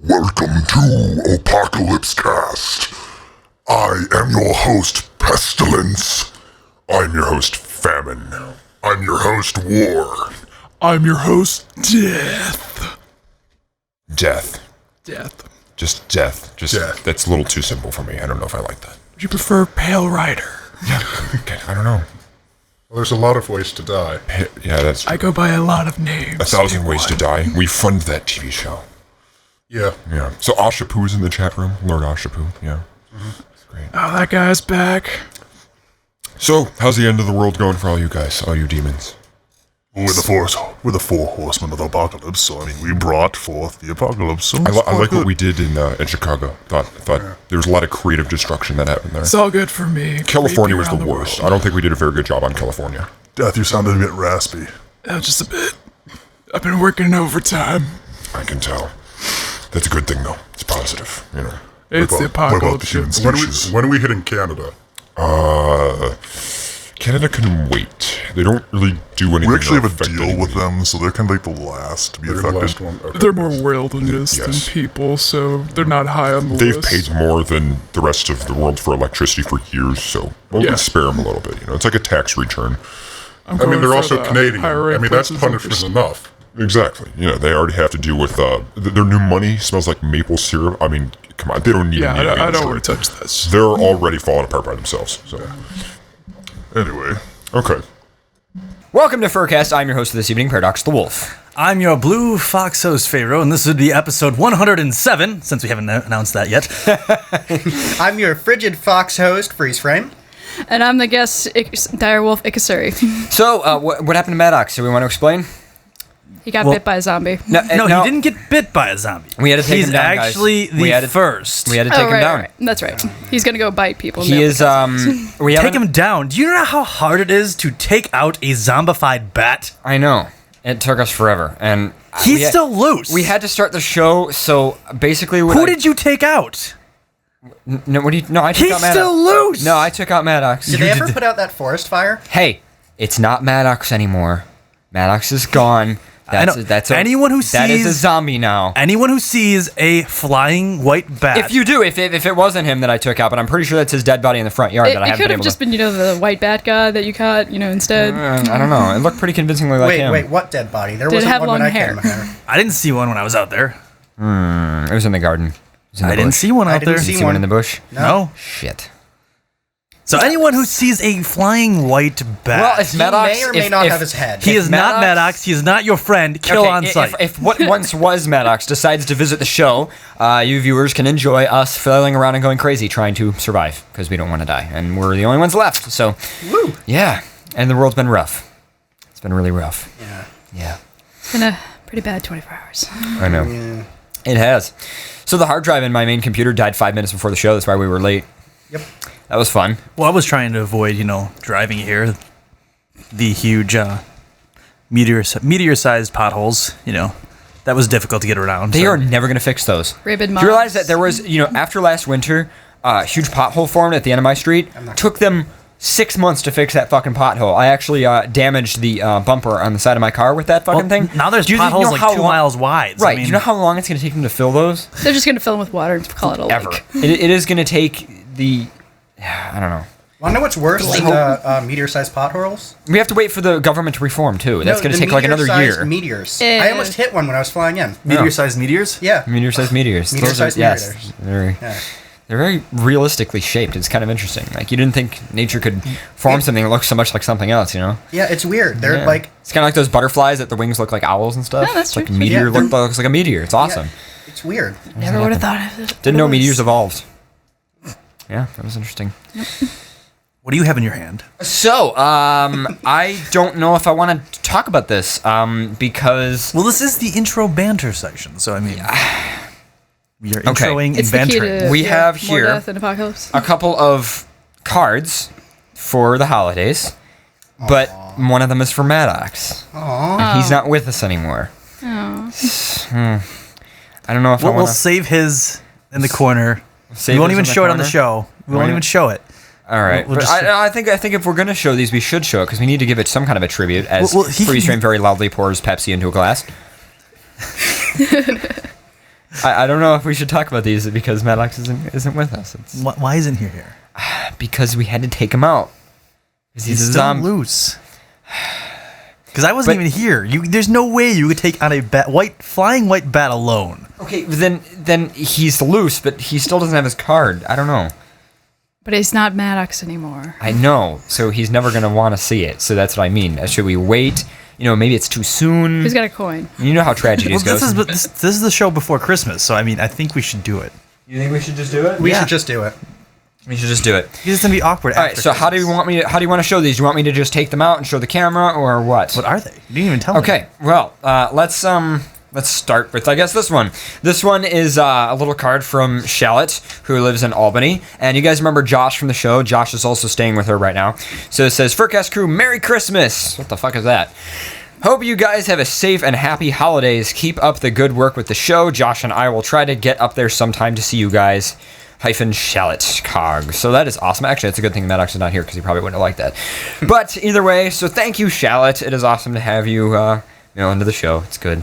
Welcome to Apocalypse Cast. I am your host, Pestilence. I'm your host, Famine. I'm your host, War. I'm your host, Death. Death. Just death. Death. That's a little too simple for me. I don't know if I like that. Would you prefer Pale Rider? Yeah, okay, I don't know. Well, there's a lot of ways to die. Yeah, that's true. I go by a lot of names. 1,000 Ways to Die. We fund that TV show. Yeah. Yeah. So Ashapoo's in the chat room. Lord Ashapoo. Yeah. That's great. Oh, that guy's back. So, how's the end of the world going for all you guys? All you demons? We're the four horsemen of the apocalypse, so I mean, we brought forth the apocalypse. So I like what we did in Chicago. Thought there was a lot of creative destruction that happened there. It's all good for me. California was the Creeping around worst. world. I don't think we did a very good job on California. Death, you sounded a bit raspy. Just a bit. I've been working overtime. I can tell. That's a good thing, though. It's positive, you know. It's the What about the apocalypse. human species? When are we hitting Canada? Canada can wait. They don't really do anything. We actually to have a affect deal with anybody. them, so they're kind of like the last to be They're the affected. last one. Okay. They're more wilderness Yes. than people, so they're not high on the They've list. paid more than the rest of the world for electricity for years, so we'll Yeah. spare them a little bit. You know, it's like a tax return. I'm I going mean, they're for also the Canadian. higher I rate mean, that's places punishment enough. Exactly. You know, they already have to deal with their new money smells like maple syrup. I mean, come on, they don't need. Yeah, any I don't of want it. to touch this. They're already falling apart by themselves. So, Anyway, okay. Welcome to FurCast. I'm your host of this evening, Paradox the Wolf. I'm your Blue Fox host, Pharaoh, and this would be episode 107, since we haven't announced that yet. I'm your frigid fox host, Freeze Frame. And I'm the guest, Direwolf Ikasuri. So, what happened to Maddox? Do we want to explain? He got Well- bit by a zombie. No, he didn't get bit by a zombie. We had to take He's him down, guys. actually We had the to- first. We had to take him down. Right. That's right. He's gonna go bite people. He is, we Take haven't- him down. Do you know how hard it is to take out a zombified bat? I know. It took us forever, and He's still loose. We had to start the show, so basically, Who did you take out? No, what do you? No, I took He's out Maddox. still loose. No, I took out Maddox. Did they ever put out that forest fire? Hey, it's not Maddox anymore. Maddox is gone. That's Anyone who that is a sees- zombie now. Anyone who sees a flying white bat. If you do, if it wasn't him that I took out, but I'm pretty sure that's his dead body in the front yard that I It haven't could been have able just to. been, the white bat guy that you caught, instead. I don't know. It looked pretty convincingly like him. Wait, what dead body? There Did it wasn't have one when long I hair? came here. I didn't see one when I was out there. It was in the garden. It was in the I didn't bush. see one I out didn't there. see See one in the bush? No. Shit. So anyone who sees a flying white bat. Well, if He Maddox, may or may not have his head. He if is not Maddox. He is not your friend. Kill Okay, on sight. If what once was Maddox decides to visit the show, you viewers can enjoy us flailing around and going crazy trying to survive because we don't want to die, and we're the only ones left. So, Woo! yeah, and the world's been rough. It's been really rough. Yeah, It's been a pretty bad 24 hours. I know. Yeah. It has. So the hard drive in my main computer died 5 minutes before the show. That's why we were late. Yep. That was fun. Well, I was trying to avoid, driving here. The huge meteor-sized potholes, that was difficult to get around. They so. are never going to fix those. Rabid Do you realize mobs. that there was, after last winter, a huge pothole formed at the end of my street? Took them 6 months to fix that fucking pothole. I actually damaged the bumper on the side of my car with that fucking thing. Now there's Do you potholes know like how 2 long- miles wide. Right. Do you know how long it's going to take them to fill those? They're just gonna fill them with water and call it a Ever. lake. It is going to take the... I don't know. Want to know what's worse than the meteor-sized potholes? We have to wait for the government to reform, too. That's going to the take like another meteor-sized year. Meteors. I almost hit one when I was flying in. Meteor-sized meteors? Yeah. Meteor-sized meteors. Meteor-sized Yes. meteors. They're very realistically shaped. It's kind of interesting. Like, you didn't think nature could form something that looks so much like something else, Yeah, it's weird. They're Yeah. like... It's kind of like those butterflies that the wings look like owls and stuff. Yeah, that's It's like a true. meteor Yeah, looks like a meteor. It's awesome. Yeah, it's weird. Never would have thought of it. Didn't know meteors evolved. Yeah, that was interesting. What do you have in your hand? So, I don't know if I want to talk about this because... Well, this is the intro banter section, so you're introing It's and the key bantering. to We have more here death and apocalypse. a couple of cards for the holidays, but one of them is for Maddox. And he's not with us anymore. I don't know if I We'll want to... save his in the corner. Save We won't his even in the show it on the corner? show. We won't Why even not? show it. All right, We'll but just- I think if we're gonna show these, we should show it because we need to give it some kind of a tribute. As Well, he- Freeze Frame very loudly pours Pepsi into a glass. I don't know if we should talk about these because Maddox isn't with us. Why isn't he here? Because we had to take him out. Because he's a still zombie. loose. Because I wasn't even here. There's no way you could take on a flying white bat alone. Okay, then he's loose, but he still doesn't have his card. I don't know. But he's not Maddox anymore. I know, so he's never going to want to see it. So that's what I mean. Should we wait? Maybe it's too soon. Who's got a coin? You know how tragedies go. This is the show before Christmas, so I think we should do it. You think we should just do it? We should just do it. We should just do it. It's gonna be awkward. All right. So how do you want to show these? Do you want me to just take them out and show the camera, or what? What are they? You didn't even tell me. Okay. Well, let's start with, I guess, this one. This one is a little card from Shallot, who lives in Albany. And you guys remember Josh from the show? Josh is also staying with her right now. So it says, FurCast crew, Merry Christmas. What the fuck is that? Hope you guys have a safe and happy holidays. Keep up the good work with the show. Josh and I will try to get up there sometime to see you guys. Shallot Cog. So that is awesome. Actually, it's a good thing Maddox is not here because he probably wouldn't have liked that. But either way, so thank you, Shallot. It is awesome to have you, into the show. It's good.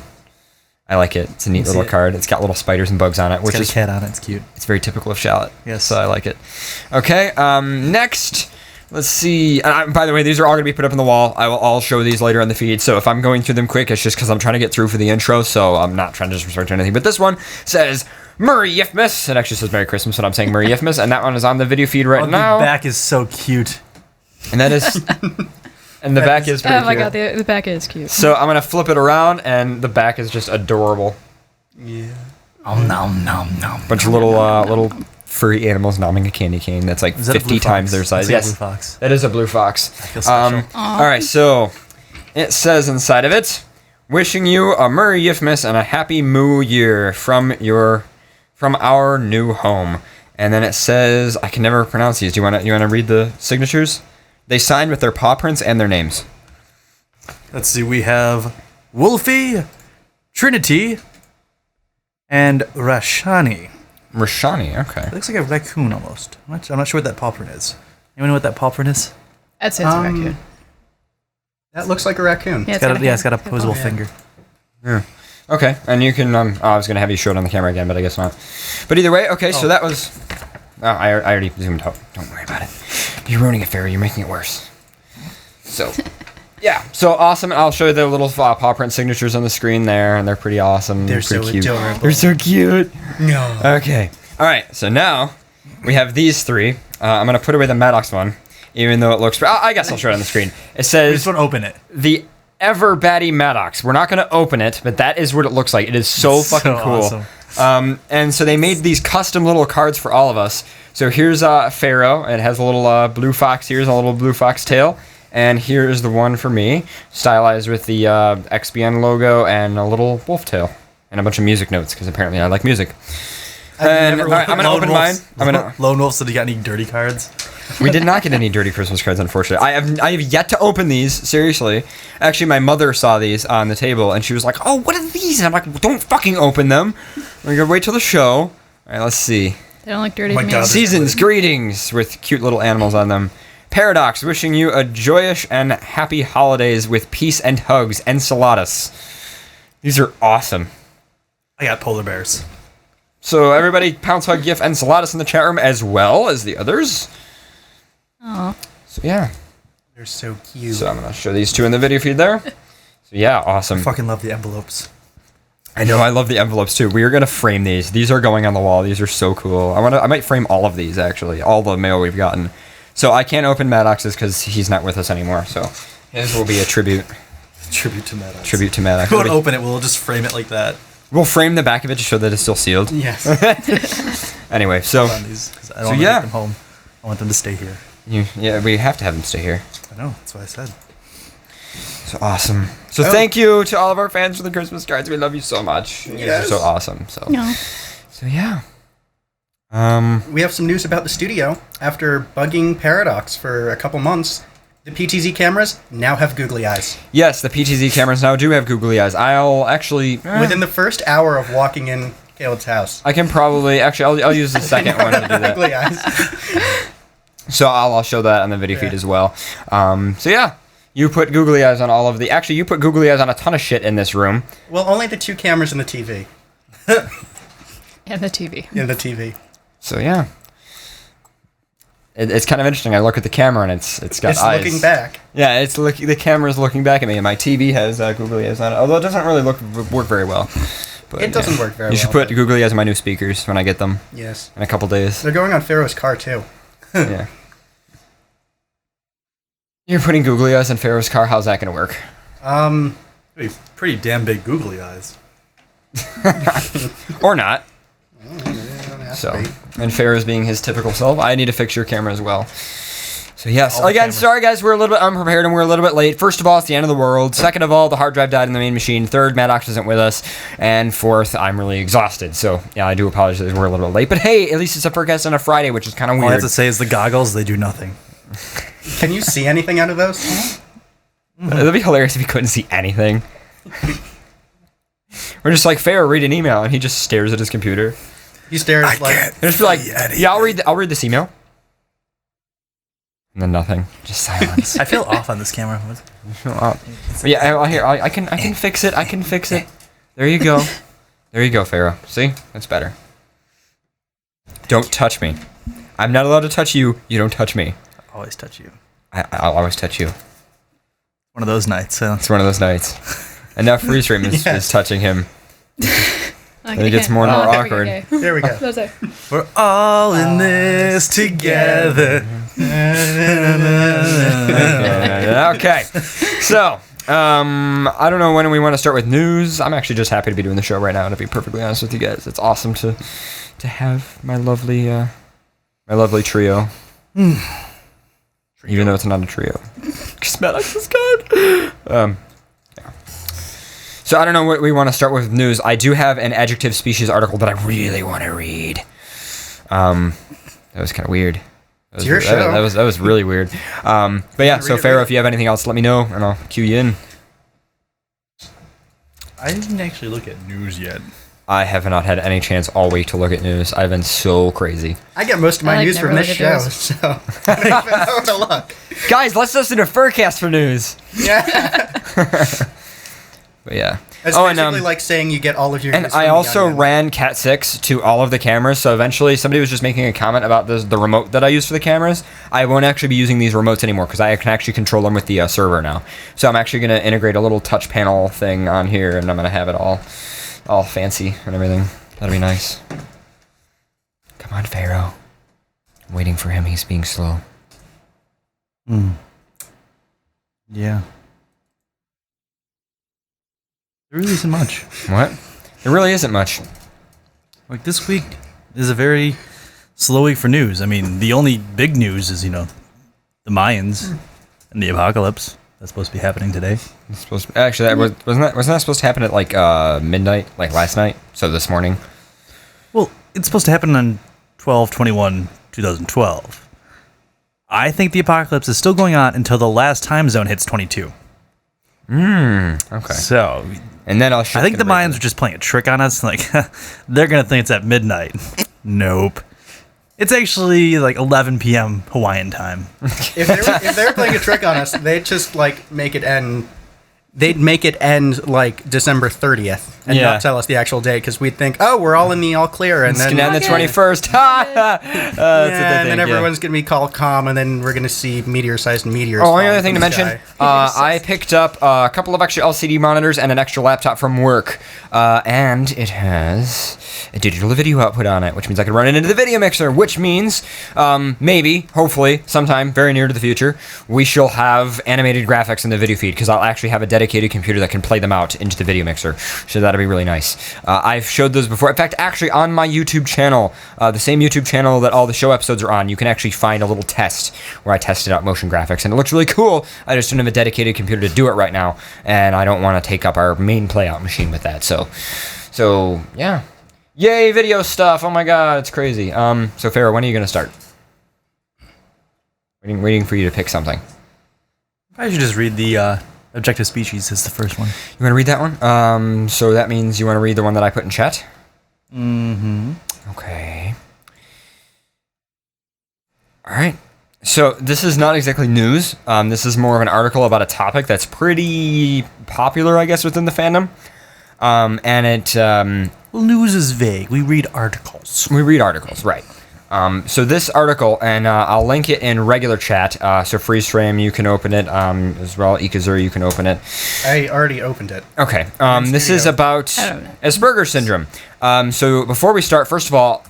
I like it. It's a neat little card. It's got little spiders and bugs on it, which is a cat on it. It's cute. It's very typical of Shallot. Yes, so I like it. Okay. Next. Let's see. By the way, these are all going to be put up on the wall. I'll show these later on the feed. So if I'm going through them quick, it's just because I'm trying to get through for the intro. So I'm not trying to disrespect anything. But this one says Merry Yiffios. It actually says Merry Christmas, but I'm saying Merry Yiffios. And that one is on the video feed right now. The back is so cute. And that is... And the back is pretty cute. Oh my god, the back is cute. So I'm going to flip it around, and the back is just adorable. Yeah. Oh, nom. Bunch of little furry animals nomming a candy cane that's like 50 times their size. Yes, Yes, blue fox. that is a blue fox. I feel special. All right, so it says inside of it, wishing you a Merry Yiffios and a Happy Moo Year from our new home. And then it says, I can never pronounce these. Do you want to read the signatures? They signed with their paw prints and their names. Let's see. We have Wolfie, Trinity, and Rashani. Rashani, okay. It looks like a raccoon almost. I'm not sure what that paw print is. Anyone know what that paw print is? It's a raccoon. That looks like a raccoon. Yeah, It's got a opposable finger. Yeah. Okay, and you can, I was going to have you show it on the camera again, but I guess not. But either way, okay, so that was... Oh, I already zoomed out. Don't worry about it. You're ruining it, Fairy. You're making it worse. So, yeah. So awesome. I'll show you the little paw print signatures on the screen there, and they're pretty awesome. They're pretty so cute. adorable. They're so cute. No. Okay. All right. So now we have these three. I'm going to put away the Maddox one, even though it looks... I guess I'll show it on the screen. It says... We just want to open it. The Ever Batty Maddox. We're not going to open it, but that is what it looks like. It is so fucking cool. Awesome. And so they made these custom little cards for all of us. So here's Pharaoh. It has a little blue fox here, a little blue fox tail. And here is the one for me, stylized with the XBN logo and a little wolf tail. And a bunch of music notes, because apparently I like music. And, all right, I'm going to open mine. Lone Wolf, so do you got any dirty cards? We did not get any dirty Christmas cards, unfortunately. I have yet to open these, seriously. Actually, my mother saw these on the table, and she was like, oh, what are these? And I'm like, don't fucking open them. We're going to wait till the show. All right, let's see. They don't look dirty to me. God. Seasons, greetings, with cute little animals on them. Paradox, wishing you a joyous and happy holidays with peace and hugs. Enceladus. These are awesome. I got polar bears. So everybody, pounce, hug, gif, Enceladus in the chat room as well as the others. Oh. So yeah. They're so cute. So I'm going to show these two in the video feed there. So yeah, awesome. I fucking love the envelopes. I know, I love the envelopes too. We are going to frame these. These are going on the wall. These are so cool. I might frame all of these, actually. All the mail we've gotten. So I can't open Maddox's because he's not with us anymore. So his will be a tribute. Tribute to Maddox. Tribute to Maddox. We won't open it. We'll just frame it like that. We'll frame the back of it to show that it's still sealed. Yes. Anyway, so... On these, 'cause I don't want to take them home. I want them to stay here. Yeah, we have to have them stay here. I know. That's what I said. So awesome. So thank you to all of our fans for the Christmas cards. We love you so much. You guys are so awesome. So, No. so yeah. We have some news about the studio. After bugging Paradox for a couple months, the PTZ cameras now have googly eyes. Yes, the PTZ cameras now do have googly eyes. I'll actually... Within the first hour of walking in Caleb's house. I can probably... Actually, I'll use the second one to do that. Googly eyes. So I'll show that on the video feed as well. So yeah, you put googly eyes on all of the... Actually, you put googly eyes on a ton of shit in this room. Well, only the two cameras and the TV. And the TV. in the TV. So yeah, it's kind of interesting. I look at the camera and it's got It's eyes. looking back. Yeah, the camera's looking back at me, and my TV has Googly Eyes on it. Although it doesn't really work very well. But, It doesn't work very You should well, put Googly Eyes on my new speakers when I get them Yes. in a couple days. They're going on Pharaoh's car, too. Yeah. You're putting Googly Eyes in Pharaoh's car. How's that gonna work? Pretty damn big googly eyes. Or not. That's So, great. and Pharaoh's being his typical self. I need to fix your camera as well. So yes, All the again, cameras. sorry guys, we're a little bit unprepared and we're a little bit late. First of all, it's the end of the world. Second of all, the hard drive died in the main machine. Third, Maddox isn't with us. And fourth, I'm really exhausted. So yeah, I do apologize we're a little bit late. But hey, at least it's a FurCast on a Friday, which is kind of All I have weird. to say is the goggles, they do nothing. Can you see anything out of those? It'd be hilarious if you couldn't see anything. We're just like, Pharaoh, read an email, and he just stares at his computer. He stares like... And just be like, yeah, I'll read this email. And then nothing, just silence. I feel off on this camera. I can fix it. I can fix it. There you go. There you go, Pharaoh. See, that's better. Don't touch me. I'm not allowed to touch you. You don't touch me. I always touch you. I'll always touch you. One of those nights. So. It's one of those nights. And now Freeze Frame is touching him. Okay, it gets more and more awkward. Okay. There we go. Those are. We're all in this together. Okay. So, I don't know when we want to start with news. I'm actually just happy to be doing the show right now, to be perfectly honest with you guys. It's awesome to have my lovely trio. Even though it's not a trio. Because Maddox is good. Yeah. So I don't know what we want to start with news. I do have an adjective species article that I really want to read. That was kind of weird. It's your show. That was really weird. But yeah, so Pharaoh, if you have anything else, let me know, and I'll cue you in. I didn't actually look at news yet. I have not had any chance all week to look at news. I've been so crazy. I get most of my I, like, news from never this look at show, news. so I don't even know where to look. Guys, let's listen to FurCast for news. Yeah. But yeah. It's and basically like saying you get all of your And news from I the also Onion. ran Cat 6 to all of the cameras, so eventually somebody was just making a comment about the remote that I use for the cameras. I won't actually be using these remotes anymore because I can actually control them with the server now. So I'm actually going to integrate a little touch panel thing on here, and I'm going to have it all fancy and everything. That'll be nice. Come on, Pharaoh. I'm waiting for him. He's being slow. Yeah. There really isn't much. What? There really isn't much. Like this week is a very slow week for news. I mean, the only big news is, the Mayans and the apocalypse. That's supposed to be happening today. It's supposed to, actually, wasn't that supposed to happen at like midnight, like last night? So this morning. Well, it's supposed to happen on 12/21/2012. I think the apocalypse is still going on until the last time zone hits 22. Okay. So, And then I think the Mayans are just playing a trick on us. Like, they're going to think it's at midnight. Nope. It's actually like 11 p.m. Hawaiian time. If they were playing a trick on us, they'd just like make it end. They'd make it end like December 30th and Yeah. not tell us the actual date because we'd think, oh, we're all in the all clear, and then on the 21st. and then everyone's gonna be called calm, and then we're gonna see meteor-sized meteors. Oh, falling another thing to from the mention, sky. I picked up a couple of extra LCD monitors and an extra laptop from work, and it has a digital video output on it, which means I can run it into the video mixer, which means maybe, hopefully, sometime very near to the future, we shall have animated graphics in the video feed, because I'll actually have a dedicated computer that can play them out into the video mixer, so that'll be really nice. I've showed those before. In fact, actually, on my YouTube channel, the same YouTube channel that all the show episodes are on, you can actually find a little test where I tested out motion graphics, and it looks really cool. I just don't have a dedicated computer to do it right now, and I don't want to take up our main playout machine with that, so yeah. Yay, video stuff! Oh my god, it's crazy. So Pharaoh, when are you gonna start? Waiting for you to pick something. I should just read the objective species as the first one. You want to read that one? So that means you want to read the one that I put in chat? Mm-hmm. Okay. All right. So this is not exactly news. This is more of an article about a topic that's pretty popular, I guess, within the fandom. And Well, news is vague. We read articles. We read articles, right. So this article, and I'll link it in regular chat, so Freeze Frame, you can open it, as well, Ikazur, you can open it. I already opened it. Okay, this is about Asperger's syndrome. So before we start, first of all,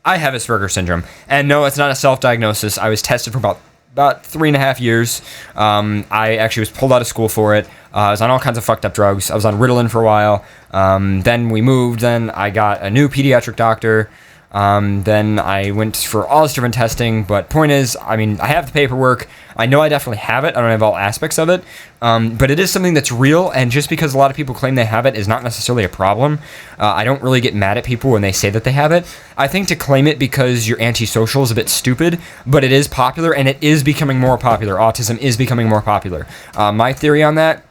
I have Asperger's syndrome, and no, it's not a self-diagnosis. I was tested for about 3.5 years. I actually was pulled out of school for it. I was on all kinds of fucked up drugs. I was on Ritalin for a while. Then we moved. Then I got a new pediatric doctor. Then I went for all this different testing. But point is, I mean, I have the paperwork. I know I definitely have it. I don't have all aspects of it. But it is something that's real. And just because a lot of people claim they have it is not necessarily a problem. I don't really get mad at people when they say that they have it. I think to claim it because you're antisocial is a bit stupid, but it is popular and it is becoming more popular. Autism is becoming more popular. My theory on that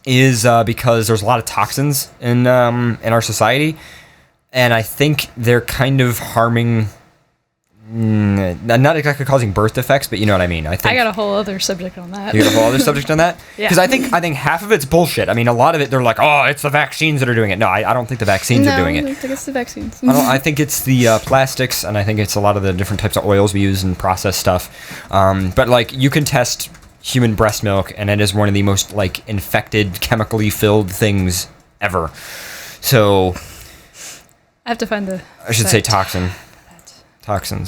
is because there's a lot of toxins in our society. And I think they're kind of harming, not exactly causing birth defects, but you know what I mean. I got a whole other subject on that. You got a whole other subject on that? Yeah. Because I think half of it's bullshit. I mean, a lot of it, they're like, oh, it's the vaccines that are doing it. No, I don't think the vaccines are doing it. I think it's the vaccines. I think it's the plastics, and I think it's a lot of the different types of oils we use and processed stuff. But, like, you can test human breast milk, and it is one of the most, like, infected, chemically filled things ever. So I have to find the... I should say toxins,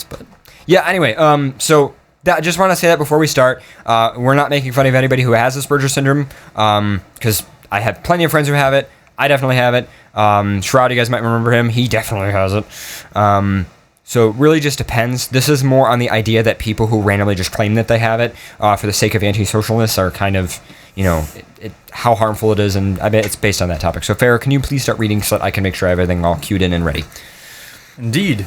but yeah, anyway, so I just want to say that before we start, we're not making fun of anybody who has Asperger's syndrome, because I have plenty of friends who have it. I definitely have it. Shroud, you guys might remember him. He definitely has it. So it really just depends. This is more on the idea that people who randomly just claim that they have it for the sake of antisocialness are kind of, you know, how harmful it is, and I bet it's based on that topic. So, Farrah, can you please start reading so that I can make sure I have everything all queued in and ready? Indeed.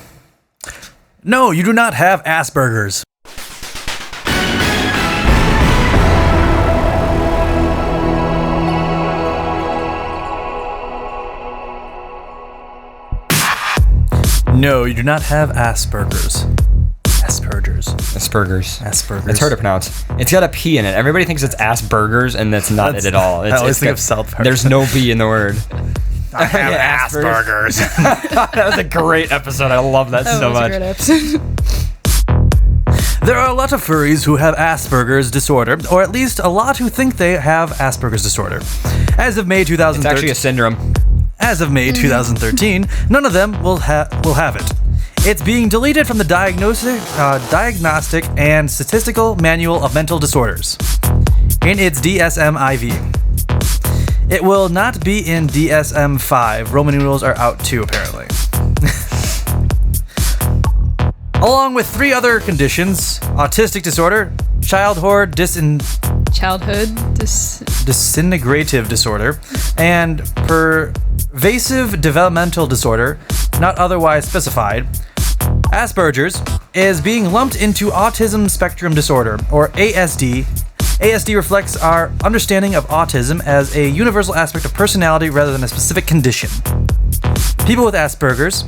No, you do not have Asperger's. No, you do not have Asperger's. Asperger's. It's hard to pronounce. It's got a P in it. Everybody thinks it's Asperger's, and that's not it at all. I always think of South Park. There's no B in the word. I have Asperger's. That was a great episode. I love that so much. That was a great episode. There are a lot of furries who have Asperger's disorder, or at least a lot who think they have Asperger's disorder. As of May 2013, It's actually a syndrome. As of May 2013, none of them will have it. It's being deleted from the Diagnostic and Statistical Manual of Mental Disorders in its DSM-IV. It will not be in DSM-5. Roman numerals are out too, apparently. Along with 3 other conditions: autistic disorder, childhood disintegrative disorder, and pervasive developmental disorder, not otherwise specified. Asperger's is being lumped into autism spectrum disorder, or ASD. ASD reflects our understanding of autism as a universal aspect of personality rather than a specific condition. People with Asperger's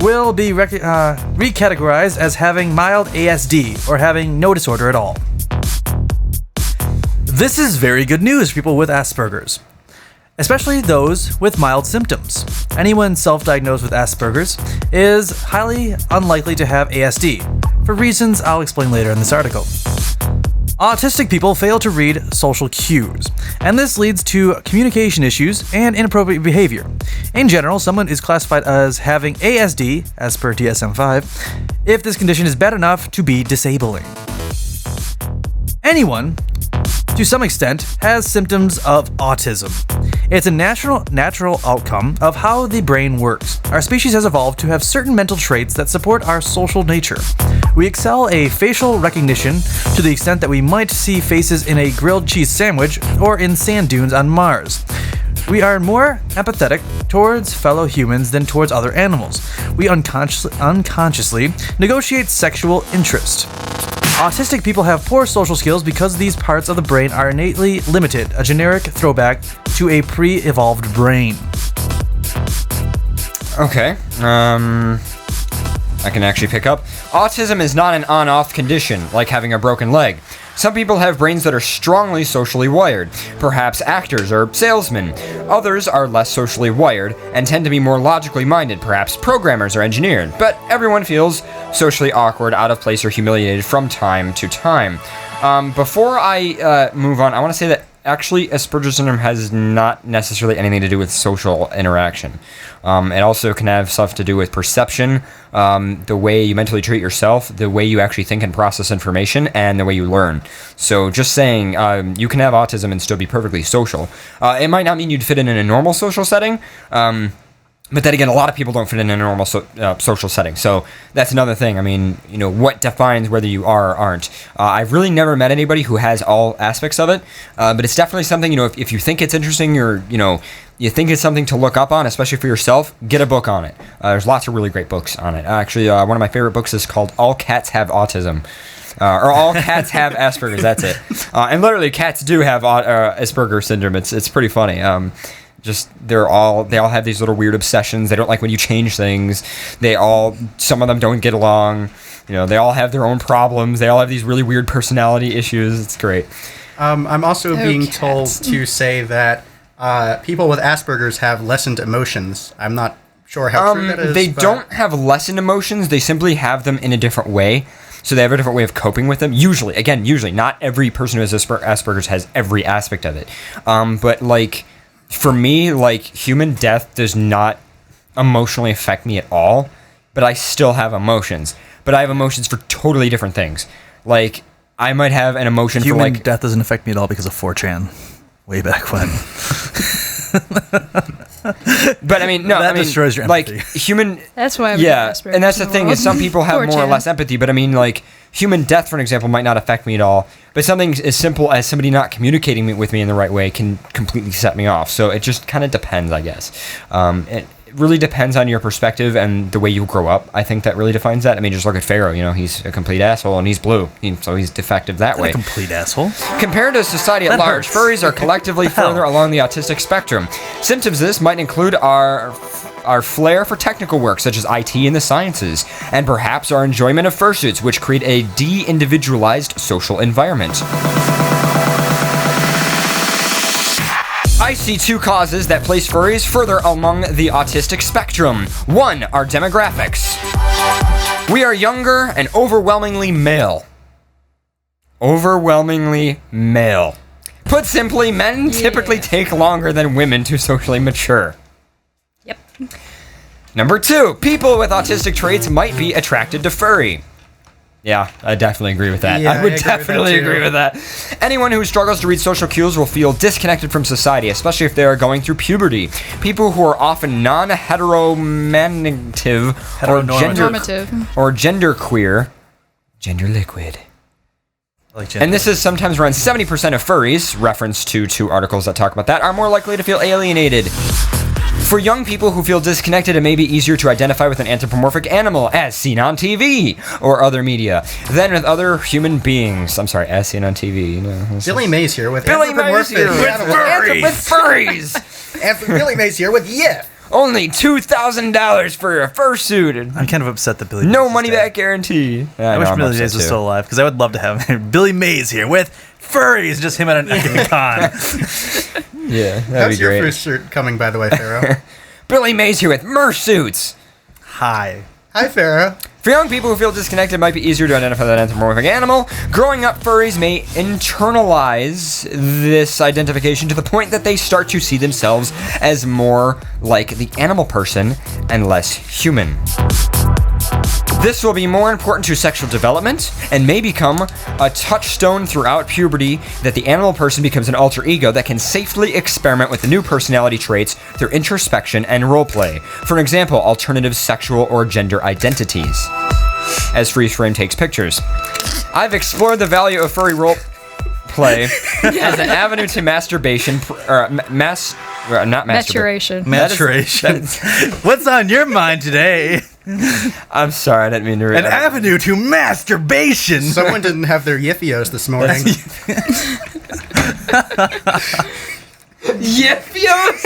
will be recategorized as having mild ASD or having no disorder at all. This is very good news for people with Asperger's, especially those with mild symptoms. Anyone self-diagnosed with Asperger's is highly unlikely to have ASD, for reasons I'll explain later in this article. Autistic people fail to read social cues, and this leads to communication issues and inappropriate behavior. In general, someone is classified as having ASD, as per DSM-5, if this condition is bad enough to be disabling. Anyone, to some extent, has symptoms of autism. It's a natural outcome of how the brain works. Our species has evolved to have certain mental traits that support our social nature. We excel a facial recognition to the extent that we might see faces in a grilled cheese sandwich or in sand dunes on Mars. We are more empathetic towards fellow humans than towards other animals. We unconsciously negotiate sexual interest. Autistic people have poor social skills because these parts of the brain are innately limited, a generic throwback to a pre-evolved brain. Okay, I can actually pick up. Autism is not an on-off condition, like having a broken leg. Some people have brains that are strongly socially wired, perhaps actors or salesmen. Others are less socially wired and tend to be more logically minded, perhaps programmers or engineers. But everyone feels socially awkward, out of place, or humiliated from time to time. Before I move on, I want to say that actually Asperger's syndrome has not necessarily anything to do with social interaction. It also can have stuff to do with perception, the way you mentally treat yourself, the way you actually think and process information, and the way you learn. So just saying, you can have autism and still be perfectly social. It might not mean you'd fit in a normal social setting, but then again, a lot of people don't fit in a normal social setting. So that's another thing. I mean, what defines whether you are or aren't? I've really never met anybody who has all aspects of it, but it's definitely something, if you think it's interesting or, you think it's something to look up on, especially for yourself, get a book on it. There's lots of really great books on it. Actually, one of my favorite books is called All Cats Have Autism. Or All Cats Have Asperger's, that's it. And literally, cats do have Asperger's syndrome. It's pretty funny. They all have these little weird obsessions. They don't like when you change things. Some of them don't get along. They all have their own problems. They all have these really weird personality issues. It's great. I'm also being told to say that people with Asperger's have lessened emotions. I'm not sure how true that is. They don't have lessened emotions. They simply have them in a different way. So they have a different way of coping with them. Usually, not every person who has Asperger's has every aspect of it. But for me, human death does not emotionally affect me at all, but I still have emotions. But I have emotions for totally different things. I might have an emotion for Human death doesn't affect me at all because of 4chan. Way back when. But I mean, no, that destroys your empathy. Human. That's why. And that's the thing is, some people have more or less empathy. But I mean, human death, for an example, might not affect me at all. But something as simple as somebody not communicating with me in the right way can completely set me off. So it just kind of depends, I guess. It really depends on your perspective and the way you grow up. I think that really defines that. I mean, just look at Pharaoh. He's a complete asshole and he's blue, so he's defective that way. A complete asshole. Compared to society at large, furries are collectively further along the autistic spectrum. Symptoms of this might include our flair for technical work, such as IT and the sciences, and perhaps our enjoyment of fursuits, which create a de-individualized social environment. I see two causes that place furries further along the autistic spectrum. One, our demographics. We are younger and overwhelmingly male. Overwhelmingly male. Put simply, men typically take longer than women to socially mature. Yep. Number two, people with autistic traits might be attracted to furry. Yeah, I definitely agree with that. Yeah, I would definitely agree with that. Anyone who struggles to read social cues will feel disconnected from society, especially if they are going through puberty. People who are often non-heteronormative or genderqueer, gender liquid. And this is sometimes around 70% of furries, reference to two articles that talk about that, are more likely to feel alienated. For young people who feel disconnected, it may be easier to identify with an anthropomorphic animal, as seen on TV or other media, than with other human beings. I'm sorry, as seen on TV. Billy Mays here with Billy Mays here with furries. Billy Mays here with Yif. Only $2,000 for a fursuit. I'm kind of upset that Billy Mays no money back guarantee. I wish Billy Mays was still alive, because I would love to have him. Billy Mays here with furries, just him at an con. Yeah, that'd How's be great. your first shirt coming, by the way, Pharaoh? Billy Mays here with mersuits. Hi. Hi, Pharaoh. For young people who feel disconnected, it might be easier to identify that anthropomorphic animal. Growing up, furries may internalize this identification to the point that they start to see themselves as more like the animal person and less human. This will be more important to sexual development and may become a touchstone throughout puberty that the animal person becomes an alter ego that can safely experiment with the new personality traits through introspection and roleplay. For example, alternative sexual or gender identities. As Freeze Frame takes pictures. I've explored the value of furry roleplay as an avenue to masturbation, Maturation. Maturation. What's on your mind today? I'm sorry, I didn't mean to read An avenue to masturbation. Someone didn't have their Yiffios this morning. Yiffios?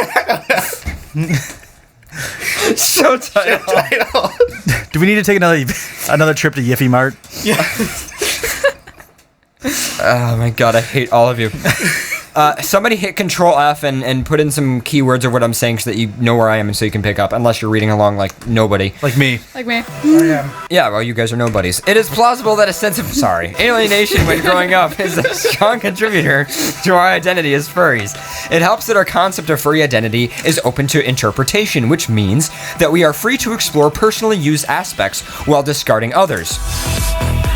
So title. Do we need to take another trip to Yiffy Mart? Yeah. Oh my god, I hate all of you. Somebody hit Control F and put in some keywords of what I'm saying so that you know where I am and so you can pick up, unless you're reading along like nobody. Like me. Like me. Yeah, well, you guys are nobodies. It is plausible that a sense of, alienation when growing up is a strong contributor to our identity as furries. It helps that our concept of furry identity is open to interpretation, which means that we are free to explore personally used aspects while discarding others.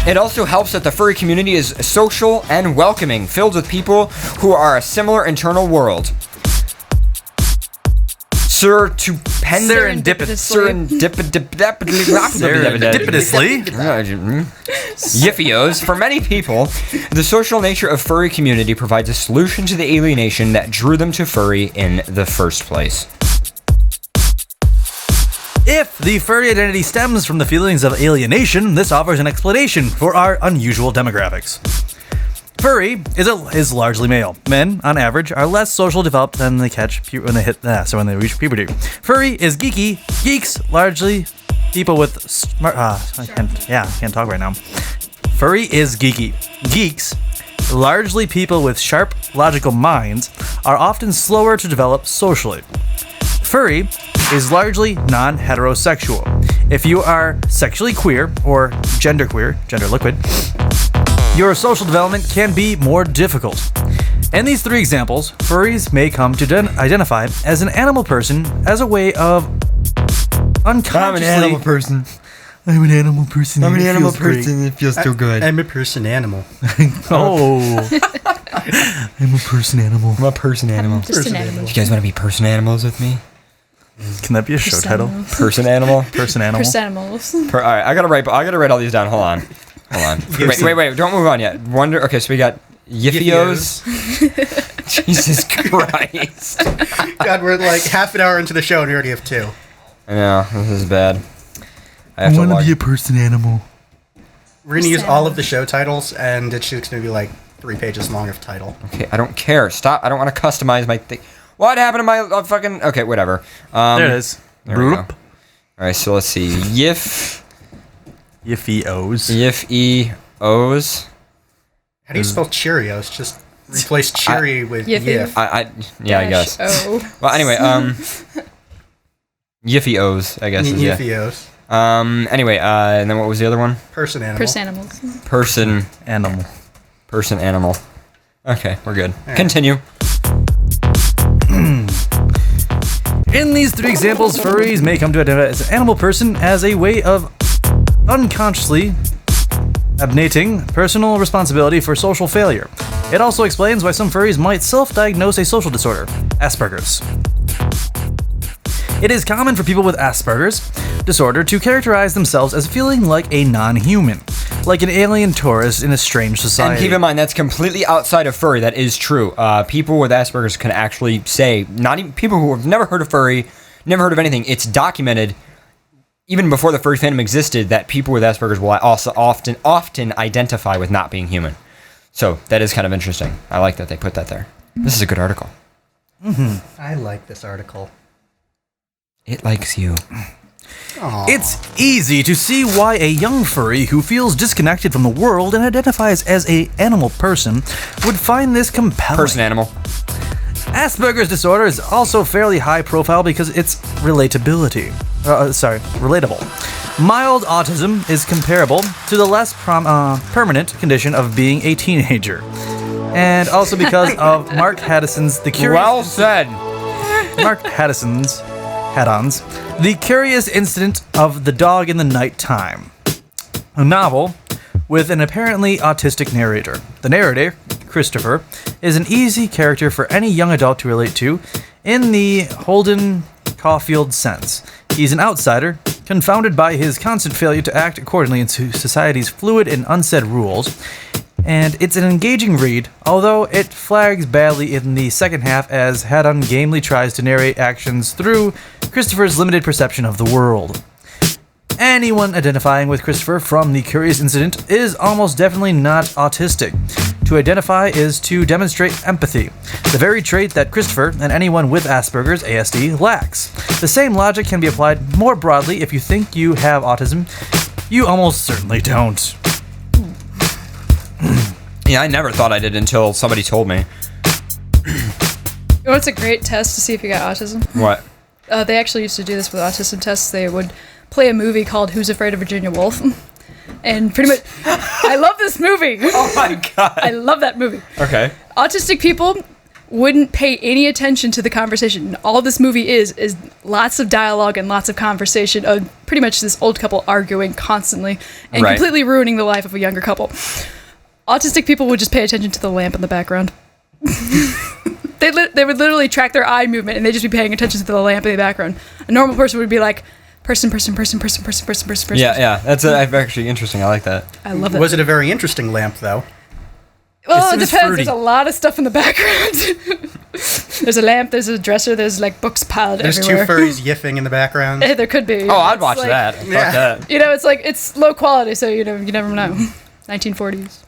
It also helps that the furry community is social and welcoming, filled with people who are a similar internal world. Serendipitously. Yiffios. For many people, the social nature of furry community provides a solution to the alienation that drew them to furry in the first place. If the furry identity stems from the feelings of alienation, this offers an explanation for our unusual demographics. Furry is largely male. Men, on average, are less social developed than they when they reach puberty. Furry is geeky. Geeks, largely people with smart. I can't talk right now. Furry is geeky. Geeks, largely people with sharp, logical minds, are often slower to develop socially. Furry is largely non-heterosexual. If you are sexually queer or genderqueer, gender liquid, your social development can be more difficult. In these three examples, furries may come to identify as an animal person as a way of unconsciously... I'm an animal person. I'm an animal person. I'm an animal person. It feels so good. I'm a person animal. Oh. I'm a person animal. I'm a person animal. Just an animal. You guys want to be person animals with me? Can that be a show title? Person animal? Person animal? Person animals. All right, I gotta write all these down. Hold on. Wait, don't move on yet. Okay, so we got Yiffios. Jesus Christ. God, we're like half an hour into the show and we already have two. I know, this is bad. I want to be a person animal. We're going to use all of the show titles and it's just going to be like 3 pages long of title. Okay, I don't care. Stop. I don't want to customize my thing. What happened to my fucking... Okay, whatever. There it is. There we go. All right, so let's see. Yiffios. Yiffios. How do you spell Cheerios? Just replace cheery with Yiffy. Yif. I guess. Oh. Well, anyway, Yiffios, I guess. Yiffios. Anyway, and then what was the other one? Person animal. Person animals. Person Animal. Person animal. Okay, we're good. Right. Continue. In these three examples, furries may come to identify as an animal person as a way of unconsciously abnating personal responsibility for social failure. It also explains why some furries might self-diagnose a social disorder, Asperger's. It is common for people with Asperger's disorder to characterize themselves as feeling like a non-human, like an alien tourist in a strange society. And keep in mind, that's completely outside of furry. That is true. People with Asperger's can actually say, not even people who have never heard of furry, never heard of anything, it's documented, even before the furry fandom existed, that people with Asperger's will also often identify with not being human. So that is kind of interesting. I like that they put that there. This is a good article. Mm-hmm. I like this article. It likes you. Aww. It's easy to see why a young furry who feels disconnected from the world and identifies as an animal person would find this compelling. Person animal. Asperger's disorder is also fairly high profile because it's relatable. Mild autism is comparable to the less permanent condition of being a teenager. And also because of Mark Haddison's The Curious... Well said. Mark Haddison's Head-Ons, The Curious Incident of the Dog in the Nighttime, a novel with an apparently autistic narrator. The narrator, Christopher, is an easy character for any young adult to relate to in the Holden Caulfield sense. He's an outsider, confounded by his constant failure to act accordingly to society's fluid and unsaid rules, and it's an engaging read, although it flags badly in the second half as Haddon gamely tries to narrate actions through Christopher's limited perception of the world. Anyone identifying with Christopher from The Curious Incident is almost definitely not autistic. To identify is to demonstrate empathy, the very trait that Christopher and anyone with Asperger's ASD lacks. The same logic can be applied more broadly if you think you have autism. You almost certainly don't. Yeah, I never thought I did until somebody told me. You know, it's a great test to see if you got autism. What? They actually used to do this with autism tests. They would play a movie called Who's Afraid of Virginia Woolf? And pretty much, I love this movie. Oh my god. I love that movie. Okay. Autistic people wouldn't pay any attention to the conversation. All this movie is lots of dialogue and lots of conversation of pretty much this old couple arguing constantly and Right. completely ruining the life of a younger couple. Autistic people would just pay attention to the lamp in the background. They would literally track their eye movement and they'd just be paying attention to the lamp in the background. A normal person would be like, person. Yeah. That's actually interesting. I like that. I love that. Was it a very interesting lamp, though? Well, it It was depends. fruity. There's a lot of stuff in the background. There's a lamp, there's a dresser, there's like books piled There's everywhere. two furries yiffing in the background. There could be. Oh, I'd It's watch like- that. Fuck Yeah. that. You know, it's low quality, so you never know. 1940s.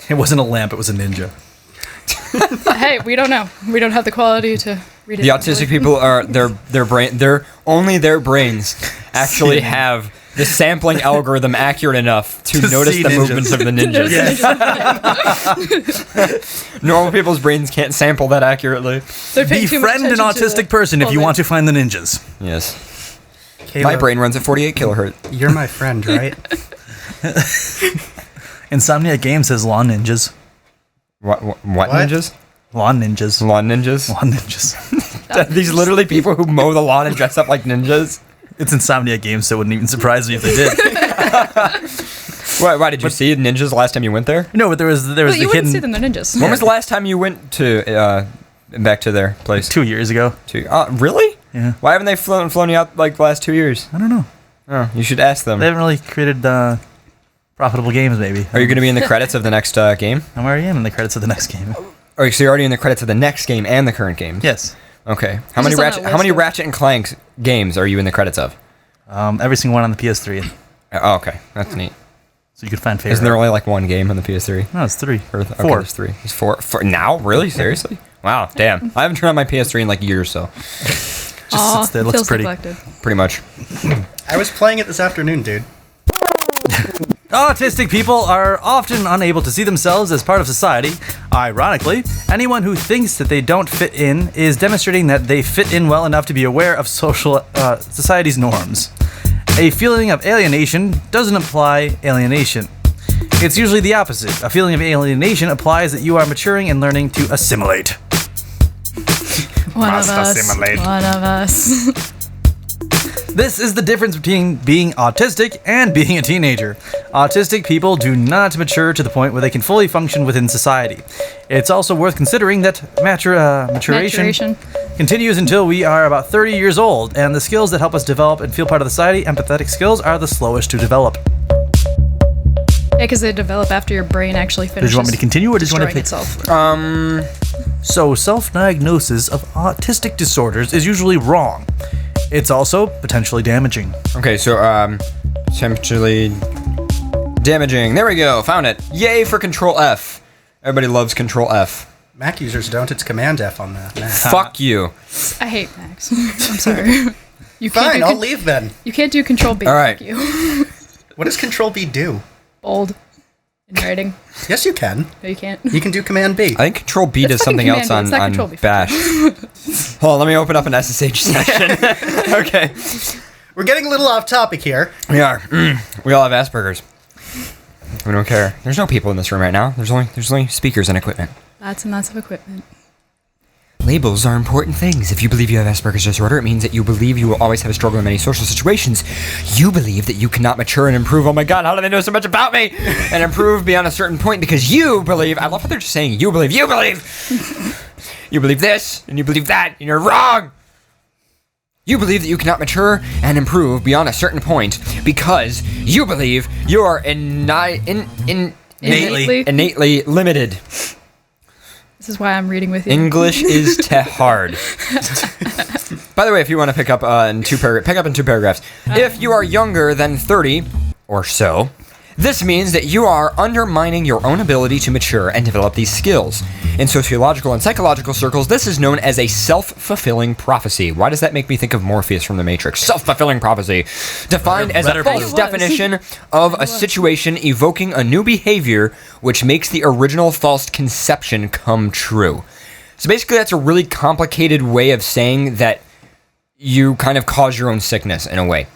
It wasn't a lamp, it was a ninja. Hey, we don't know. We don't have the quality to read it. The autistic people are their brains actually have the sampling algorithm accurate enough to notice see the ninjas. movements of the ninjas. Normal people's brains can't sample that accurately. They're paying too much Befriend an attention to autistic the person if you whole want to find the ninjas. Yes. Caleb, My brain runs at 48 kilohertz. You're my friend, right? Insomniac Games has lawn ninjas. What What? ninjas? Lawn ninjas. Lawn ninjas? Lawn ninjas. Are these literally people who mow the lawn and dress up like ninjas? It's Insomniac Games, so it wouldn't even surprise me if they did. Why did you see ninjas the last time you went there? No, but there was Well, the you wouldn't hidden see them, they're ninjas. When was the last time you went to back to their place? 2 years ago. Really? Yeah. Why haven't they flown you out like the last 2 years? I don't know. Oh, you should ask them. They haven't really created profitable games, maybe. Are you going to be in the credits of the next game? I already am in the credits of the next game. Or so you're already in the credits of the next game and the current game? Yes. Okay. How It's many just on Ratchet? that How many list of- Ratchet and Clank games are you in the credits of? Every single one on the PS3. Oh, okay, that's neat. So you could find favorite. Isn't there only like one game on the PS3? No, it's 3. Or okay, 4. there's 3. There's 4. Now, really, seriously? Wow, damn. I haven't turned on my PS3 in like years, so Just Aw, sits there, looks feels pretty. neglected. pretty much. I was playing it this afternoon, dude. Autistic people are often unable to see themselves as part of society. Ironically, anyone who thinks that they don't fit in is demonstrating that they fit in well enough to be aware of society's norms. A feeling of alienation doesn't imply alienation. It's usually the opposite. A feeling of alienation implies that you are maturing and learning to assimilate. One of Must us. assimilate. One of us. This is the difference between being autistic and being a teenager. Autistic people do not mature to the point where they can fully function within society. It's also worth considering that maturation continues until we are about 30 years old, and the skills that help us develop and feel part of society, empathetic skills, are the slowest to develop. Yeah, because they develop after your brain actually finishes. Did you want me to continue, or did you want to destroying pick? itself. So, self-diagnosis of autistic disorders is usually wrong. It's also potentially damaging. Okay, so potentially damaging. There we go. Found it. Yay for Control F. Everybody loves Control F. Mac users don't. It's Command F on that. Mac. Fuck you. I hate Max. I'm sorry. You can't Fine, do I'll leave then. You can't do Control B. All right. Fuck you. What does Control B do? Bold. In writing. Yes, you can. No, you can't. You can do Command B. I think Control B It's does fucking something else Command B. on It's not Control B. Bash. Hold on, let me open up an SSH session. Okay. We're getting a little off topic here. We are. We all have Asperger's. We don't care. There's no people in this room right now. There's only speakers and equipment. Lots and lots of equipment. Labels are important things. If you believe you have Asperger's disorder, it means that you believe you will always have a struggle in many social situations. You believe that you cannot mature and improve. Oh my god, how do they know so much about me? And improve beyond a certain point because you believe. I love how they're just saying you believe. You believe. You believe this and you believe that, and you're wrong. You believe that you cannot mature and improve beyond a certain point because you believe you are innately limited. This is why I'm reading with you. English is too hard. By the way, if you want to pick up in two paragraphs. If you are younger than 30 or so, This means that you are undermining your own ability to mature and develop these skills. In sociological and psychological circles, this is known as a self-fulfilling prophecy. Why does that make me think of Morpheus from The Matrix? Self-fulfilling prophecy. Defined as a false definition of a situation evoking a new behavior which makes the original false conception come true. So basically, that's a really complicated way of saying that you kind of cause your own sickness in a way.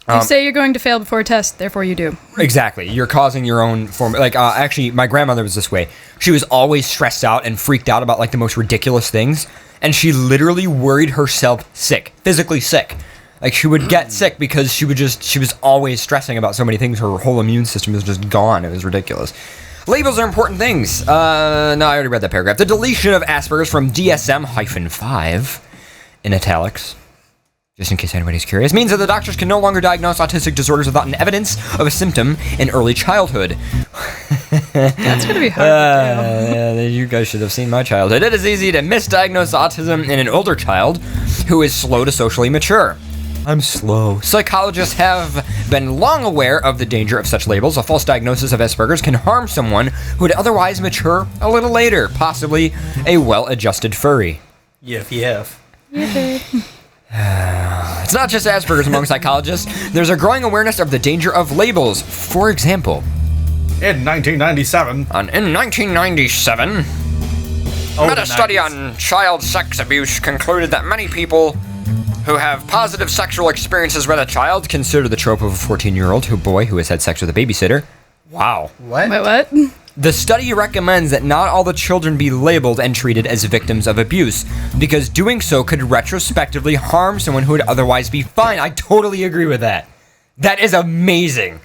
You say you're going to fail before a test, therefore you do. Exactly. You're causing your own form. Like, actually, my grandmother was this way. She was always stressed out and freaked out about, like, the most ridiculous things. And she literally worried herself sick, physically sick. Like, she would get sick because she was always stressing about so many things. Her whole immune system was just gone. It was ridiculous. Labels are important things. No, I already read that paragraph. The deletion of Asperger's from DSM-5 in italics, just in case anybody's curious, means that the doctors can no longer diagnose autistic disorders without an evidence of a symptom in early childhood. That's going to be hard to do. You guys should have seen my childhood. It is easy to misdiagnose autism in an older child who is slow to socially mature. I'm slow. Psychologists have been long aware of the danger of such labels. A false diagnosis of Asperger's can harm someone who would otherwise mature a little later, possibly a well-adjusted furry. Yiff. It's not just Asperger's among psychologists. There's a growing awareness of the danger of labels. For example, in 1997, meta study on child sex abuse concluded that many people who have positive sexual experiences with a child consider the trope of a 14-year-old boy who has had sex with a babysitter. Wow. What? Wait, what? The study recommends that not all the children be labeled and treated as victims of abuse, because doing so could retrospectively harm someone who would otherwise be fine. I totally agree with that. That is amazing.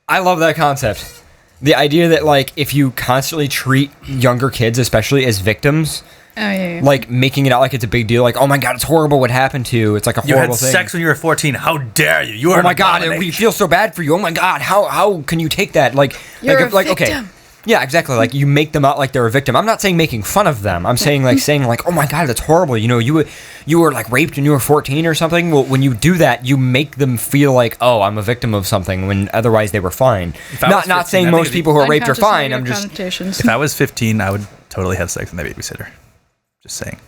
I love that concept. The idea that, like, if you constantly treat younger kids, especially as victims, like, making it out like it's a big deal, like, oh my god, it's horrible what happened to you. It's like a horrible thing. You had sex when you were 14. How dare you? You are. Oh my god, we feel so bad for you. Oh my god, how can you take that? Like, you're a victim. Okay. Yeah, exactly. Like, you make them out like they're a victim. I'm not saying making fun of them. I'm saying like, oh my god, that's horrible. You know, you were like raped when you were 14 or something. Well, when you do that, you make them feel like, oh, I'm a victim of something when otherwise they were fine. Not saying most people who are raped are fine. I'm just. If I was 15, I would totally have sex with my babysitter. Just saying.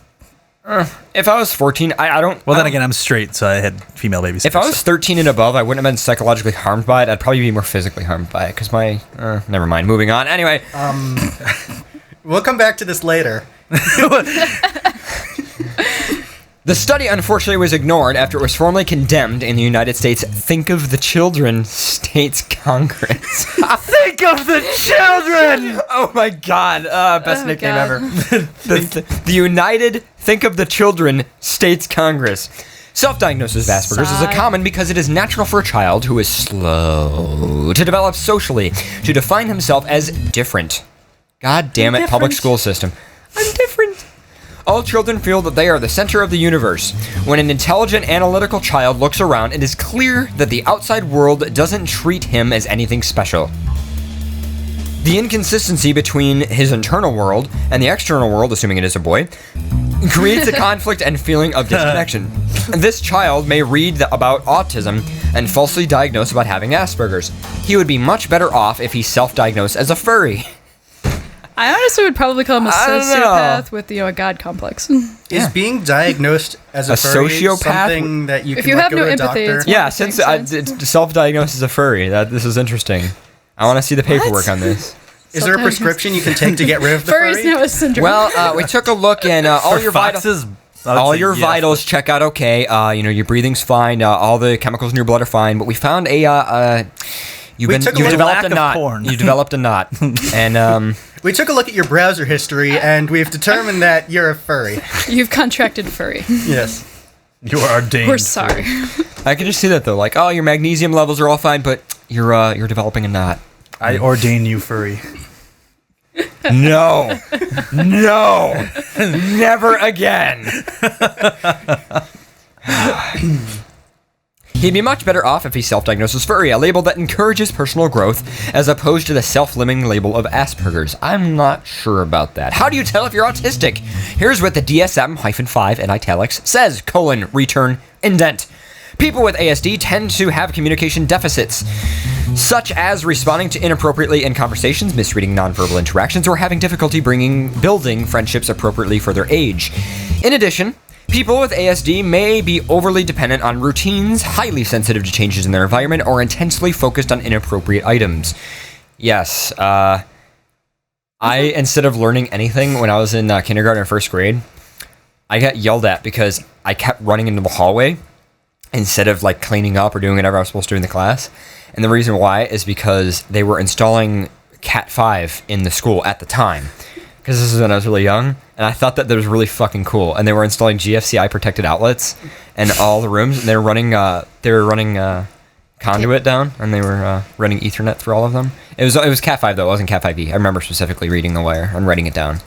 If I was 14, I don't... Well, then again, I'm straight, so I had female babysitters. If I was 13 and above, I wouldn't have been psychologically harmed by it. I'd probably be more physically harmed by it, because my... never mind, moving on. Anyway. We'll come back to this later. The study, unfortunately, was ignored after it was formally condemned in the United States Think of the Children States Congress. Think of the Children! Oh my god, best nickname ever. The United Think of the Children States Congress. Self-diagnosis of Asperger's is common because it is natural for a child who is slow to develop socially, to define himself as different. God damn it, public school system. I'm different. All children feel that they are the center of the universe. When an intelligent, analytical child looks around, it is clear that the outside world doesn't treat him as anything special. The inconsistency between his internal world and the external world, assuming it is a boy, creates a conflict and feeling of disconnection. This child may read about autism and falsely diagnose about having Asperger's. He would be much better off if he self-diagnosed as a furry. I honestly would probably call him a sociopath with a god complex. Is being diagnosed as a furry sociopath something that you if can you have go no to a empathy, doctor? it's Yeah, since it's self-diagnosed as a furry, this is interesting. I want to see the paperwork on this. Is there a prescription you can take to get rid of the Furries furry? know a syndrome. Well, we took a look and all your vitals. All your vitals check out okay. Your breathing's fine. All the chemicals in your blood are fine. But we found you've developed a knot. You developed a knot, and we took a look at your browser history, and we've determined that you're a furry. You've contracted furry. Yes. You are ordained. We're sorry. I can just see that though. Like, oh, your magnesium levels are all fine, but you're developing a knot. I ordain you furry. No, never again. He'd be much better off if he self-diagnosed furry, a label that encourages personal growth, as opposed to the self-limiting label of Asperger's. I'm not sure about that. How do you tell if you're autistic? Here's what the DSM-5 in italics says, return, indent. People with ASD tend to have communication deficits. such as responding to inappropriately in conversations, misreading nonverbal interactions, or having difficulty building friendships appropriately for their age. In addition, people with ASD may be overly dependent on routines, highly sensitive to changes in their environment, or intensely focused on inappropriate items. Yes, instead of learning anything when I was in kindergarten or first grade, I got yelled at because I kept running into the hallway instead of like cleaning up or doing whatever I was supposed to do in the class. And the reason why is because they were installing Cat 5 in the school at the time. Because this is when I was really young, and I thought that was really fucking cool. And they were installing GFCI protected outlets in all the rooms, and they were running conduit down, and they were running Ethernet through all of them. It was Cat 5 though, it wasn't Cat 5e. I remember specifically reading the wire and writing it down.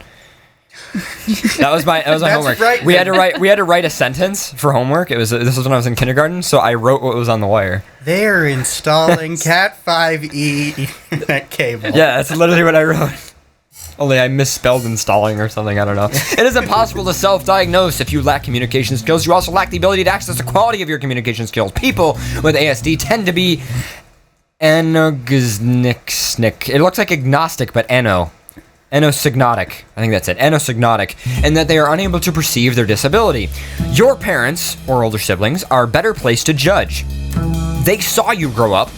That was my homework. Right. We had to write a sentence for homework. This was when I was in kindergarten, so I wrote what was on the wire. They're installing Cat 5e Ethernet cable. Yeah, that's literally what I wrote. Only I misspelled installing or something, I don't know. It is impossible to self-diagnose if you lack communication skills. You also lack the ability to access the quality of your communication skills. People with ASD tend to be anosgnic. It looks like agnostic, but anosognotic. I think that's it. Anosognotic. And that they are unable to perceive their disability. Your parents, or older siblings, are better placed to judge. They saw you grow up.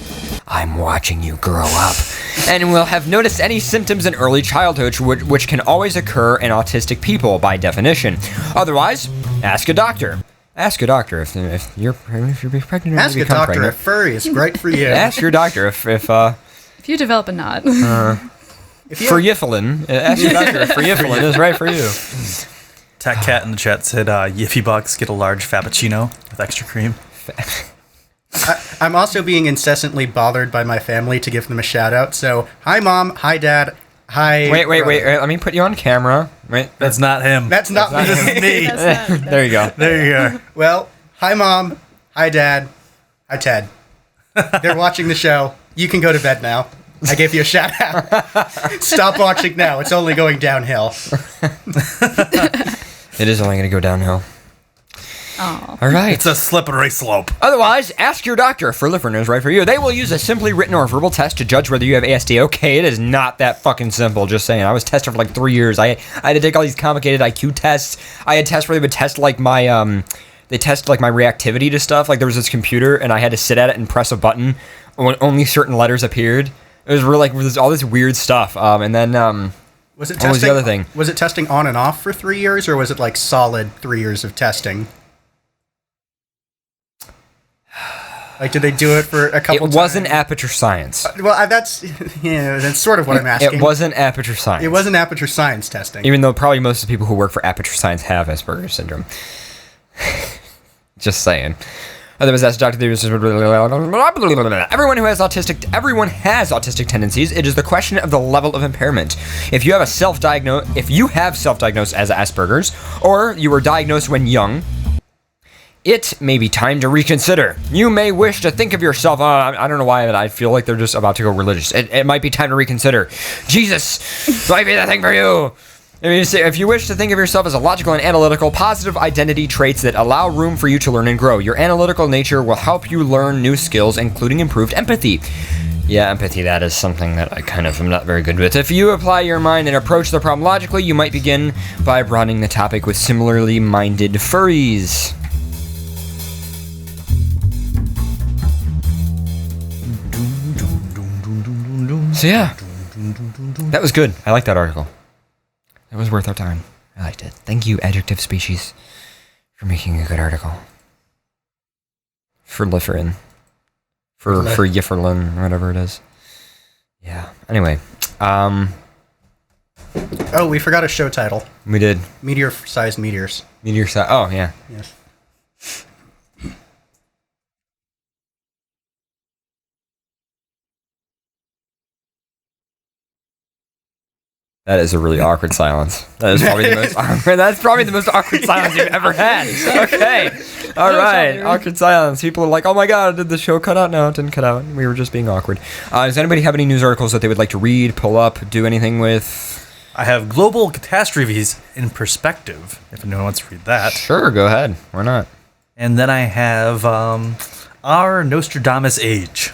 I'm watching you grow up. And will have noticed any symptoms in early childhood, which can always occur in autistic people by definition. Otherwise, ask a doctor. Ask a doctor if you're pregnant. Ask a doctor if furry is right for you. Ask your doctor if you develop a knot. Furyifflin. Ask your doctor if Furyifflin is right for you. Tech Cat in the chat said, Yiffios get a large Fappuccino with extra cream. I'm also being incessantly bothered by my family to give them a shout out. So, hi mom, hi dad, hi. Wait. Let me put you on camera. Wait, that's not him. That's not me. This is me. There you go. There you go. Well, hi mom, hi dad, hi Ted. They're watching the show. You can go to bed now. I gave you a shout out. Stop watching now. It's only going downhill. It is only going to go downhill. Oh. All right. It's a slippery slope. Otherwise, ask your doctor if Furliffern is right for you. They will use a simply written or verbal test to judge whether you have ASD. Okay, it is not that fucking simple, just saying. I was tested for like 3 years. I had to take all these complicated IQ tests. I had tests where they would test like my, they test like my reactivity to stuff. Like there was this computer and I had to sit at it and press a button when only certain letters appeared. It was really like, there's all this weird stuff. And then, was it testing, what was the other thing? Was it testing on and off for 3 years, or was it like solid 3 years of testing? Like, did they do it for a couple times? It wasn't Aperture Science. Well, that's sort of what I'm asking. It wasn't Aperture Science. It wasn't Aperture Science testing. Even though probably most of the people who work for Aperture Science have Asperger's syndrome. Just saying. Otherwise, that's Dr. Everyone has autistic tendencies. It is the question of the level of impairment. If you have self-diagnosed as Asperger's, or you were diagnosed when young, it may be time to reconsider. You may wish to think of yourself, I don't know why, but I feel like they're just about to go religious. It might be time to reconsider. Jesus might be the thing for you. If you wish to think of yourself as a logical and analytical, positive identity traits that allow room for you to learn and grow. Your analytical nature will help you learn new skills, including improved empathy. Yeah, empathy, that is something that I kind of am not very good with. If you apply your mind and approach the problem logically, you might begin by broadening the topic with similarly minded furries. So yeah, that was good. I like that article. It was worth our time. I liked it. Thank you, Adjective Species, for making a good article. For Lifferin. For Yifferlin, whatever it is. Yeah. Anyway. Oh, we forgot a show title. We did. Meteor-sized meteors. Meteor-sized. Oh, yeah. Yes. That is a really awkward silence. That is probably the most awkward. That's probably the most awkward silence you've ever had. Okay. All right. Awkward silence. People are like, oh my God, did the show cut out? No, it didn't cut out. We were just being awkward. Does anybody have any news articles that they would like to read, pull up, do anything with? I have global catastrophes in perspective, if anyone wants to read that. Sure, go ahead. Why not? And then I have our Nostradamus age.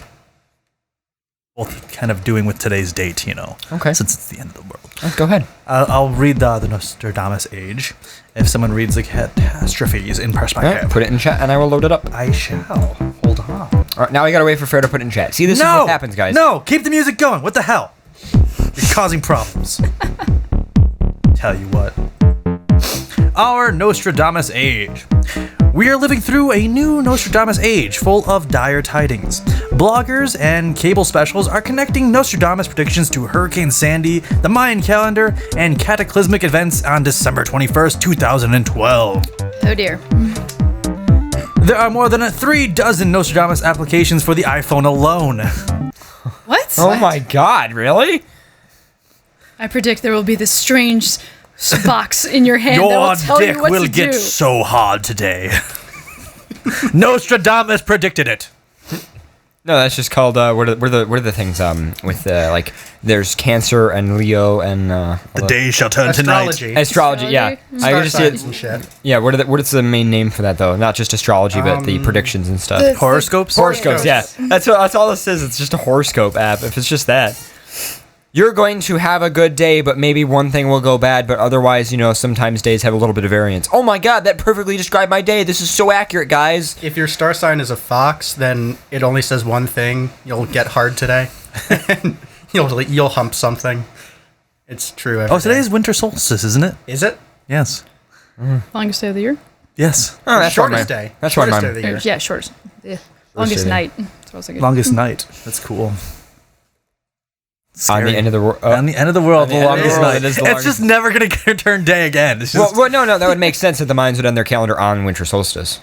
both kind of doing with today's date, Okay. since it's the end of the world. Go ahead. I'll read the Nostradamus age. If someone reads the catastrophes in All perspective. right, put it in chat, and I will load it up. I shall. Hold on. All right, now we gotta wait for Fair to put it in chat. See, this is what happens, guys. No, keep the music going. What the hell? You're causing problems. Tell you what. Our Nostradamus age. We are living through a new Nostradamus age full of dire tidings. Bloggers and cable specials are connecting Nostradamus predictions to Hurricane Sandy, the Mayan calendar, and cataclysmic events on December 21st, 2012. Oh dear. There are more than 36 Nostradamus applications for the iPhone alone. What? Oh my God! Really? I predict there will be this strange box in your hand that Your will tell dick you what will to get do. so hard today. Nostradamus predicted it. No, that's just called. What are the things? With like, there's Cancer and Leo and The day shall turn to night. Astrology. astrology. Yeah, I Astrology? can just see Signs it. and shit. Yeah, what is the main name for that though? Not just astrology, but the predictions and stuff. the- Horoscopes? Horoscopes, yeah. That's all this is. It's just a horoscope app. If it's just that. You're going to have a good day, but maybe one thing will go bad, but otherwise, sometimes days have a little bit of variance. Oh my God, that perfectly described my day. This is so accurate, guys. If your star sign is a fox, then it only says one thing. You'll get hard today. you'll hump something. It's true. Every Oh, today's day. winter solstice, isn't it? Is it? Yes. Longest day of the year? Yes. Oh, that's Shortest why day. That's why Shortest mine. day of the year. Yeah, shortest. Yeah. Longest day. night. That's what I was thinking. Longest night. That's cool. On the end of the world. On the end of the world, On the end of the longest world, night. it is the It's longest- just never going to turn day again. It's just Well, no, that would make sense that the Mayans would end their calendar on winter solstice.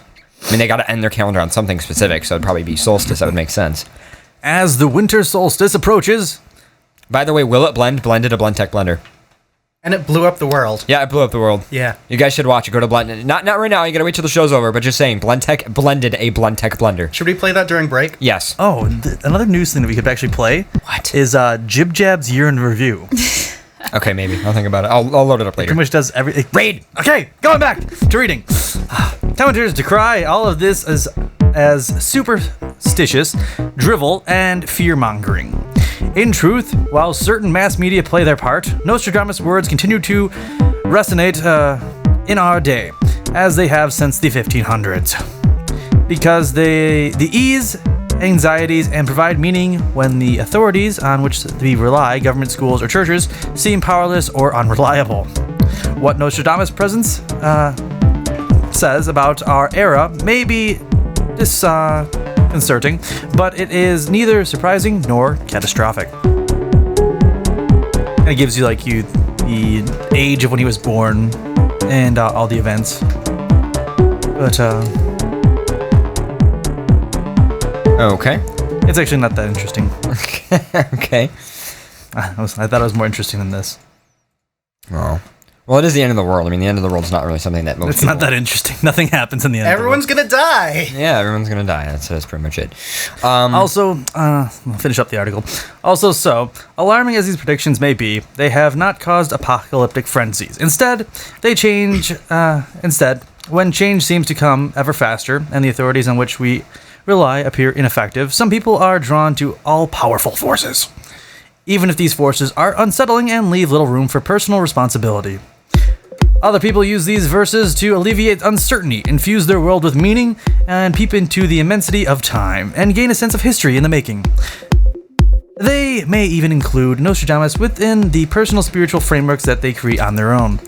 I mean, they got to end their calendar on something specific, so it'd probably be solstice. That would make sense. as the winter solstice approaches. By the way, will it blend? Blended a Blendtec blender. And it blew up the world. Yeah, it blew up the world. Yeah. You guys should watch it. Go to Blend. Not right now. You gotta wait till the show's over. But just saying, Blendtec blended a Blendtec blender. Should we play that during break? Yes. Oh, another news thing that we could actually play. What? Is Jib Jab's year in review. Okay, maybe. I'll think about it. I'll load it up later. Pretty much does every Raid. Okay, going back to reading. Commenters decry all of this as superstitious, drivel, and fear-mongering. In truth, while certain mass media play their part, Nostradamus' words continue to resonate in our day, as they have since the 1500s. Because they ease anxieties and provide meaning when the authorities on which we rely, government, schools, or churches, seem powerless or unreliable. What Nostradamus' presence says about our era may be disconcerting, but it is neither surprising nor catastrophic. It gives you the age of when he was born and all the events. But Okay. it's actually not that interesting. Okay. I thought it was more interesting than this. Oh. Well, it is the end of the world. I mean, the end of the world is not really something that most It's not that interesting. Nothing happens in the end. Everyone's gonna die. Yeah, everyone's gonna die. That's pretty much it. Also, I'll finish up the article. Also, so alarming as these predictions may be, they have not caused apocalyptic frenzies. Instead, they change. When change seems to come ever faster, and the authorities on which we rely appear ineffective, some people are drawn to all-powerful forces, even if these forces are unsettling and leave little room for personal responsibility. Other people use these verses to alleviate uncertainty, infuse their world with meaning, and peep into the immensity of time, and gain a sense of history in the making. They may even include Nostradamus within the personal spiritual frameworks that they create on their own.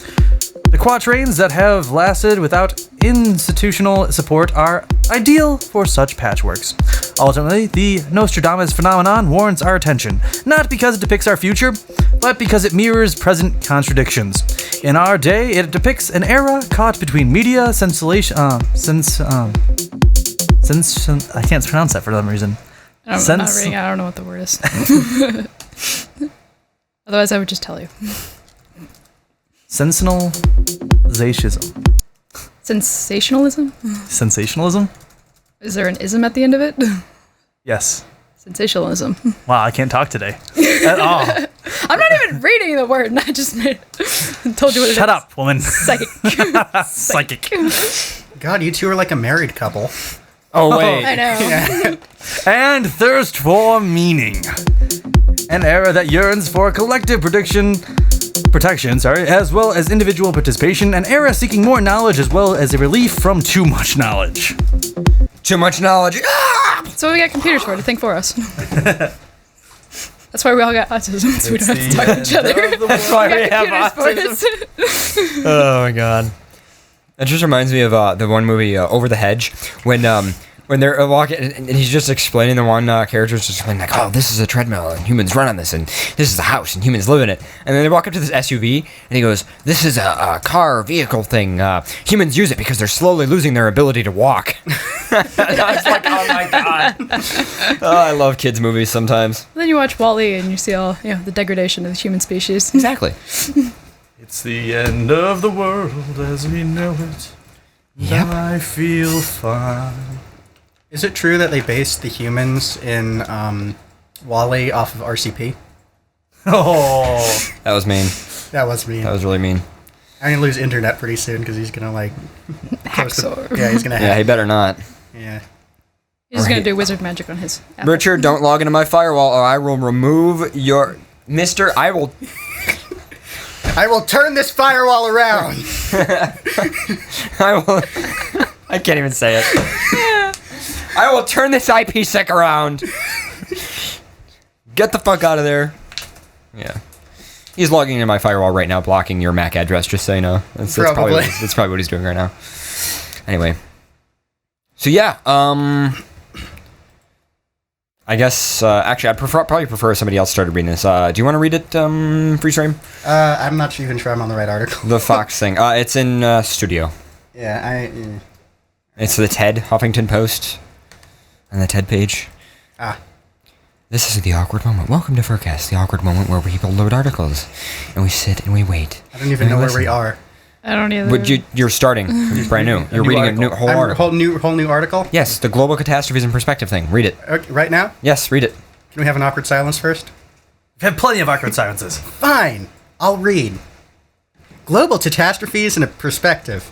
The quatrains that have lasted without institutional support are ideal for such patchworks. Ultimately, the Nostradamus phenomenon warrants our attention, not because it depicts our future, but because it mirrors present contradictions. In our day, it depicts an era caught between media, I can't pronounce that for some reason. I'm not reading. I don't know what the word is. Otherwise, I would just tell you. Sensationalism. Sensationalism? Sensationalism? Is there an ism at the end of it? Yes. Sensationalism. Wow, I can't talk today at all. I'm not even reading the word. I just told you what it is. Shut up, woman. Psychic. Psychic. God, you two are like a married couple. Oh, wait. I know. And thirst for meaning. An era that yearns for collective protection, as well as individual participation. An era seeking more knowledge as well as a relief from too much knowledge. Too much knowledge. Ah! That's what we got computers for, to think for us. That's why we all got autism, so we don't have to talk to each other. That's why we have Computers for autism. us. Oh my god. It just reminds me of the one movie Over the Hedge when they're walking and he's just explaining, the one character's just explaining like, oh, this is a treadmill and humans run on this, and this is a house and humans live in it. And then they walk up to this SUV and he goes, this is a car vehicle thing. Humans use it because they're slowly losing their ability to walk. I was like, oh my god. Oh, I love kids movies sometimes. Then you watch Wall-E and you see all the degradation of the human species. Exactly. It's the end of the world as we know it. Yep. I feel fine. Is it true that they based the humans in Wall-E off of RCP? Oh. That was mean. That was mean. That was really mean. I'm gonna lose internet pretty soon because he's gonna Hacksaw. Yeah, he's gonna Yeah, he hack. better not. Yeah. He's just Right. gonna do wizard magic on his app. Richard, don't log into my firewall or I will remove your... Mister, I will... I will turn this firewall around. I will... I can't even say it. I will turn this IPsec around. Get the fuck out of there. Yeah. He's logging into my firewall right now, blocking your MAC address, just so you know. That's probably what he's doing right now. Anyway. So yeah, I guess, actually, I'd probably prefer somebody else started reading this. Do you want to read it, free stream? I'm not even sure I'm on the right article. The Fox thing. It's in Studio. Yeah, It's the TED Huffington Post on the TED page. This is the awkward moment. Welcome to FurCast, the awkward moment where people load articles and we sit and we wait. I don't even know where we are. I don't either. But you're starting. It's brand new. You're reading a whole article. Whole new article. Yes, the global catastrophes in perspective thing. Read it. Okay, right now? Yes, read it. Can we have an awkward silence first? We've had plenty of awkward silences. Fine. I'll read. Global catastrophes in a perspective.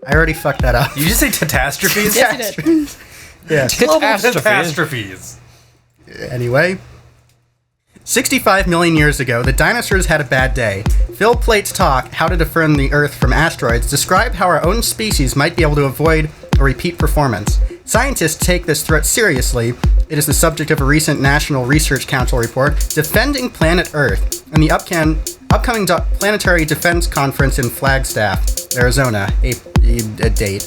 I already fucked that up. Did you just say catastrophes? Yes, you did. Yeah. Global Catastrophes. catastrophes. Anyway. 65 million years ago, the dinosaurs had a bad day. Phil Plate's talk, How to Defend the Earth from Asteroids, described how our own species might be able to avoid a repeat performance. Scientists take this threat seriously. It is the subject of a recent National Research Council report, Defending Planet Earth, and the upcoming Planetary Defense Conference in Flagstaff, Arizona, a date.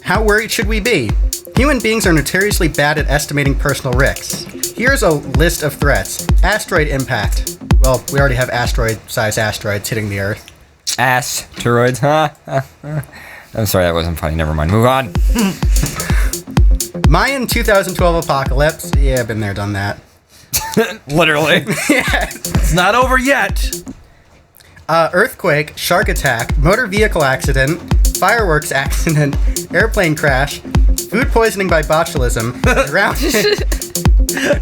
How worried should we be? Human beings are notoriously bad at estimating personal risks. Here's a list of threats. Asteroid impact. Well, we already have asteroid-sized asteroids hitting the Earth. Asteroids, huh? I'm sorry, that wasn't funny. Never mind. Move on. Mayan 2012 apocalypse. Yeah, been there, done that. Literally. It's not over yet. Earthquake, shark attack, motor vehicle accident, fireworks accident, airplane crash, food poisoning by botulism, drowning.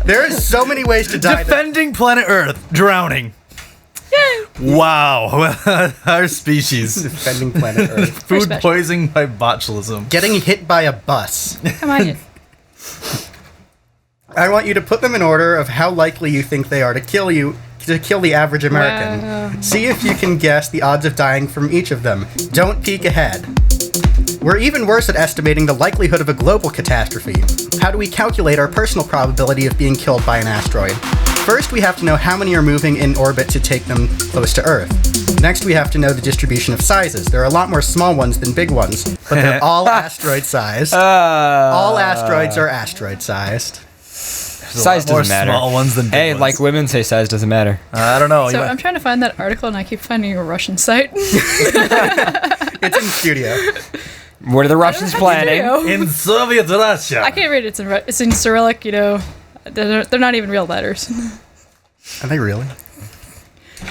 There are so many ways to die. Defending planet Earth. Drowning. Wow. Our species. Defending planet Earth. Food special. poisoning by botulism. Getting hit by a bus. Come on. I want you to put them in order of how likely you think they are to kill the average American. Wow. See if you can guess the odds of dying from each of them. Don't peek ahead. We're even worse at estimating the likelihood of a global catastrophe. How do we calculate our personal probability of being killed by an asteroid? First, we have to know how many are moving in orbit to take them close to Earth. Next, we have to know the distribution of sizes. There are a lot more small ones than big ones, but they're all asteroid-sized. All asteroids are asteroid-sized. Size More doesn't matter. small ones than big Hey, ones. like women say size doesn't matter. I don't know. So I'm trying to find that article and I keep finding a Russian site. It's in studio. What are the Russians planning? in Soviet Russia. I can't read it. It's in Cyrillic, They're not even real letters. Are they really?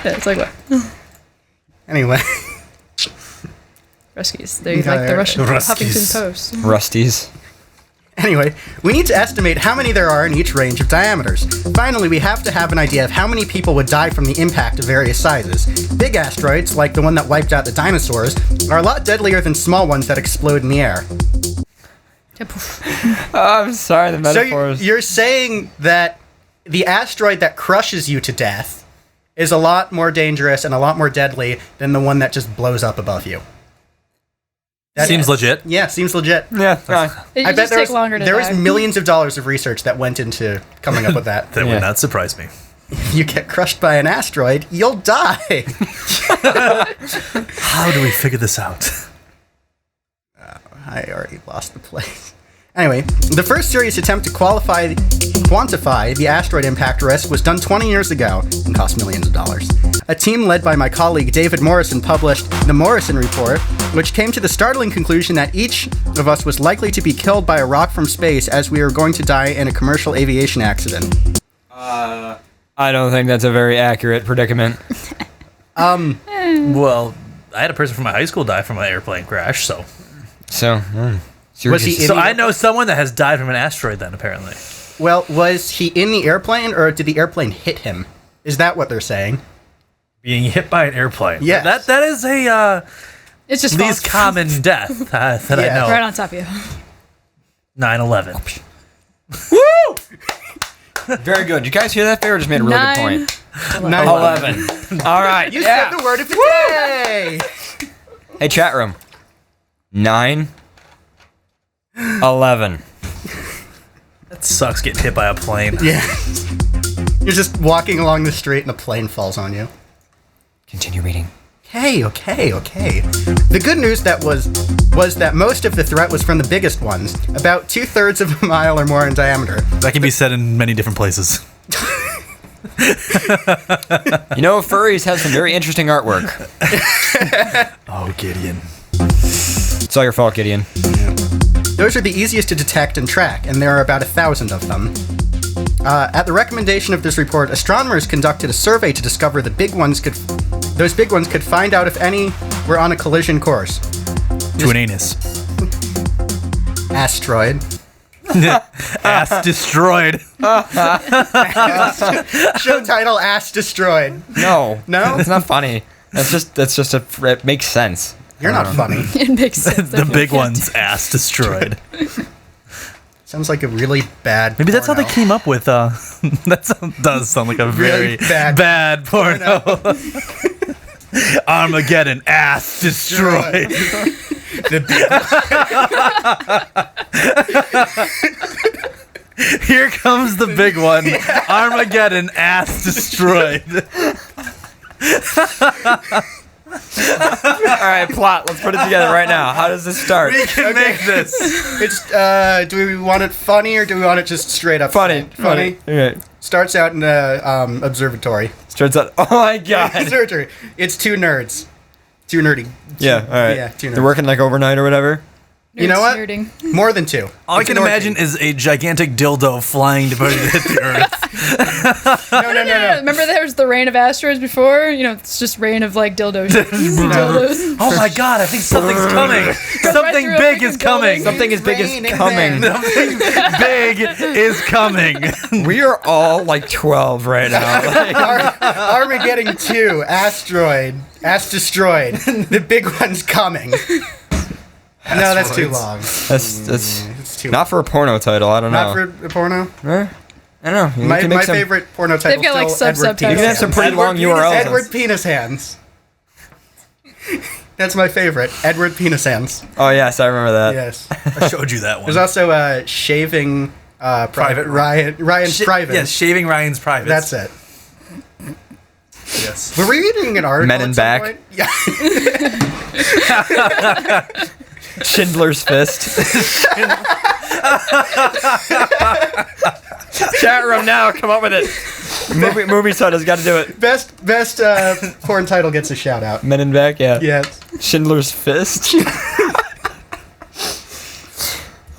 Yeah, it's like what? Anyway. Ruskies. They like the Russian Huffington Post. Rusties. Anyway, we need to estimate how many there are in each range of diameters. Finally, we have to have an idea of how many people would die from the impact of various sizes. Big asteroids, like the one that wiped out the dinosaurs, are a lot deadlier than small ones that explode in the air. Poof. I'm sorry, the So metaphors. you're saying that the asteroid that crushes you to death is a lot more dangerous and a lot more deadly than the one that just blows up above you. That Seems legit. Yeah, seems legit. Yeah, It I bet just take longer to there die. was millions of dollars of research that went into coming up with that. That Yeah. would not surprise me. If you get crushed by an asteroid, you'll die. How do we figure this out? I already lost the place. Anyway, the first serious attempt to quantify the asteroid impact risk was done 20 years ago and cost millions of dollars. A team led by my colleague David Morrison published the Morrison Report, which came to the startling conclusion that each of us was likely to be killed by a rock from space as we were going to die in a commercial aviation accident. I don't think that's a very accurate predicament. Well, I had a person from my high school die from an airplane crash, so. So, Was he in So the I know someone that has died from an asteroid then, apparently. Well, was he in the airplane or did the airplane hit him? Is that what they're saying? Being hit by an airplane. Yes. That is a It's just least false. common death that I Yeah. know. Right on top of you. 9/11. very good. Did you guys hear that? Fair just made a really good point. 11. All right. You yeah. said the word of the day! Hey, chat room. 9. 11. That sucks getting hit by a plane. Yeah. You're just walking along the street and a plane falls on you. Continue reading. Okay. The good news was that most of the threat was from the biggest ones, about 2/3 of a mile or more in diameter. That can be said in many different places. You know, furries have some very interesting artwork. Oh, Gideon. It's all your fault, Gideon. Those are the easiest to detect and track, and there are about 1,000 of them. At the recommendation of this report, astronomers conducted a survey to discover those big ones could find out if any were on a collision course. To an anus. Asteroid. Ass destroyed. Show title: Ass Destroyed. No. No? It's not funny. It makes sense. You're not funny. It makes sense. The big one's ass destroyed. Sounds like a really bad. Maybe that's how they porno. came up with. That does sound like a Really very bad porno. Armageddon, ass destroyed. The big Here comes the big one. Armageddon, ass destroyed. All right, plot. Let's put it together right now. How does this start? We can make this. It's. Do we want it funny or do we want it just straight up Funny. Funny. Okay. Starts out in a observatory. Starts out. Oh my god. Observatory. It's two nerds. Too nerdy. Yeah. All right. Yeah, 2 nerds. They're working like overnight or whatever. You know what? Nerding. More than 2. All I It's can an imagine orgy. is a gigantic dildo flying to hit the earth. No. Remember there was the rain of asteroids before? You know, it's just rain of like dildos. dildos. Oh my god, I think something's coming. Something through a big freaking is coming. building. Something as big Rain as and coming. men. Something big is coming. We are all like 12 right now. Like, Armageddon 2. Asteroid. Ass destroyed. The big one's coming. No, that's too long. that's It's too not for a porno title. I don't Not know. for a porno. I don't know. You My can make some- favorite porno title. got, like, still Edward subtitles. Penis You can have some Hands. pretty long URLs. Edward Penis Hands. That's my favorite. Edward Penis Hands. Oh yes, I remember that. Yes. I showed you that one. There's also shaving Private Ryan's Private. Yes, shaving Ryan's private. That's it. Yes. Were we reading an article? Men in at some Back. point? Yeah. Schindler's Fist. Chat room now. Come up with it. Movie title's got to do it. Best porn title gets a shout out. Men in Back. Yeah. Yes. Schindler's Fist.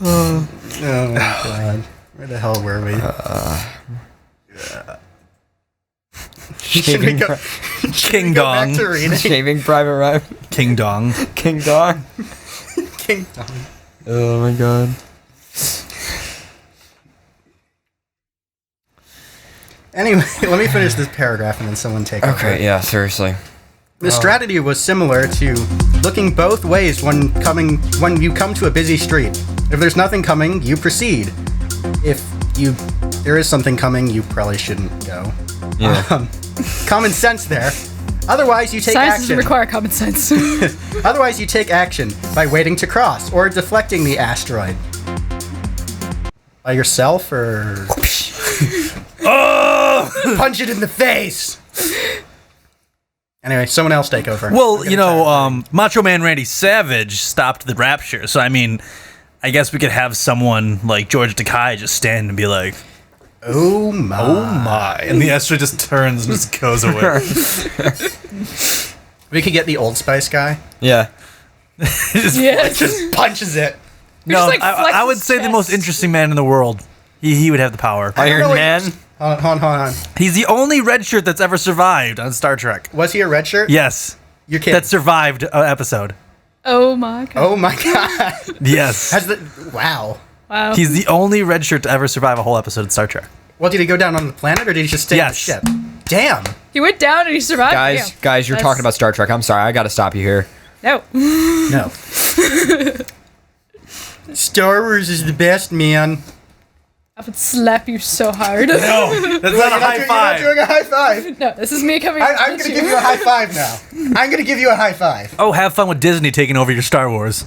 Oh my god. Where the hell were we? Should we Shaving, go, King go Dong. back to reading? Shaving Private Ryan. King Dong. King Dong. King Dong. Oh my god. Anyway, let me finish this paragraph and then someone take over. Okay. Yeah. Seriously. The strategy was similar to looking both ways when you come to a busy street. If there's nothing coming, you proceed. If there is something coming, you probably shouldn't go. Yeah. Common sense there. Otherwise, you take Science action. doesn't require common sense. Otherwise, you take action by waiting to cross or deflecting the asteroid. By yourself or... Oh! Punch it in the face! Anyway, someone else take over. Well, Macho Man Randy Savage stopped the Rapture, so I mean, I guess we could have someone like George Takei just stand and be like, Oh my. and the asteroid just turns and just goes away. We could get the Old Spice guy. Yeah. Yes. Just punches it. No, just, like, I flex would his say the chest. most interesting man in the world. He would have the power. Iron know what- Man. Hold on. He's the only red shirt that's ever survived on Star Trek. Was he a red shirt? Yes, You're kidding. that survived an episode. Oh my god. Oh my god. Yes, Wow. Wow. he's the only red shirt to ever survive a whole episode of Star Trek. Well, did he go down on the planet or did he just stay Yes. on the ship? Damn. He went down and he survived. Guys, you're talking about Star Trek. I'm sorry, I gotta stop you here. No. No. Star Wars is the best, man. I would slap you so hard. No, that's not a high You're not five. doing a high five. No, this is me coming. I'm at going to give you a high five now. I'm going to give you a high five. Oh, have fun with Disney taking over your Star Wars.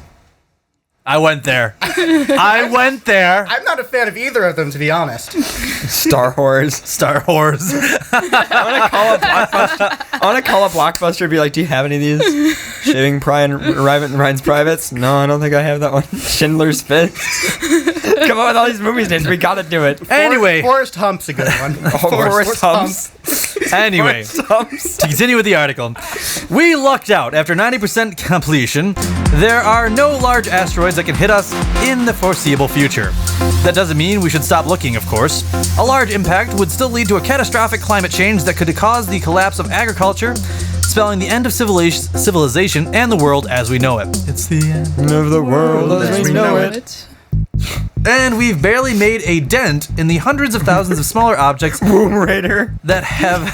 I went there. I went there. I'm not a fan of either of them, to be honest. Star Wars. Star Wars. I want to call up Blockbuster and be like, do you have any of these? Shaving Ryan's Privates? No, I don't think I have that one. Schindler's Fist? Come on with all these movies names. We gotta do it. Anyway, Forrest Hump's a good one. Forrest Humps. anyway, Humps. to continue with the article, we lucked out. After 90% completion, there are no large asteroids that can hit us in the foreseeable future. That doesn't mean we should stop looking, of course. A large impact would still lead to a catastrophic climate change that could cause the collapse of agriculture, spelling the end of civilization and the world as we know it. It's the end. Of the world as we know it. And we've barely made a dent in the hundreds of thousands of smaller objects Boom Raider. that have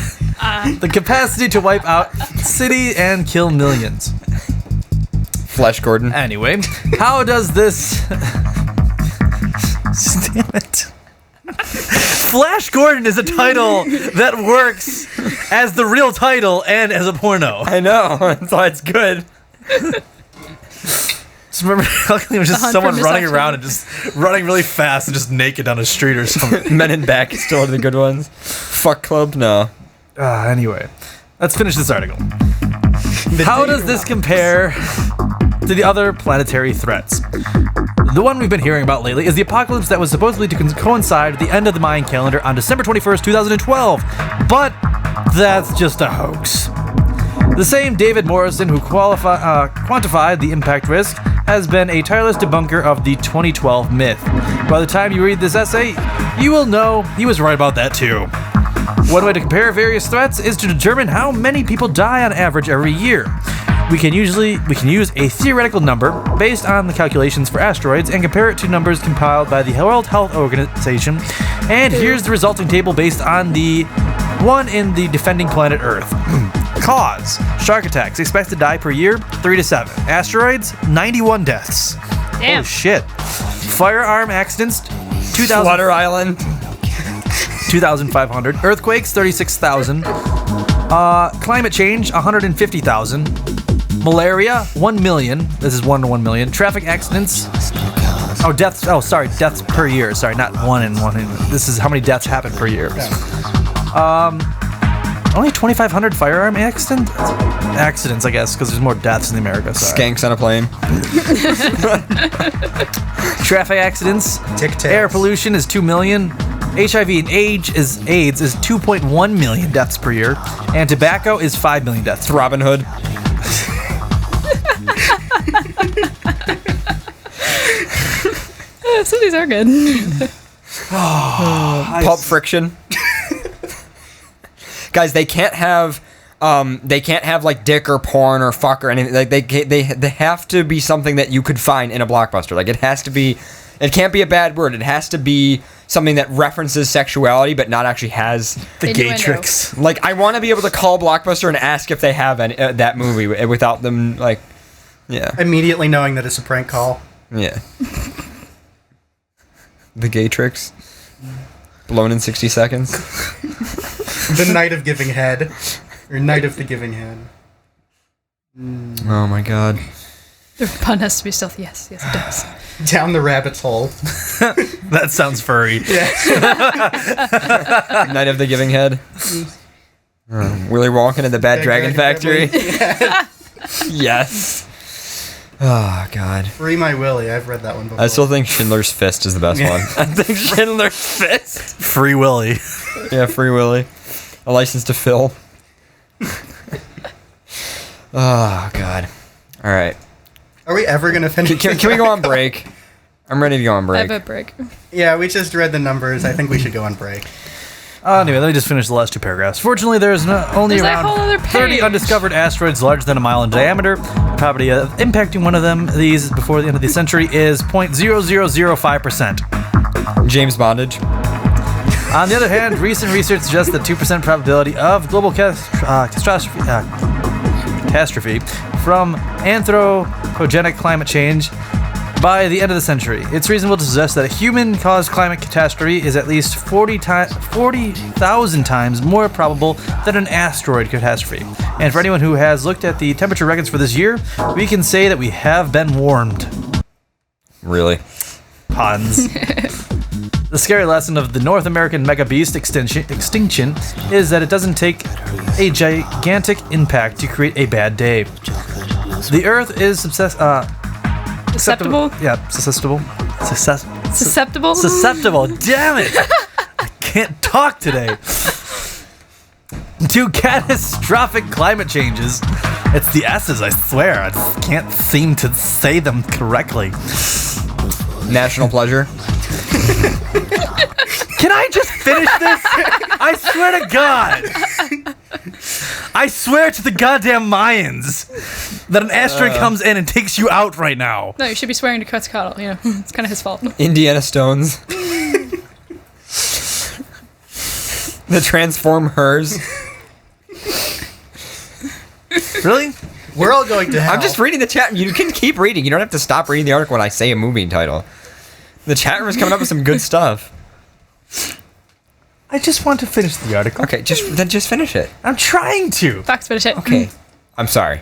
the capacity to wipe out city and kill millions. Flash Gordon. Anyway, how does this... Damn it. Flash Gordon is a title that works as the real title and as a porno. I know. That's why it's good. Just remember, he was just Hunt someone for running Miss around and just running really fast and just naked on a street or something. Men in Black is still one of the good ones. Fuck Club? No. Anyway, let's finish this article. How does this compare to the other planetary threats? The one we've been hearing about lately is the apocalypse that was supposedly to coincide with the end of the Mayan calendar on December 21st, 2012. But that's just a hoax. The same David Morrison who quantified the impact risk has been a tireless debunker of the 2012 myth. By the time you read this essay, you will know he was right about that too. One way to compare various threats is to determine how many people die on average every year. We can use a theoretical number based on the calculations for asteroids and compare it to numbers compiled by the World Health Organization. And here's the resulting table based on the one in the defending planet Earth. Cause: shark attacks expected to die per year 3 to 7. Asteroids: 91 deaths. Damn. Oh shit. Firearm accidents: 2,000. Flutter Island. 2,500. Earthquakes: 36,000. Climate change: 150,000. Malaria: 1 million. This is 1 to 1 million. Traffic accidents. Oh, deaths. Oh, sorry, deaths per year. Sorry, not one in one. This is how many deaths happen per year. Only 2,500 firearm accidents, I guess, because there's more deaths in America. Sorry. Skanks on a plane. Traffic accidents. Air pollution is 2 million. HIV and AIDS is 2.1 million deaths per year, and tobacco is 5 million deaths. Robin Hood. Some of these are good. Pulp Friction. Guys, they can't have like dick or porn or fuck or anything. Like they have to be something that you could find in a Blockbuster. Like it has to be. It can't be a bad word. It has to be something that references sexuality, but not actually has The Innuendo. gay tricks. like. I want to be able to call Blockbuster and ask if they have that movie without them like. Yeah. Immediately knowing that it's a prank call. Yeah. The Gaytrix. Blown in 60 seconds. The Night of Giving Head. Or Night of the Giving Head. Oh my god. The pun has to be stealthy. Yes, it does. Down the rabbit's hole. That sounds furry. Night of the Giving Head. Willy Wonka and the Bad Dragon Factory. Yes. Oh, God. Free My Willy. I've read that one before. I still think Schindler's Fist is the best one. I think Schindler's Fist. Free Willy. Yeah, Free Willy. A License to Fill. Oh, God. All right. Are we ever going to finish Can we go on break? I'm ready to go on I break. have a break. Yeah, we just read the numbers. I think we should go on break. Anyway, let me just finish the last two paragraphs. Fortunately, there's only There's that whole around other 30 page. undiscovered asteroids larger than a mile in diameter. The probability of impacting one of these before the end of the century is 0.0005%. James Bondage. On the other hand, recent research suggests that 2% probability of global catastrophe from anthropogenic climate change by the end of the century. It's reasonable to suggest that a human-caused climate catastrophe is at least 40,000 times more probable than an asteroid catastrophe. And for anyone who has looked at the temperature records for this year, we can say that we have been warned. Really? Puns. The scary lesson of the North American mega beast extinction is that it doesn't take a gigantic impact to create a bad day. The Earth is susceptible. Yeah, susceptible. Susceptible? Susceptible. Damn it! I can't talk today. To catastrophic climate changes. It's the S's, I swear. I just can't seem to say them correctly. National pleasure. Can I just finish this? I swear to God. I swear to the goddamn Mayans that an asteroid comes in and takes you out right now. No, you should be swearing to Quetzalcoatl. You know, it's kind of his fault. Indiana Stones. The Transform Hers. Really? We're all going to hell. I'm just reading the chat. You can keep reading. You don't have to stop reading the article when I say a movie title. The chat room is coming up with some good stuff. I just want to finish the article. Okay, just finish it. I'm trying to. Fox, finish it. Okay. I'm sorry.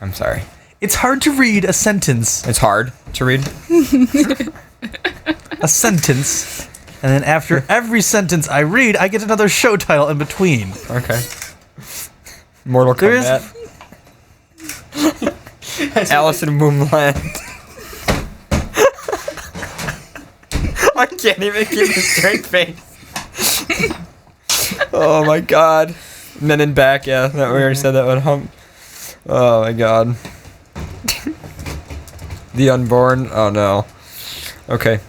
I'm sorry. It's hard to read a sentence. It's hard to read. A sentence. And then after every sentence I read, I get another show title in between. Okay. Mortal There is- Kombat. Alice in Boomland. I can't even keep a straight face. Oh my god. Men in Back, yeah. That we already said that one. Oh my god. The Unborn. Oh no. Okay.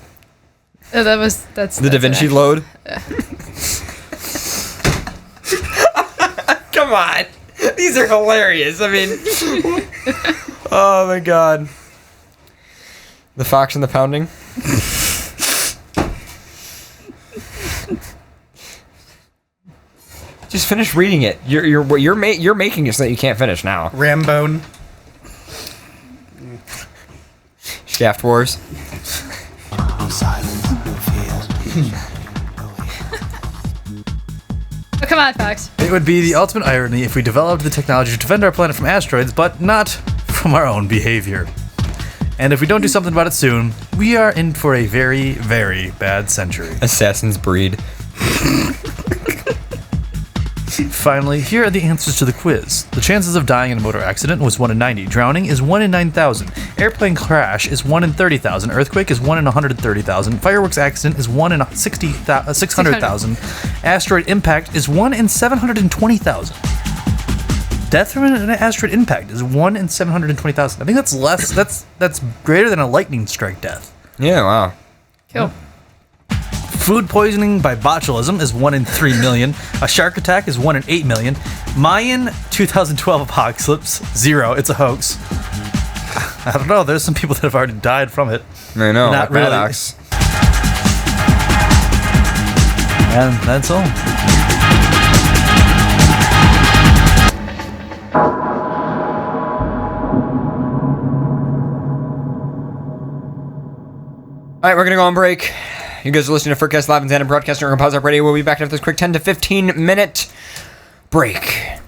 That's The Da Vinci it. Load. Come on. These are hilarious. I mean. Oh my god. The Fox and the Pounding. Just finish reading it. You're making it so that you can't finish now. Rambone. Shaft Wars. Oh, come on, Fox. It would be the ultimate irony if we developed the technology to defend our planet from asteroids, but not from our own behavior. And if we don't do something about it soon, we are in for a very, very bad century. Assassin's Breed. Finally, here are the answers to the quiz. The chances of dying in a motor accident was 1 in 90. Drowning is 1 in 9,000. Airplane crash is 1 in 30,000. Earthquake is 1 in 130,000. Fireworks accident is 1 in 600,000. Asteroid impact is 1 in 720,000. Death from an asteroid impact is 1 in 720,000. I think that's less. That's greater than a lightning strike death. Yeah, wow. Cool. Food poisoning by botulism is 1 in 3 million. A shark attack is 1 in 8 million. Mayan 2012 apocalypse, 0. It's a hoax. I don't know. There's some people that have already died from it. I know. Not like really. Maddox. And that's all. All right, we're gonna go on break. You guys are listening to FurCast live and Xander broadcasting on Pause Up Radio. We'll be back after this quick 10 to 15 minute break.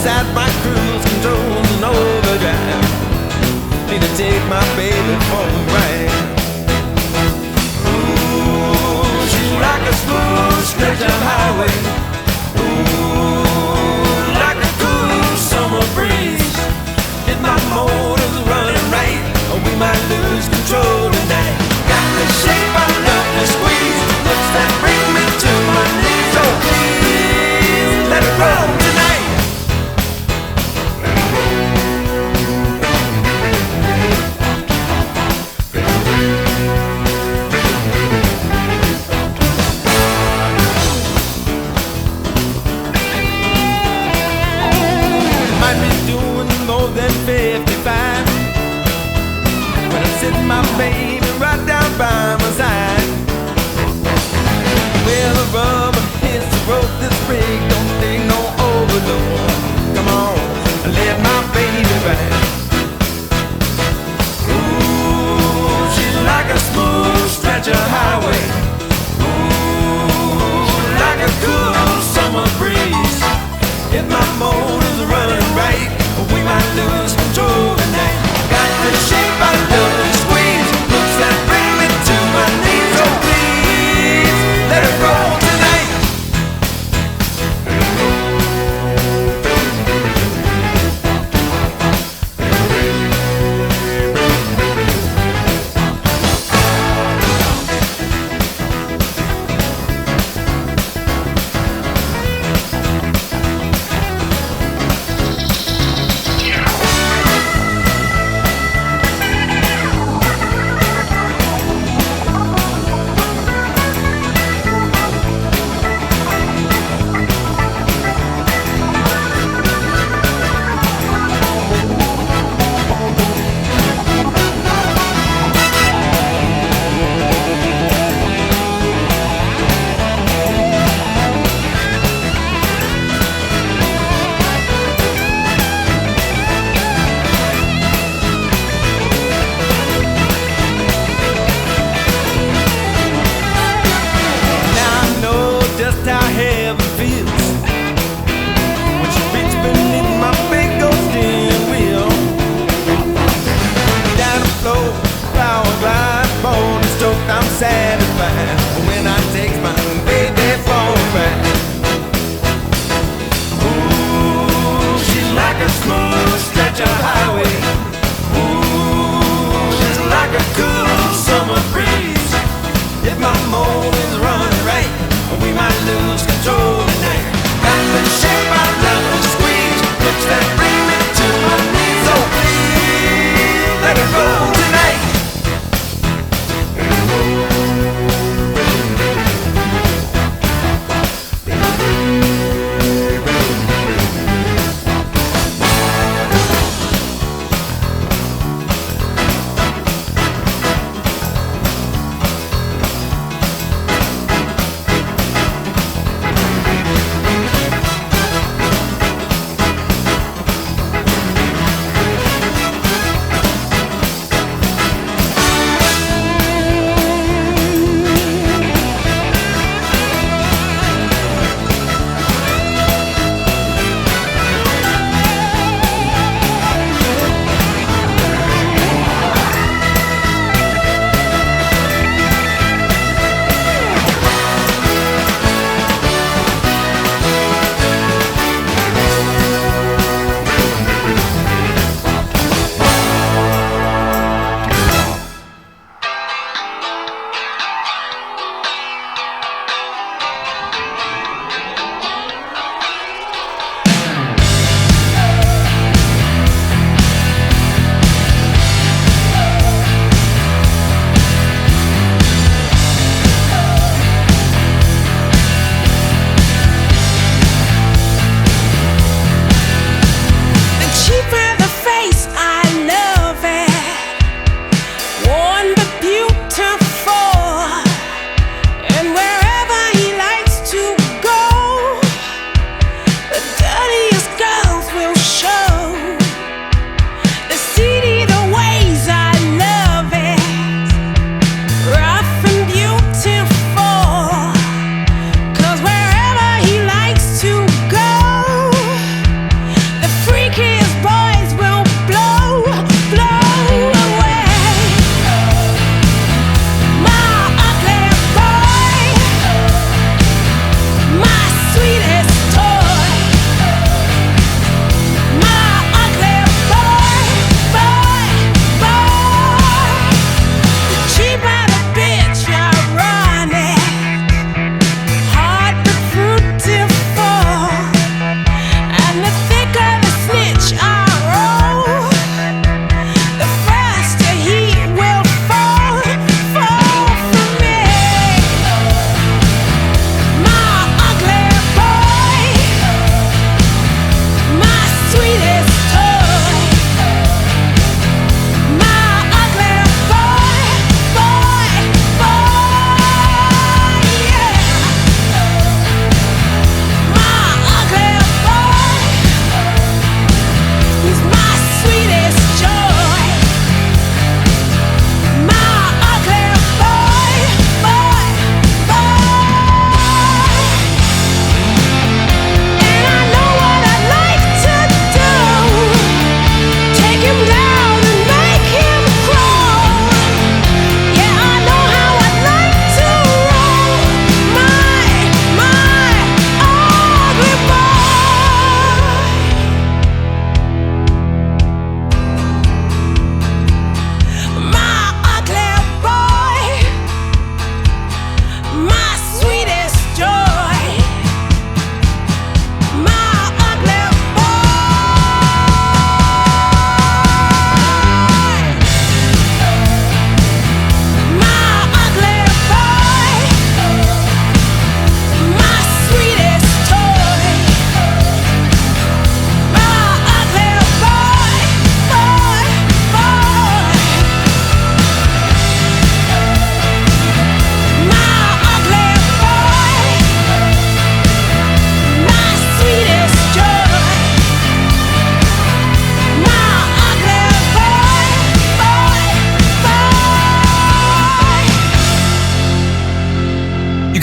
inside my cruise control and overdrive. Need to take my baby for a ride. Ooh, she's like a smooth stretch of highway. Ooh, like a cool summer breeze. If my motor's running right, or we might lose control tonight. Got the shape I love to squeeze, looks that bring me to my knees. So please let it roll tonight. Might be doing more than 55 when I'm sitting my baby right down by my side. Well, the rubber hits the road, this brake don't take no overload. Come on, let my baby ride. Ooh, she's like a smooth stretch of highway. Ooh, like a cool summer breeze. If my motor's running right, we might lose control tonight. Got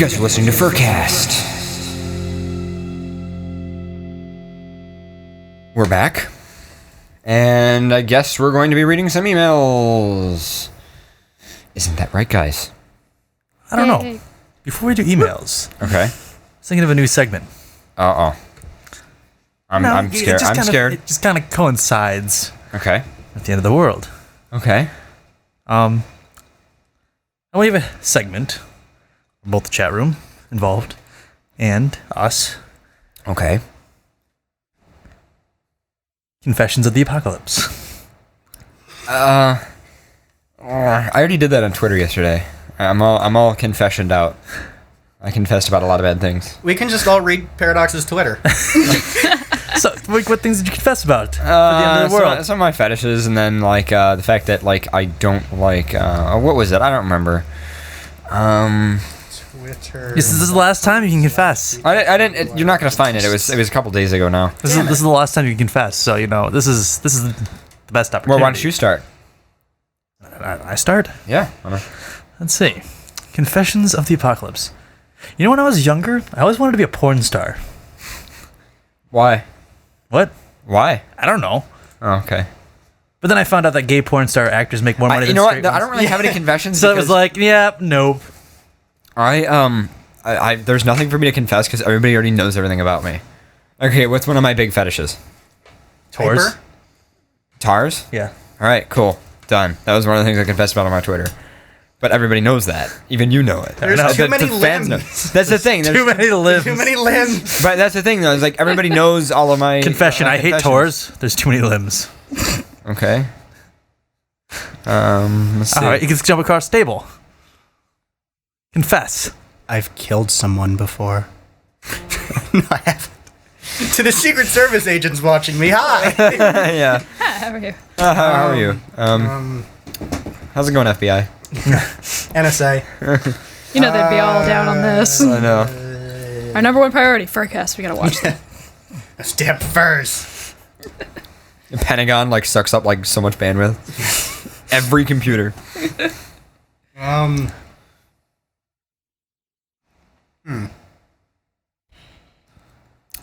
guys are listening to FurCast. We're back. And I guess we're going to be reading some emails. Isn't that right, guys? I don't know. Before we do emails, Okay. I was thinking of a new segment. Uh-oh. I'm scared. I'm scared. It just kind of coincides Okay. at the end of the world. Okay. And we have a segment, both the chat room involved and us. Okay. Confessions of the Apocalypse. I already did that on Twitter yesterday. I'm all confessioned out. I confessed about a lot of bad things. We can just all read Paradox's Twitter. So, what things did you confess about at the end of the world? Some of my fetishes, and then like the fact that like I don't like what was it? I don't remember. Twitter. This is the last time you can confess. I didn't. You're not gonna find it. It was a couple days ago now. This is the last time you can confess. So this is the best opportunity. Well, why don't you start? I start. Yeah. Let's see. Confessions of the Apocalypse. You know, when I was younger, I always wanted to be a porn star. Why? What? Why? I don't know. Oh, okay. But then I found out that gay porn star actors make more money You than know what? straight I ones. don't really have any confessions. So it was like, yeah, nope. I there's nothing for me to confess because everybody already knows everything about me. Okay, what's one of my big fetishes? Tours. Hyper? Tars? Yeah. All right, cool, done. That was one of the things I confessed about on my Twitter. But everybody knows that. Even you know it. There's too many The fans know. limbs. That's the thing. Too many limbs. Too many limbs. But that's the thing, though. Is like everybody knows all of my Confession. I hate confessions. tours. There's too many limbs. Okay. Let's see. All right, you can jump across a table. Confess. I've killed someone before. No, I haven't. To the Secret Service agents watching me, hi! Yeah. How are you? How are you? How's it going, FBI? NSA. You know they'd be all down on this. I know. Our number one priority, FurCast. We gotta watch that. Those damn furs. The Pentagon like sucks up like so much bandwidth. Every computer.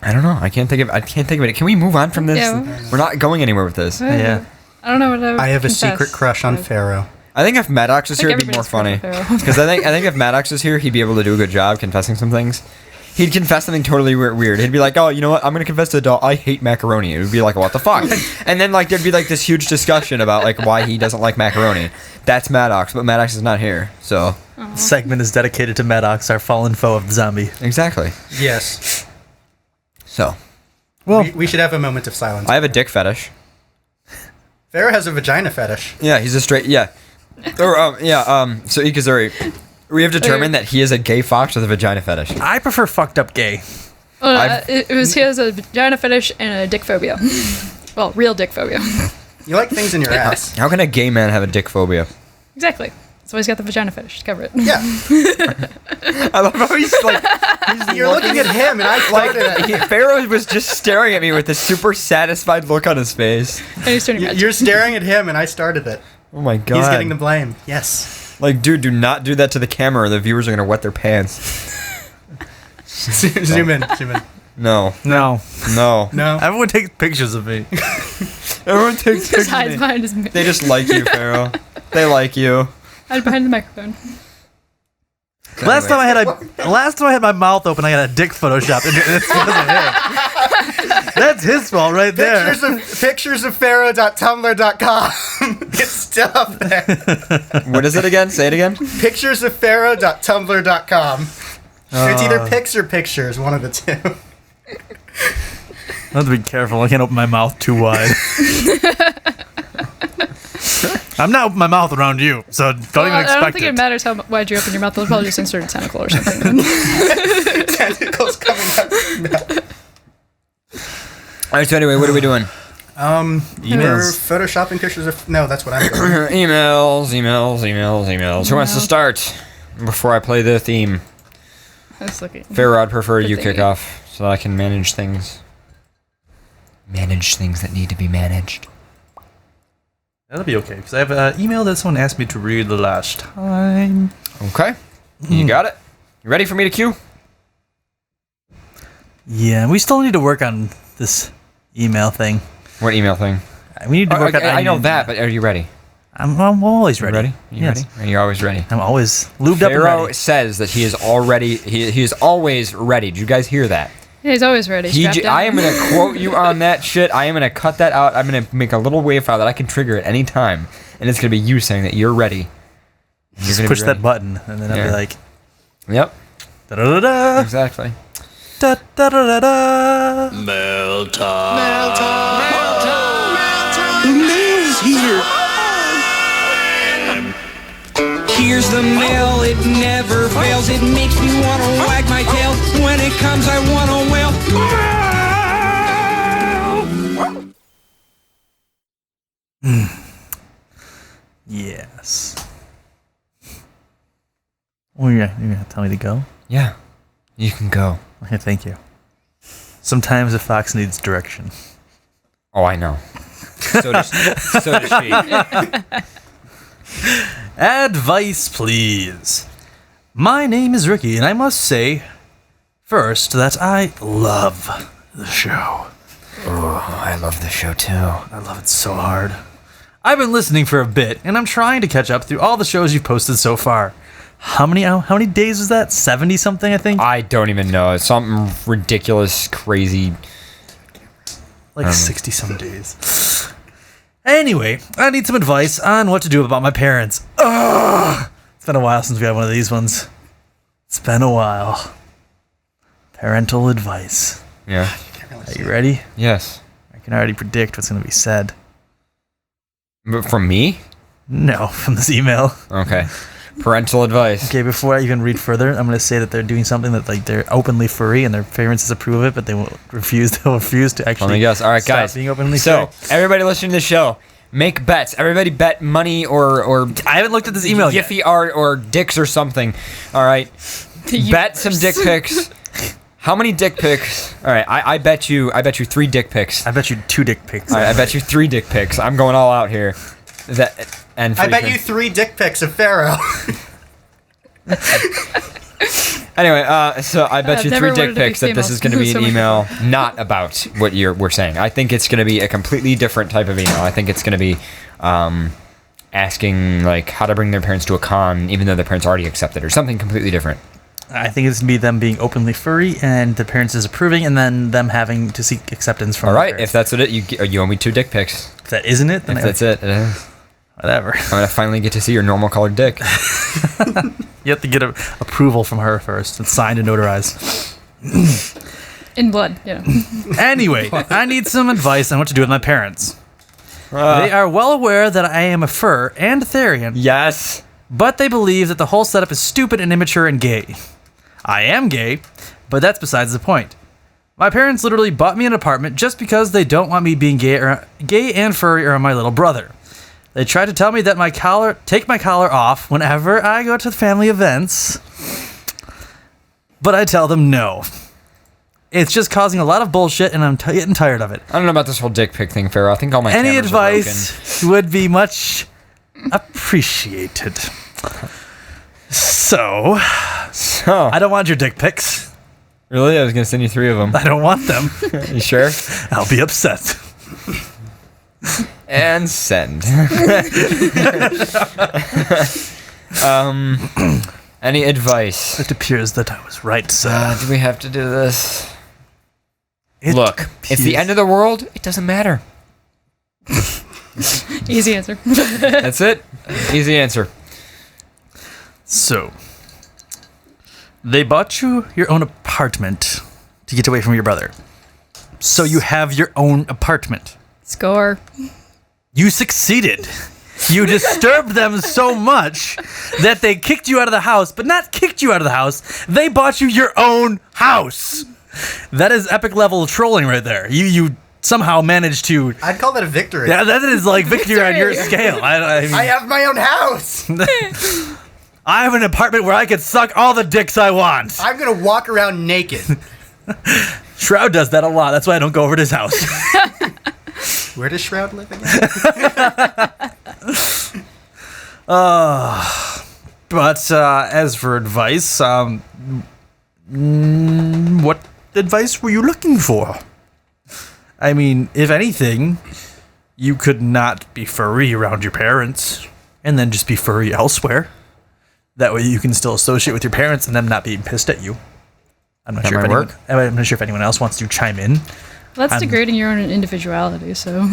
I don't know. I can't think of it. Can we move on from this? Yeah. We're not going anywhere with this. Yeah. I don't know what I would I have a confess. secret crush on Pharaoh. I think if Maddox was I think here, it'd be more funny. everybody's crush on Because I think if Maddox was here, he'd be able to do a good job confessing some things. He'd confess something totally weird. He'd be like, "Oh, you know what? I'm gonna confess to adult. I hate macaroni." It would be like, "What the fuck?" And then like there'd be like this huge discussion about like why he doesn't like macaroni. That's Maddox, but Maddox is not here, so This segment is dedicated to Maddox, our fallen foe of the zombie. exactly. Yes. So Well, We should have a moment of silence. I have a dick fetish. Pharaoh has a vagina fetish. Yeah, he's a straight. Yeah. Or So Ikazuri, we have determined that he is a gay fox with a vagina fetish. I prefer fucked up gay. It was he has a vagina fetish and a dick phobia. Well, real dick phobia. You like things in your ass. How can a gay man have a dick phobia? Exactly. So he's got the vagina fetish to cover it. Yeah. I love how he's like. You're looking at him, and I started it. Pharaoh was just staring at me with this super satisfied look on his face. And he's turning red. You're staring at him, and I started it. Oh my god. He's getting the blame. Yes. Like, dude, do not do that to the camera or the viewers are gonna wet their pants. Zoom in. No. No. No. No. Everyone takes pictures of me. Everyone takes Just pictures hides of me. behind his They just like you, Pharaoh. They like you. hide behind the microphone. Last time I had my mouth open, I got a dick photoshopped. And this wasn't him. That's his fault right there. Pictures of pharaoh.tumblr.com. It's still up there. What is it again? Say it again. Pictures of pharaoh.tumblr.com. It's either pics or pictures, one of the two. I have to be careful. I can't open my mouth too wide. I'm not opening my mouth around you, so don't even expect it. I don't think it matters how wide you open your mouth. They'll probably just insert a tentacle or something. Tentacles coming out. All right. So anyway, what are we doing? We're Emails. photoshopping pictures of... No, that's what I'm doing. emails. Who wants to start? Before I play the theme. I was looking. Pharaoh, I'd prefer you Good kick thinking. off so that I can manage things. Manage things that need to be managed. That'll be okay, because I have an email that someone asked me to read the last time. Okay. You got it? You ready for me to cue? Yeah, we still need to work on this email thing. What email thing? We need to work on. I know that, but are you ready? I'm always ready. You ready? You ready? You're always ready. I'm always lubed up and Pharaoh ready. says that he is already. He is always ready. Did you guys hear that? Yeah, he's always ready. strapped down. I am going to quote you on that shit. I am going to cut that out. I'm going to make a little wave file that I can trigger at any time, and it's going to be you saying that you're ready. Just push that button, and then I'll be like, "Yep, da da da da." Exactly. Da da da da da. Mail time. The mail's here. Here's the mail, it never fails. It makes me want to wag my tail. When it comes, I want to wail. Yes. Oh, you're gonna tell me to go? Yeah, you can go. Okay, thank you. Sometimes a fox needs direction. Oh, I know. So does she. Advice, please. My name is Ricky, and I must say, first, that I love the show. Oh, I love the show too. I love it so hard. I've been listening for a bit, and I'm trying to catch up through all the shows you've posted so far. How many days was that? 70 something, I think. I don't even know. It's something ridiculous, crazy. Like 60 some days. Anyway, I need some advice on what to do about my parents. Ugh! It's been a while since we had one of these ones. It's been a while. Parental advice. Yeah. Are you ready? Yes. I can already predict what's going to be said. But from me? No, from this email. Okay. Parental advice. Okay, before I even read further, I'm going to say that they're doing something that like they're openly furry and their parents disapprove of it, but they will refuse to actually. Let me guess. All right, stop guys. being openly so, furry. everybody listening to the show, make bets. Everybody bet money or I haven't looked at this email yet. Yiffy art or dicks or something. All right. Bet some dick pics. How many dick pics? All right, I bet you 3 dick pics. I bet you 2 dick pics. All right, I bet you 3 dick pics. I'm going all out here. I bet you 3 dick pics of Pharaoh. Anyway, so I bet you 3 dick pics that this is going to be an So much email not about what we're saying. I think it's going to be a completely different type of email. I think it's going to be asking like how to bring their parents to a con, even though their parents already accepted, or something completely different. I think it's going to be them being openly furry and the parents disapproving, and then them having to seek acceptance from. All their right, parents. if that's what you owe me 2 dick pics. If that isn't it, then If that's it is. Whatever. I'm gonna finally get to see your normal colored dick. You have to get approval from her first. It's signed and notarized. In blood, you know. Anyway, I need some advice on what to do with my parents. They are well aware that I am a fur and Therian, Yes. but they believe that the whole setup is stupid and immature and gay. I am gay, but that's besides the point. My parents literally bought me an apartment just because they don't want me being gay and furry around my little brother. They tried to tell me that take my collar off whenever I go to family events, but I tell them no. It's just causing a lot of bullshit, and I'm getting tired of it. I don't know about this whole dick pic thing, Pharaoh. I think all my Any cameras are advice would be much appreciated. So, I don't want your dick pics. Really? I was gonna send you 3 of them. I don't want them. You sure? I'll be upset. And send. Any advice? It appears that I was right, sir. Do we have to do this? It Look, it's the end of the world. It doesn't matter. Easy answer. That's it. Easy answer. So, they bought you your own apartment to get away from your brother. So you have your own apartment. Score. You succeeded. You disturbed them so much that they kicked you out of the house, but not kicked you out of the house. They bought you your own house. That is epic level trolling right there. You somehow managed to. I'd call that a victory. Yeah, that is like victory on your scale. I mean, I have my own house. I have an apartment where I can suck all the dicks I want. I'm gonna walk around naked. Shroud does that a lot. That's why I don't go over to his house. Where does Shroud live again? But as for advice, What advice were you looking for? I mean, if anything, you could not be furry around your parents and then just be furry elsewhere. That way you can still associate with your parents and them not being pissed at you. I'm not sure if anyone else wants to chime in. Well, that's degrading your own individuality, so.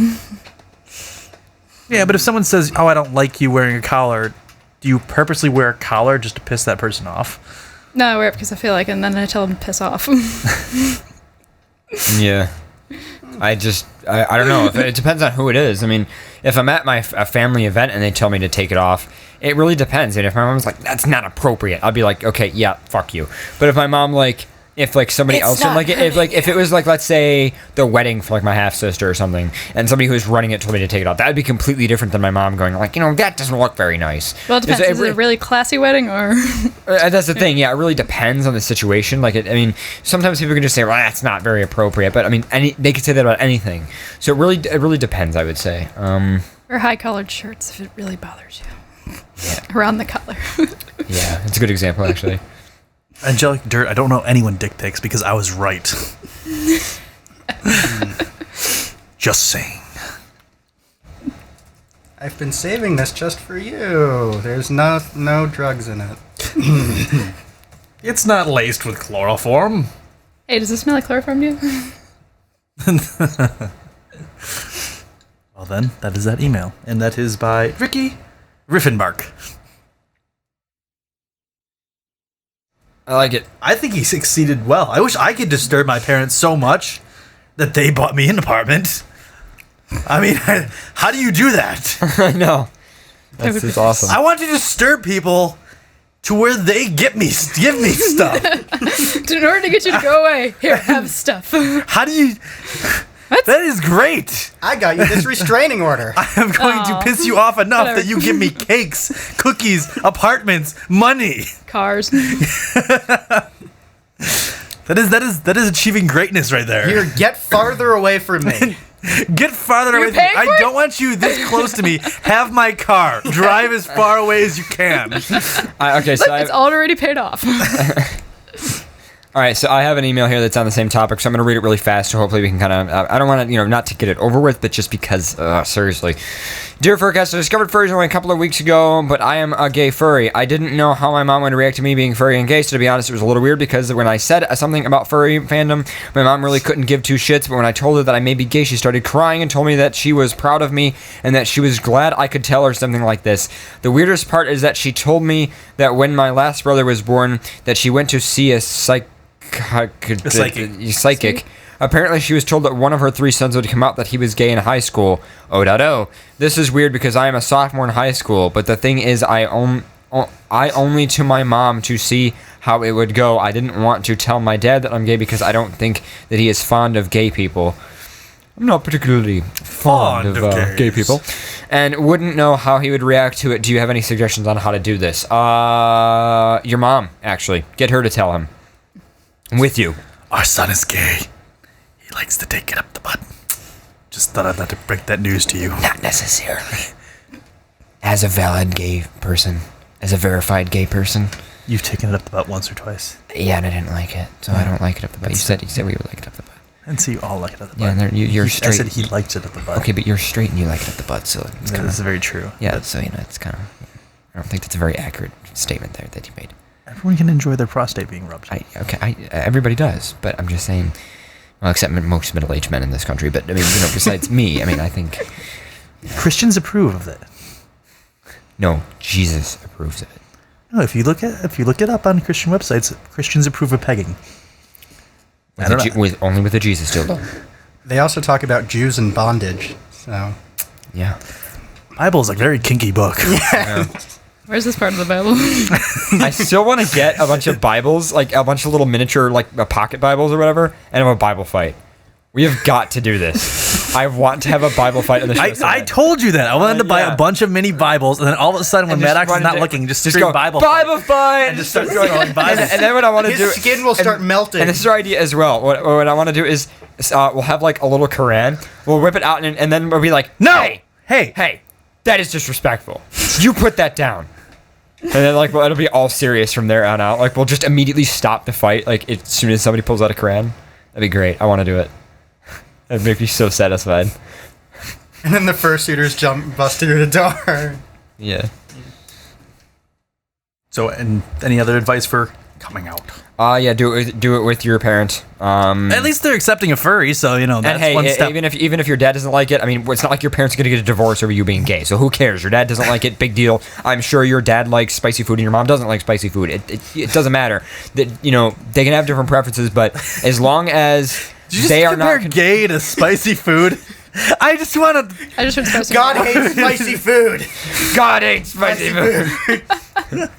Yeah, but if someone says, "Oh, I don't like you wearing a collar," do you purposely wear a collar just to piss that person off? No, I wear it because I feel like it, and then I tell them to piss off. Yeah. I don't know. It depends on who it is. I mean, if I'm at a family event and they tell me to take it off, it really depends. And if my mom's like, that's not appropriate, I'll be like, okay, yeah, fuck you. But if my mom, like, if like somebody else didn't like it, if it was like, let's say the wedding for like my half sister or something, and somebody who was running it told me to take it off, that would be completely different than my mom going like, that doesn't look very nice. Well, it depends. Is it a really classy wedding or? That's the thing. Yeah, it really depends on the situation. Like, sometimes people can just say, well, that's not very appropriate, but I mean, they could say that about anything. So it really depends, I would say. Or high collared shirts if it really bothers you. Yeah. Around the collar. Yeah, it's a good example actually. Angelic Dirt, I don't know anyone dick pics because I was right. Just saying. I've been saving this just for you. There's no drugs in it. It's not laced with chloroform. Hey, does this smell like chloroform to you? Well then, that is that email. And that is by Ricky Riffenbark. I like it. I think he succeeded well. I wish I could disturb my parents so much that they bought me an apartment. I mean, how do you do that? I know. That's awesome. I want to disturb people to where they give me stuff. In order to get you to go away, here, have stuff. How do you... What? That is great. I got you this restraining order. I am going to piss you off enough that you give me cakes, cookies, apartments, money. Cars. That is achieving greatness right there. Here, get farther away from me. Get farther away from me. I don't want you this close to me. Have my car. Drive as far away as you can. It's already paid off. All right, so I have an email here that's on the same topic, so I'm going to read it really fast, so hopefully we can kind of, I don't want to, not to get it over with, but just because, seriously. Dear FurCast, I discovered furries only a couple of weeks ago, but I am a gay furry. I didn't know how my mom would react to me being furry and gay, so to be honest, it was a little weird, because when I said something about furry fandom, my mom really couldn't give two shits, but when I told her that I may be gay, she started crying and told me that she was proud of me, and that she was glad I could tell her something like this. The weirdest part is that she told me that when my last brother was born, that she went to see a psychic. Apparently, she was told that one of her 3 sons would come out that he was gay in high school. Oh. This is weird because I am a sophomore in high school, but the thing is, I only to my mom to see how it would go. I didn't want to tell my dad that I'm gay because I don't think that he is fond of gay people. I'm not particularly fond of gay people. And wouldn't know how he would react to it. Do you have any suggestions on how to do this? Your mom, actually. Get her to tell him. I'm with you. Our son is gay. He likes to take it up the butt. Just thought I'd have to break that news to you. Not necessarily. As a valid gay person, as a verified gay person. You've taken it up the butt once or twice. Yeah, and I didn't like it, so I don't like it up the butt. You said we would like it up the butt. And so you all like it up the butt. Yeah, you're straight. I said he liked it up the butt. Okay, but you're straight and you like it up the butt, so it's kind of... That's very true. Yeah, so, it's kind of... I don't think that's a very accurate statement there that you made. Everyone can enjoy their prostate being rubbed. Everybody does, but I'm just saying, well, except most middle-aged men in this country, but I mean, besides me, I think... Christians approve of that. No, Jesus approves of it. No, if you look it up on Christian websites, Christians approve of pegging. Only with a Jesus dildo. They also talk about Jews in bondage, so... Yeah. Bible is a very kinky book. Yeah. Where's this part of the Bible? I still want to get a bunch of Bibles, like a bunch of little miniature, like pocket Bibles or whatever, and have a Bible fight. We have got to do this. I want to have a Bible fight on the show. I told you that. I wanted to buy a bunch of mini Bibles, and then all of a sudden, when Maddox is not looking, just go Bible fight, and just start throwing Bibles. And then what I want to do, his skin will start melting. And this is our idea as well. What I want to do is, we'll have like a little Quran. We'll whip it out, and then we'll be like, no, hey, that is disrespectful. You put that down. And then, like, well, it'll be all serious from there on out. Like, we'll just immediately stop the fight, like, as soon as somebody pulls out a crayon. That'd be great. I want to do it. That'd make me so satisfied. And then the fursuiters bust through the door. Yeah. So, and any other advice for coming out? Yeah, do it with your parent. At least they're accepting a furry, so, you know, that's and hey, one step. even if your dad doesn't like it, I mean, it's not like your parents are going to get a divorce over you being gay, so who cares? Your dad doesn't like it, big deal. I'm sure your dad likes spicy food and your mom doesn't like spicy food. It doesn't matter. That, you know, they can have different preferences, but as long as they are not... gay to spicy food? I just want spicy God food. hates spicy food. God hates spicy food.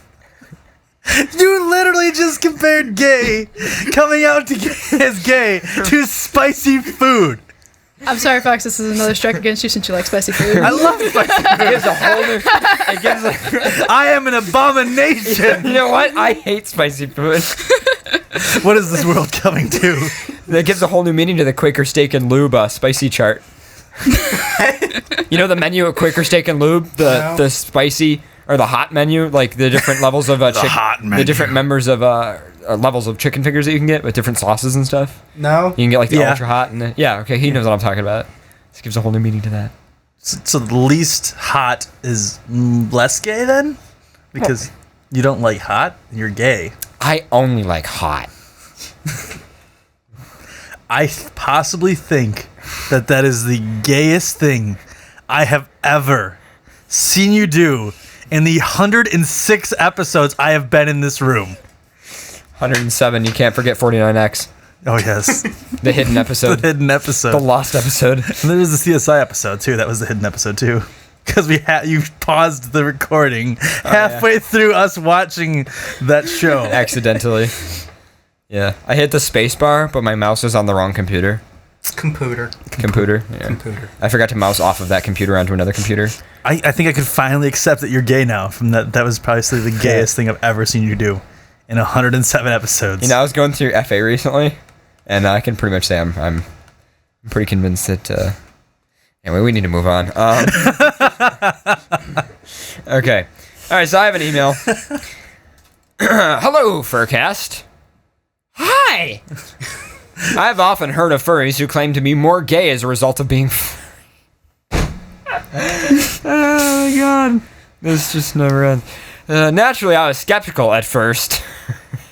You literally just compared gay, coming out as gay, to spicy food. I'm sorry, Fox. This is another strike against you since you like spicy food. I love spicy food. It gives a whole new... I am an abomination. You know what? I hate spicy food. What is this world coming to? That gives a whole new meaning to the Quaker Steak and Lube spicy chart. You know the menu at Quaker Steak and Lube? The spicy... Or the hot menu, like the different levels of chicken, the different members of levels of chicken fingers that you can get with different sauces and stuff. No, you can get like the ultra hot and okay, he knows what I'm talking about. This gives a whole new meaning to that. So the least hot is less gay then, because you don't like hot, you're gay. I only like hot. I possibly think that is the gayest thing I have ever seen you do. In the 106 episodes I have been in this room. 107, you can't forget 49X. Oh, yes. The hidden episode. The hidden episode. The lost episode. And there was the CSI episode, too. That was the hidden episode, too. Because you paused the recording halfway through us watching that show. Accidentally. Yeah. I hit the space bar, but my mouse was on the wrong computer. Computer. Yeah. Computer. I forgot to mouse off of that computer onto another computer. I think I could finally accept that you're gay now. From that was probably the gayest thing I've ever seen you do in 107 episodes. You know, I was going through FA recently, and I can pretty much say I'm pretty convinced that. Anyway, we need to move on. Okay. All right. So I have an email. Hello, FurCast. Hi. I've often heard of furries who claim to be more gay as a result of being. Oh my god. This just never ends. Naturally, I was skeptical at first.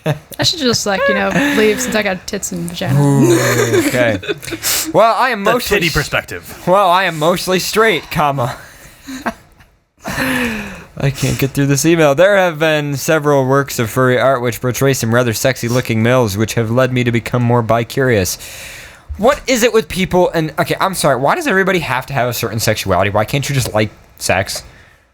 I should just leave since I got tits and vagina. Ooh, okay. Well, I am mostly titty perspective. Well, I am mostly straight, comma. I can't get through this email. There have been several works of furry art which portray some rather sexy-looking males, which have led me to become more bi-curious. What is it with people? And okay, I'm sorry. Why does everybody have to have a certain sexuality? Why can't you just like sex?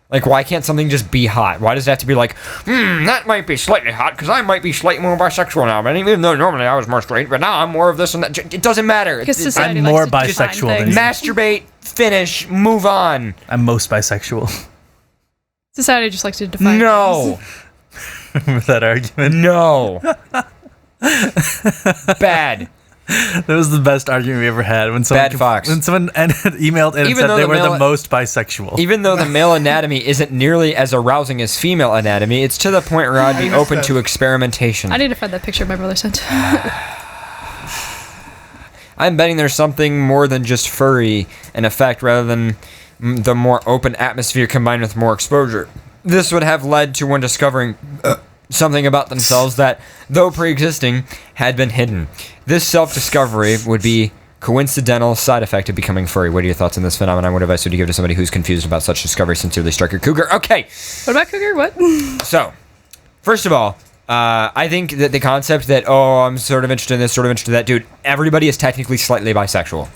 Like, why can't something just be hot? Why does it have to be like, that might be slightly hot because I might be slightly more bisexual now. But even though normally I was more straight, but now I'm more of this and that. It doesn't matter. I'm more bisexual than you. Masturbate, finish, move on. I'm most bisexual. Society just likes to define No. With that argument. No. Bad. That was the best argument we ever had when someone emailed and said they were the most bisexual. Even though the male anatomy isn't nearly as arousing as female anatomy, it's to the point where I'd be open to experimentation. I need to find that picture my brother sent. I'm betting there's something more than just furry in effect rather than the more open atmosphere combined with more exposure. This would have led to one discovering something about themselves that, though pre-existing, had been hidden. This self-discovery would be coincidental side effect of becoming furry. What are your thoughts on this phenomenon? What advice would you give to somebody who's confused about such discovery? Sincerely, Striker Cougar. Okay. What about Cougar? What? So, first of all, I think that the concept that, I'm sort of interested in this, sort of interested in that, dude, everybody is technically slightly bisexual.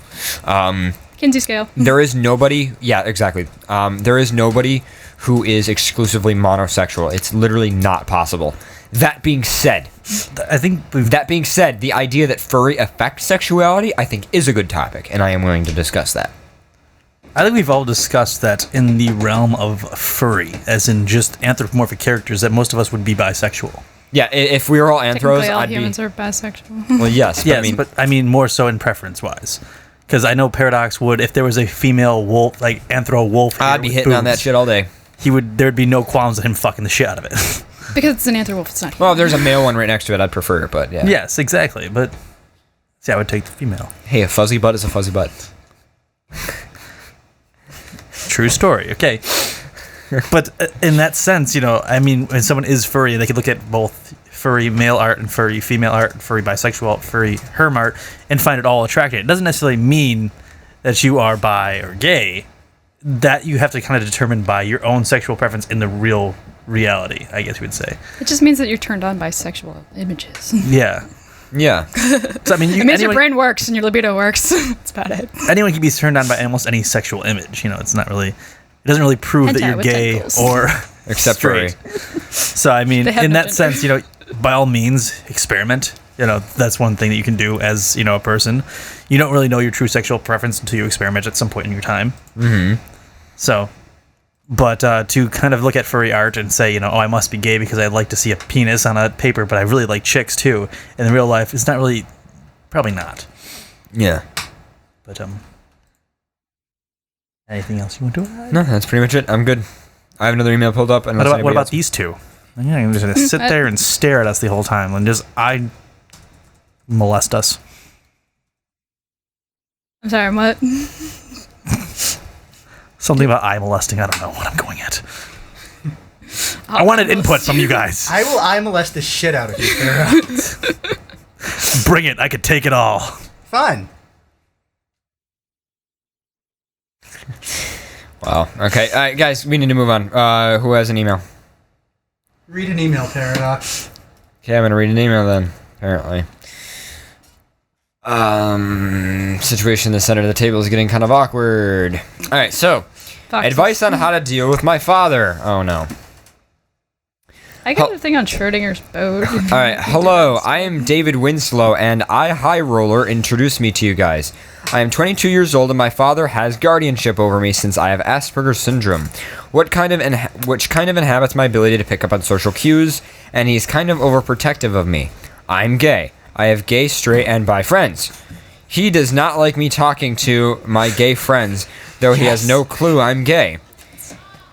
Kinsey scale. There is nobody, yeah, exactly. There is nobody who is exclusively monosexual. It's literally not possible. That being said, the idea that furry affects sexuality, I think, is a good topic, and I am willing to discuss that. I think we've all discussed that in the realm of furry, as in just anthropomorphic characters, that most of us would be bisexual. Yeah, if we were all anthros, Technically, all I'd humans be... are bisexual. Well, yes, but I mean more so in preference-wise. Because I know Paradox would, if there was a female wolf, like anthro wolf. I'd be hitting on that shit all day. there'd be no qualms of him fucking the shit out of it. Because it's an anther wolf, it's not. Well, if there's a male one right next to it, I'd prefer it, but yeah. Yes, exactly. But see, I would take the female. Hey, a fuzzy butt is a fuzzy butt. True story. Okay. But in that sense, I mean, when someone is furry, they could look at both furry male art and furry female art, furry bisexual, furry herm art, and find it all attractive. It doesn't necessarily mean that you are bi or gay. That you have to kind of determine by your own sexual preference in the real reality, I guess you would say. It just means that you're turned on by sexual images. Yeah. Yeah. So, I mean, It means your brain works and your libido works. That's about it. Anyone can be turned on by almost any sexual image. It's not really... It doesn't really prove that Hentai you're with gay tentacles. or Except straight. So, I mean, They have in no that gender. sense, by all means, experiment. That's one thing that you can do as, a person. You don't really know your true sexual preference until you experiment at some point in your time. Mm-hmm. So, but to kind of look at furry art and say, I must be gay because I'd like to see a penis on a paper, but I really like chicks too. In real life, it's not really, probably not. Yeah. But, anything else you want to add? No, that's pretty much it. I'm good. I have another email pulled up. And What about these two? Yeah, you're just going to sit there and stare at us the whole time and just molest us. I'm sorry, what? Something about eye molesting. I don't know what I'm going at. I wanted input from you guys. I will eye molest the shit out of you, Sarah. Bring it. I could take it all. Fun. Wow. Okay. All right, guys, we need to move on. Who has an email? Read an email, Paradox. Okay, I'm going to read an email then, apparently. Situation in the center of the table is getting kind of awkward. All right, so advice on how to deal with my father. Oh, no. I got a thing on Schrodinger's boat. All right, hello. I am David Winslow, and High Roller introduced me to you guys. I am 22 years old, and my father has guardianship over me since I have Asperger's syndrome, which kind of inhabits my ability to pick up on social cues, and he's kind of overprotective of me. I'm gay. I have gay, straight, and bi friends. He does not like me talking to my gay friends, though he has no clue I'm gay.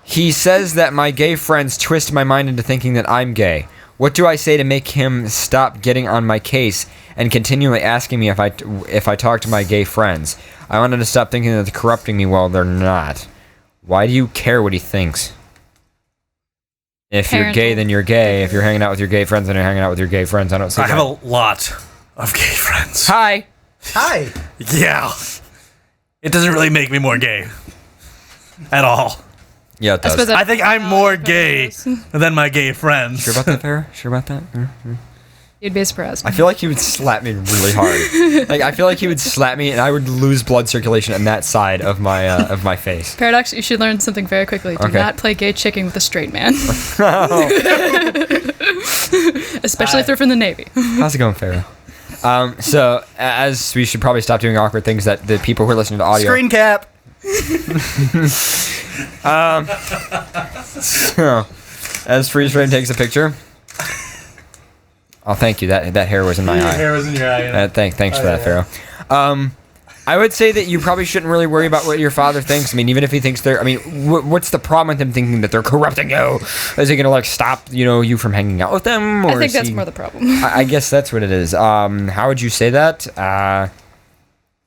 He says that my gay friends twist my mind into thinking that I'm gay. What do I say to make him stop getting on my case and continually asking me if I talk to my gay friends? I want him to stop thinking that they're corrupting me while they're not. Why do you care what he thinks? If you're gay, then you're gay. If you're hanging out with your gay friends, then you're hanging out with your gay friends. I don't see I have a lot of gay friends. Hi. Hi. Yeah. It doesn't really make me more gay. At all. Yeah, it does. I think I'm more gay than my gay friends. Sure about that, Farrah? Sure about that? Mm-hmm. You'd be surprised. I feel like he would slap me really hard. I feel like he would slap me and I would lose blood circulation on that side of my face. Paradox, you should learn something very quickly. Do not play gay chicken with a straight man. Especially if they're from the Navy. How's it going, Farrah? So, as we should probably stop doing awkward things that the people who are listening to audio... Screen cap. So, as Freeze Frame takes a picture... Oh, thank you. That hair was in my eye. Hair was in your eye. Thanks for that, Pharaoh. I would say that you probably shouldn't really worry about what your father thinks. I mean, even if he thinks they're... I mean, what's the problem with him thinking that they're corrupting you? Is he going to, stop, you from hanging out with them? Or I think that's more the problem. I guess that's what it is. How would you say that?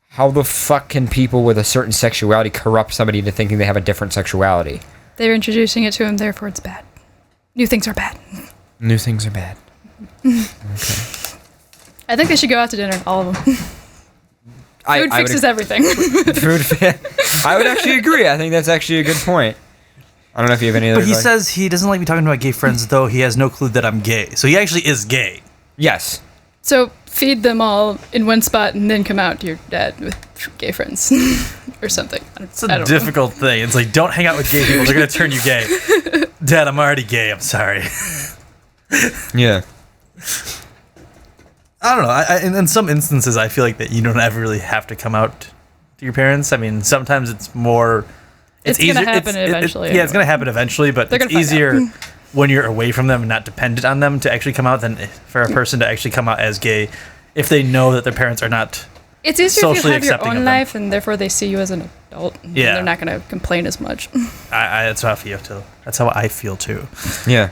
How the fuck can people with a certain sexuality corrupt somebody into thinking they have a different sexuality? They're introducing it to him, therefore it's bad. New things are bad. New things are bad. Okay. I think they should go out to dinner, all of them. Food fixes everything. I would actually agree. I think that's actually a good point. I don't know if you have any other... But he says he doesn't like me talking to my gay friends, though he has no clue that I'm gay. So he actually is gay. Yes. So feed them all in one spot and then come out to your dad with gay friends or something. It's a difficult thing. It's like, don't hang out with gay people. They're going to turn you gay. Dad, I'm already gay. I'm sorry. Yeah. I don't know. In some instances, I feel like that you don't ever really have to come out to your parents. I mean, sometimes it's more... It's easier. It's going to happen eventually. Yeah, it's going to happen eventually, but it's easier when you're away from them and not dependent on them to actually come out than for a person to actually come out as gay if they know that their parents are not It's easier socially if you have your accepting own of them. life and therefore they see you as an adult. Yeah. They're not going to complain as much. That's how I feel too. That's how I feel too. Yeah.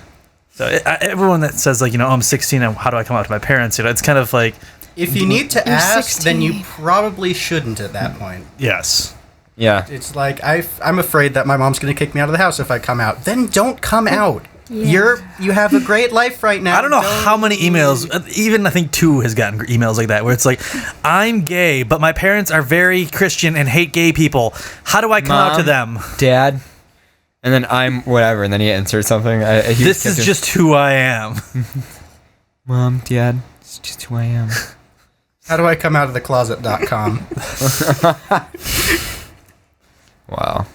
So everyone that says like, I'm 16 and how do I come out to my parents? It's kind of like, If you need to You're ask, 16. then you probably shouldn't at that point. yes. Yeah. It's like I'm afraid that my mom's going to kick me out of the house if I come out. Then don't come out. You have a great life right now. I don't know how many emails, even I think 2 has gotten emails like that, where it's like, I'm gay, but my parents are very Christian and hate gay people. How do I come out to them? Dad. And then I'm whatever, and then he inserts something. This is just who I am. Mom, Dad, it's just who I am. How do I come out of the closet.com? Wow.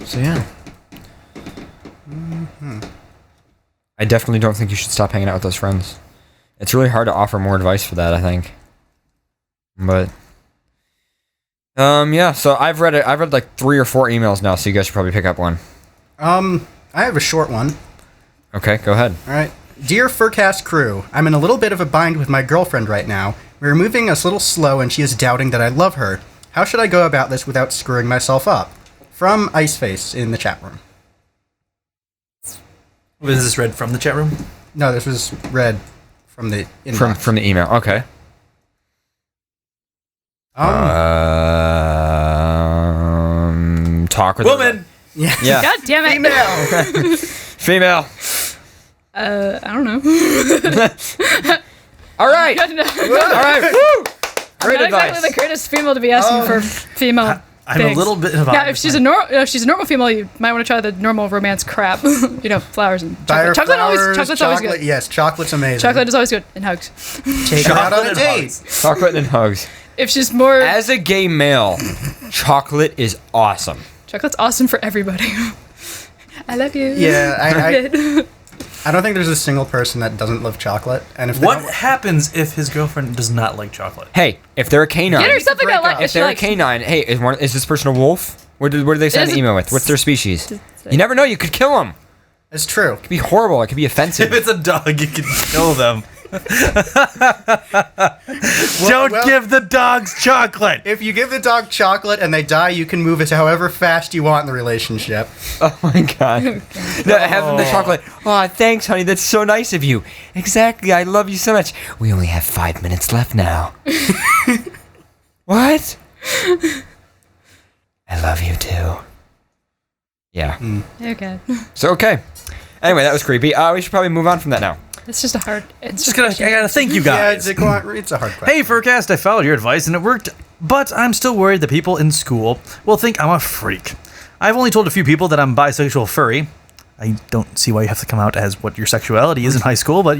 So yeah. I definitely don't think you should stop hanging out with those friends. It's really hard to offer more advice for that, I think. But yeah, so I've read like 3 or 4 emails now, so you guys should probably pick up one. I have a short one. Okay, go ahead. All right. Dear FurCast crew, I'm in a little bit of a bind with my girlfriend right now. We're moving a little slow and she is doubting that I love her. How should I go about this without screwing myself up? From Iceface in the chat room. Was this read from the chat room? No, this was read from the inbox. From the email. Okay. Talk with Woman! Yeah. Yeah. God damn it. Female. I don't know. All right. I'm All right. Woo! Great not advice. exactly the greatest female to be asking for female I'm things. a little bit of Now, if she's a normal female, you might want to try the normal romance crap. Flowers and Buy her chocolate. flowers, Chocolate's always good. Yes, chocolate's amazing. Chocolate is always good. And hugs. Take her out on a and date. hugs. Chocolate and hugs. If she's more... As a gay male, chocolate is awesome. Chocolate's awesome for everybody. I love you. Yeah, I I don't think there's a single person that doesn't love chocolate. And if they What don't- happens if his girlfriend does not like chocolate? Hey, if they're a canine, Get her something break that like up. if if she they're a likes. canine, hey, is this person a wolf? Where do they send the Is it- email with? What's their species? You never know. You could kill them. It It's true. could be horrible. It could be offensive. If it's a dog, you can kill them. Don't well- give the dogs chocolate. If you give the dog chocolate and they die, you can move it however fast you want in the relationship. Oh my god. No, have them the chocolate. Oh, thanks, honey. That's so nice of you. Exactly. I love you so much. We only have 5 minutes left now. What? I love you too. Yeah. Okay. So okay. Anyway, that was creepy. We should probably move on from that now. It's just a hard. It's I gotta thank you Yeah, guys. it's a hard question. Hey, FurCast, I followed your advice and it worked, but I'm still worried that people in school will think I'm a freak. I've only told a few people that I'm bisexual furry. I don't see why you have to come out as what your sexuality is in high school, but,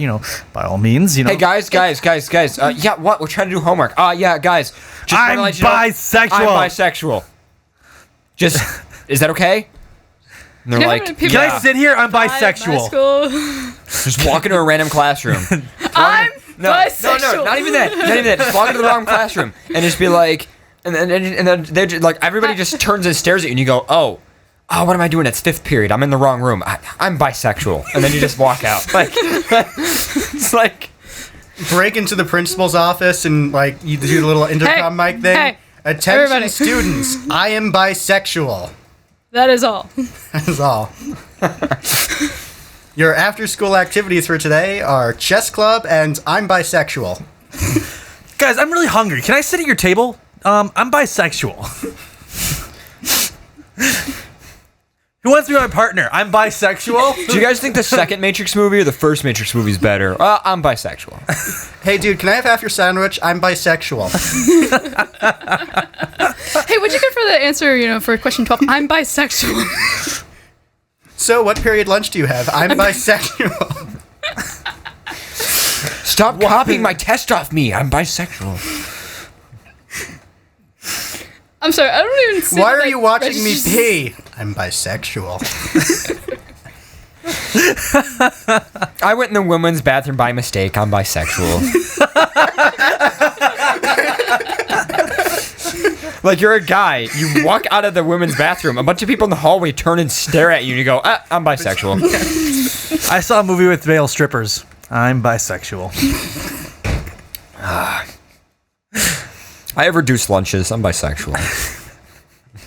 by all means, Hey guys. Yeah, what? We're trying to do homework. Yeah, guys. Just I'm wanna let you know, bisexual. I'm bisexual. Just, is that okay? And they're You know how like, many people- Can yeah. I sit here? I'm My bisexual. school. Just walk into a random classroom. I'm No, bisexual. not even that. Not even that. Just walk into the wrong classroom and just be like, and then they're just, like, everybody just turns and stares at you, and you go, oh, what am I doing? It's 5th period. I'm in the wrong room. I'm bisexual, and then you just walk out. Like, it's like, Break into the principal's office and you do the little intercom mic thing. hey, Attention, everybody. students! I am bisexual. That is all. That's all. Your after-school activities for today are chess club and I'm bisexual. Guys, I'm really hungry. Can I sit at your table? I'm bisexual. Who wants to be my partner? I'm bisexual. do you guys think the second Matrix movie or the first Matrix movie is better? I'm bisexual. Hey, dude, can I have half your sandwich? I'm bisexual. Hey, what'd you get for the answer? For question 12. I'm bisexual. So, what period lunch do you have? I'm bisexual. Stop copying my test off me. I'm bisexual. I'm sorry. I don't even see. Why the, are you watching me registers. pee? I'm bisexual. I went in the women's bathroom by mistake. I'm bisexual. Like, you're a guy. You walk out of the women's bathroom. A bunch of people in the hallway turn and stare at you, and you go, I'm bisexual. I saw a movie with male strippers. I'm bisexual. I I have reduced lunches. I'm bisexual.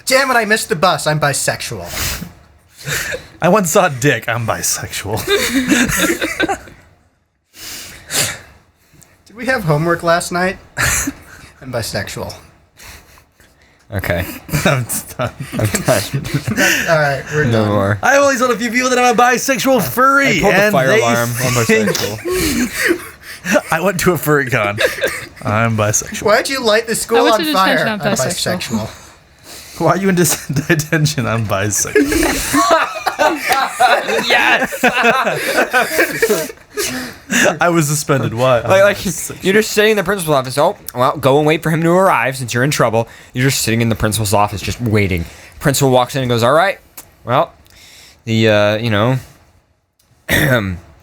Damn it, I missed the bus. I'm bisexual. I once saw dick. I'm bisexual. Did we have homework last night? I'm bisexual. Okay. I'm done. All right, we're No done. more. I only told a few people that I'm a bisexual furry. I pulled the and fire they alarm. I'm think- bisexual. I went to a furry con. I'm bisexual. Why'd you light the I school went on to fire? detention, I'm I'm bisexual. bisexual. Why are you in detention? I'm bisexual. Yes! I was suspended. Why? Like you're just sitting in the principal's office. Oh, well, go and wait for him to arrive since you're in trouble. You're just sitting in the principal's office just waiting. Principal walks in and goes, all right, well, the,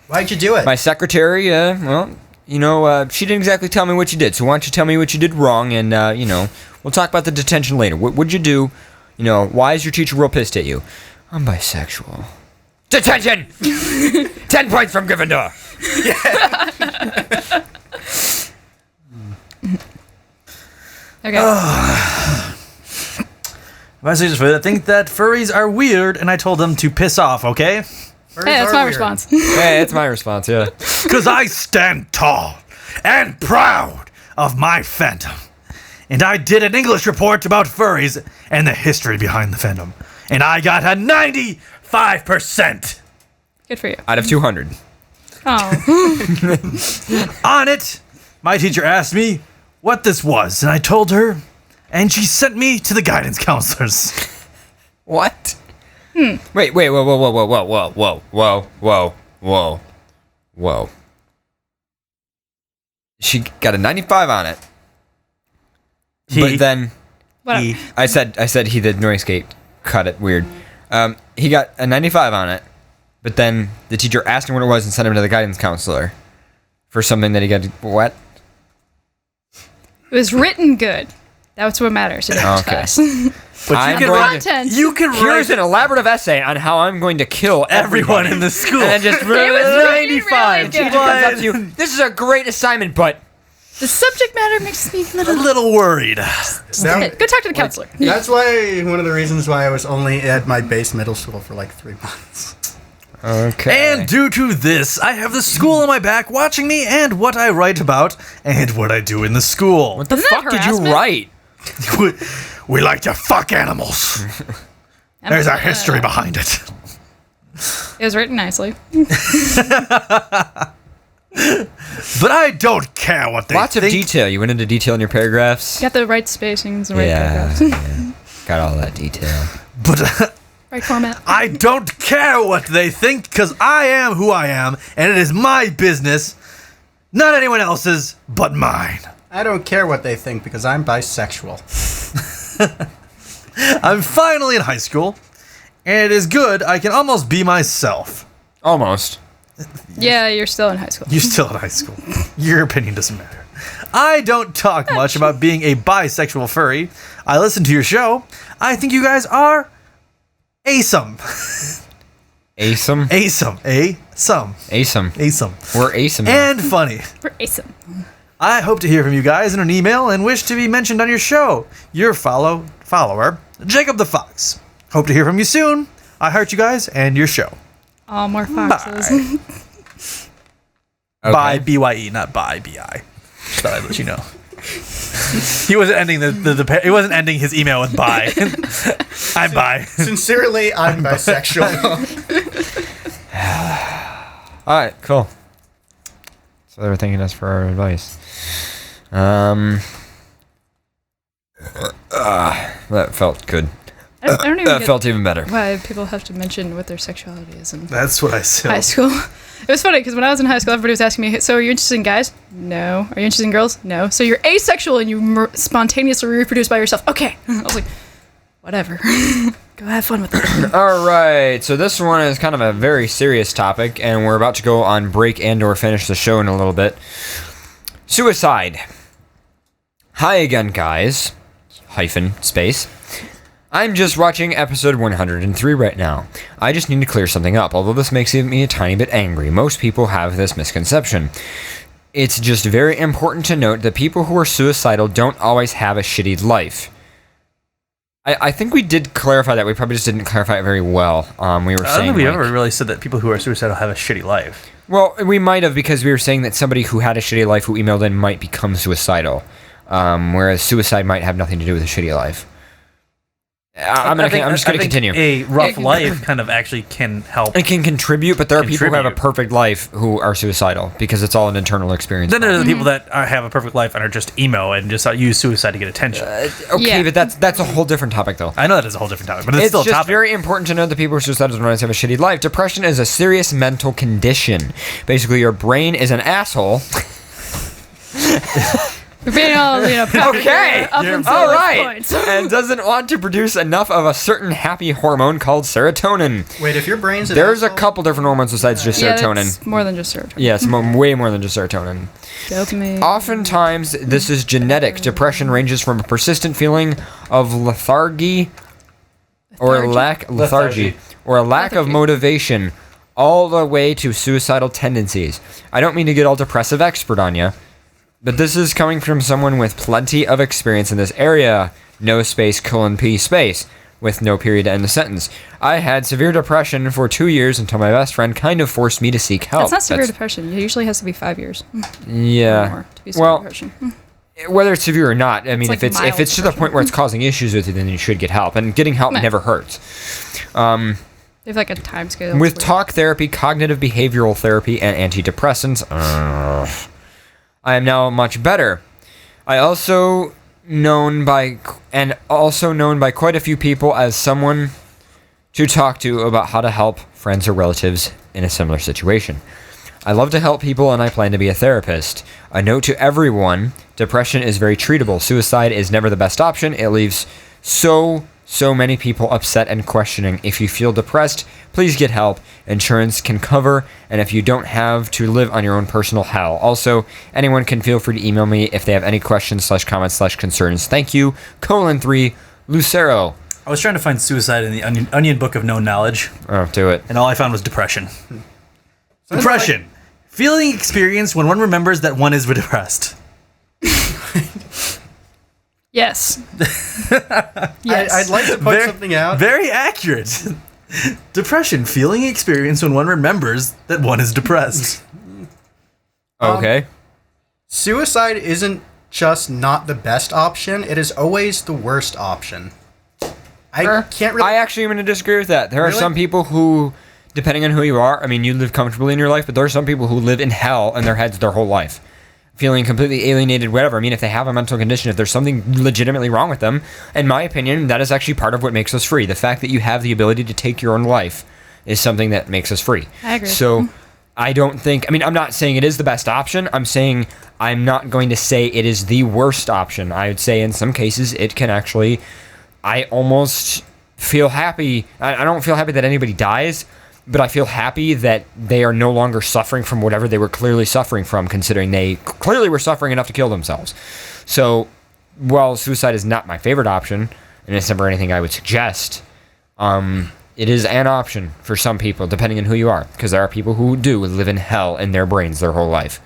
Why'd you do it? my secretary, she didn't exactly tell me what you did. So why don't you tell me what you did wrong and, we'll talk about the detention later. What'd you do? Why is your teacher real pissed at you? I'm bisexual. Detention! 10 points from Gryffindor. Okay. I think that furries are weird, and I told them to piss off. Okay? Furries Hey, that's are my weird. response. Hey, that's my response, yeah. Because I stand tall and proud of my fandom. And I did an English report about furries and the history behind the fandom. And I got a 95% Good for you. Out of 200. Oh. on it. My teacher asked me what this was, and I told her, and she sent me to the guidance counselors. What? Wait, whoa. She got a 95 on it. But then Whatever. I said he did noise gate. Cut it weird. He got a 95 on it, but then the teacher asked him what it was and sent him to the guidance counselor for something that he got. What? It was written good. That's what matters in English Okay. class. But I'm you can going write. to- Content. You can Here's write an elaborative essay on how I'm going to kill everyone everybody. in the school. And then just It was really, 95. really good. comes up to you. This is a great assignment, but The subject matter makes me a A little. little worried. That- Go talk to the counselor. That's why one of the reasons why I was only at my base middle school for like 3 months. okay. And due to this, I have the school on my back watching me and what I write about and what I do in the school. what the Isn't that fuck did you harassment? write? we like to fuck animals. There's a history behind it. It was written nicely. But I don't care what they Lots of think. detail. You went into detail in your paragraphs. Got the right spacings, the right Yeah, paragraphs, yeah. Got all that detail. But right format. I don't care what they think because I am who I am and it is my business, not anyone else's, but mine. I don't care what they think because I'm bisexual. I'm finally in high school, and it is good. I can almost be myself. Almost. Yeah, you're still in high school. You're still in high school. Your opinion doesn't matter. I don't talk much about being a bisexual furry. I listen to your show. I think you guys are awesome. Awesome. Awesome. Awesome. Awesome. Awesome. We're awesome. And funny. We're awesome. I hope to hear from you guys in an email and wish to be mentioned on your show. Your follower, Jacob the Fox. Hope to hear from you soon. I heart you guys and your show. All more foxes. Okay. By BYE, not by BI. Just thought I'd let you know. He wasn't ending he wasn't ending his email with bye. I'm bi. Sincerely, I'm bisexual. All right, cool. So they were thanking us for our advice. That felt good. I don't even That get felt even better. why people have to mention what their sexuality is in That's what I said. high school. It was funny because when I was in high school, everybody was asking me, "So are you interested in guys? No. Are you interested in girls? No. So you're asexual and you spontaneously reproduce by yourself? Okay." I was like, "Whatever. Go have fun with it." All right, so this one is kind of a very serious topic, and we're about to go on break and/or finish the show in a little bit. Suicide. Hi again, guys. Space. I'm just watching episode 103 right now. I just need to clear something up, although this makes me a tiny bit angry. Most people have this misconception. It's just very important to note that people who are suicidal don't always have a shitty life. I think we did clarify that. We probably just didn't clarify it very well. We were I don't saying think we ever really said that people who are suicidal have a shitty life. Well, we might have, because we were saying that somebody who had a shitty life who emailed in might become suicidal, whereas suicide might have nothing to do with a shitty life. I'm just going to continue. A rough life kind of actually can help. It can contribute, but there are people who have a perfect life who are suicidal because it's all an internal experience. Then there are the people that have a perfect life and are just emo and just use suicide to get attention. Okay, but that's a whole different topic, though. I know that is a whole different topic, but it's still a just topic. very important to know that people who are suicidal don't always have a shitty life. Depression is a serious mental condition. Basically, your brain is an asshole. We're being all, okay, all right, points. and doesn't want to produce enough of a certain happy hormone called serotonin. Wait, if your brain's an There's asshole- a couple different hormones besides just serotonin. It's more than just serotonin. Yeah, it's way more than just serotonin. Dopamine. Oftentimes, this is genetic. Depression ranges from a persistent feeling of lethargy or a lack of motivation, all the way to suicidal tendencies. I don't mean to get all depressive expert on you, but this is coming from someone with plenty of experience in this area. No space, colon, P space, with no period to end the sentence. I had severe depression for 2 years until my best friend kind of forced me to seek help. That's not severe depression. It usually has to be 5 years. Yeah. Or more to be severe depression. Whether it's severe or not, I mean, like if it's to the point where it's causing issues with you, then you should get help. And getting help never hurts. They have like a time scale. With talk therapy, cognitive behavioral therapy, and antidepressants, I am now much better. Also known by quite a few people as someone to talk to about how to help friends or relatives in a similar situation. I love to help people and I plan to be a therapist. A note to everyone, depression is very treatable. Suicide is never the best option. It leaves so many people upset and questioning. If you feel depressed, please get help. Insurance can cover, and if you don't have to live on your own personal hell. Also, anyone can feel free to email me if they have any questions / comments / concerns. Thank you, :3, Lucero. I was trying to find suicide in the Onion Book of Known Knowledge. Oh, do it. And all I found was depression. Depression. Feeling experienced when one remembers that one is depressed. Yes. Yes. I'd like to point something out. Very accurate. Depression. Feeling experienced when one remembers that one is depressed. Okay. Suicide isn't just not the best option, it is always the worst option. I can't really... I actually am going to disagree with that. There are Really? some people who, depending on who you are, I mean, you live comfortably in your life, but there are some people who live in hell in their heads their whole life. Feeling completely alienated, whatever. I mean, if they have a mental condition, if there's something legitimately wrong with them, in my opinion, that is actually part of what makes us free. The fact that you have the ability to take your own life is something that makes us free. I agree. So, I don't think... I mean, I'm not saying it is the best option. I'm saying I'm not going to say it is the worst option. I would say in some cases it can actually... I almost feel happy. I don't feel happy that anybody dies, but I feel happy that they are no longer suffering from whatever they were clearly suffering from, considering they clearly were suffering enough to kill themselves. So, while suicide is not my favorite option, and it's never anything I would suggest, it is an option for some people, depending on who you are, because there are people who do live in hell in their brains their whole life.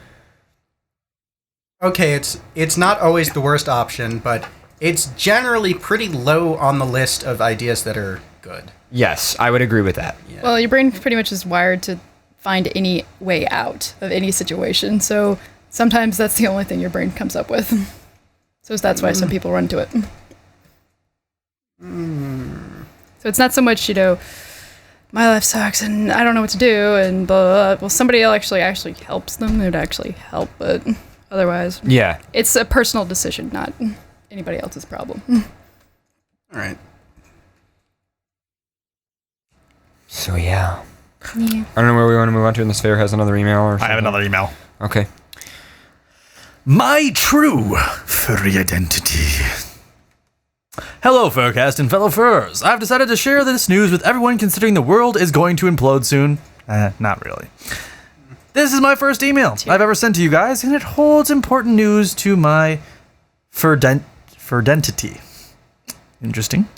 Okay, it's not always the worst option, but it's generally pretty low on the list of ideas that are good. Yes, I would agree with that. Yeah. Well, your brain pretty much is wired to find any way out of any situation. So sometimes that's the only thing your brain comes up with. So that's why some people run to it. So it's not so much, my life sucks and I don't know what to do and blah, blah, blah. Well, somebody else actually helps them. It would actually help, but otherwise, Yeah. it's a personal decision, not anybody else's problem. All right. So, yeah. I don't know where we want to move on to, and this fair has another email or something. I have another email. Okay. My true furry identity. Hello, FurCast and fellow furs. I've decided to share this news with everyone considering the world is going to implode soon. Not really. This is my first email I've ever sent to you guys, and it holds important news to my furdentity. Interesting.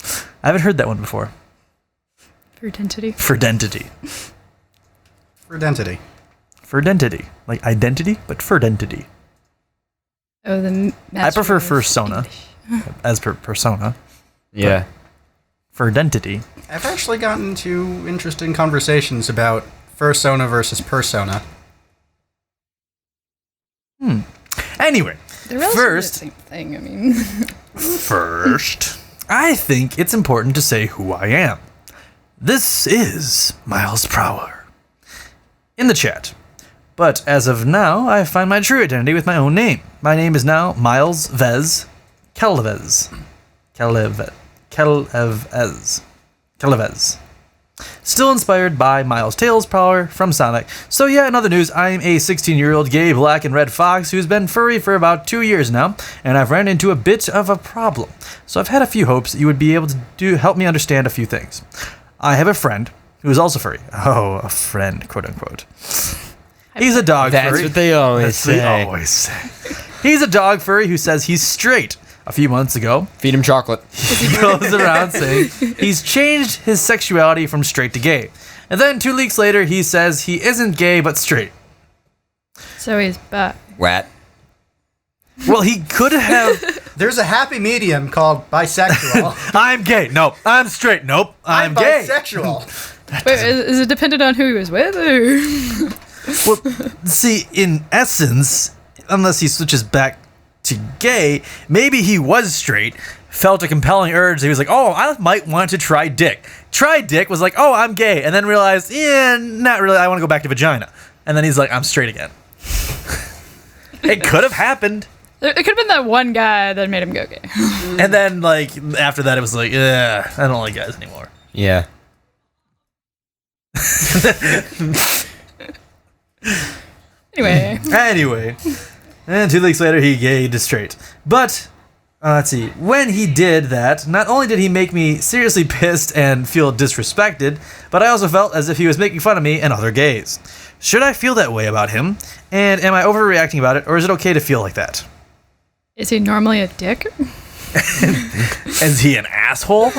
I haven't heard that one before. For identity. Furdentity. For identity. Furdentity. Like identity, but furdentity. Oh, the I prefer fursona as per persona. Yeah. Furdentity. I've actually gotten into interesting conversations about fursona versus persona. Anyway, They're relatively first, the same thing. I mean, first, I think it's important to say who I am. This is Miles Prower. In the chat. But as of now, I find my true identity with my own name. My name is now Miles Vez Kelvez. Kelvez. Still inspired by Miles Tails Prower from Sonic. So yeah, in other news, I'm a 16-year-old gay black and red fox who's been furry for about 2 years now, and I've ran into a bit of a problem. So I've had a few hopes that you would be able to help me understand a few things. I have a friend who is also furry. Oh, a friend, quote unquote. He's a dog furry. That's what they always say. He's a dog furry who says he's straight. A few months ago, Feed him chocolate. he goes around saying he's changed his sexuality from straight to gay. And then 2 weeks later, he says he isn't gay but straight. so he's back. What? Well, he could have. There's a happy medium called bisexual. I'm gay. Nope. I'm straight. Nope. I'm gay. bisexual. Wait, is it dependent on who he was with? Or? Well, see, in essence, unless he switches back to gay, maybe he was straight, felt a compelling urge. He was like, oh, I might want to try dick. Try dick was like, oh, I'm gay. And then realized, yeah, not really. I want to go back to vagina. And then he's like, I'm straight again. It could have happened. It could have been that one guy that made him go gay. And then, like, after that, it was like, I don't like guys anymore. Yeah. Anyway. And 2 weeks later, he gay to straight. But, let's see, when he did that, not only did he make me seriously pissed and feel disrespected, but I also felt as if he was making fun of me and other gays. Should I feel that way about him? And am I overreacting about it, or is it okay to feel like that? Is he normally a dick? Is he an asshole?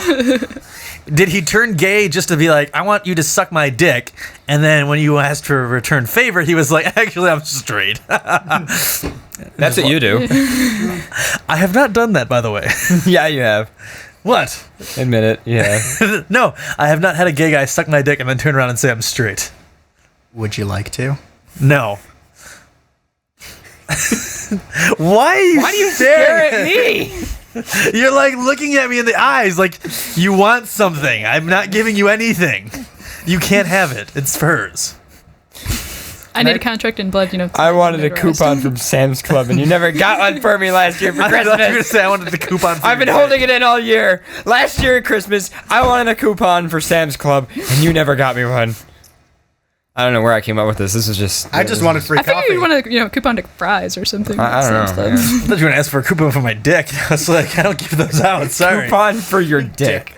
Did he turn gay just to be like, I want you to suck my dick? And then when you asked for a return favor, he was like, actually, I'm straight. That's what you do. I have not done that, by the way. Yeah, you have. What? Admit it. Yeah. No, I have not had a gay guy suck my dick and then turn around and say I'm straight. Would you like to? No. Why do you Stare at me. You're like looking at me in the eyes like you want something. I'm not giving you anything. You can't have it. It's hers. I need a contract in blood, I wanted a coupon from Sam's Club, and you never got one for me last year for I thought you were going to Christmas. say I wanted the coupon for I've been holding it in all year. Last year at Christmas, I wanted a coupon for Sam's Club, and you never got me one. I don't know where I came up with this. This is just... I just wanted free I coffee. figured you'd want a coupon to fries or something. I don't know. Sam's Club. Yeah. I thought you were going to ask for a coupon for my dick. I was like, I don't give those out. Sorry. Coupon for your dick.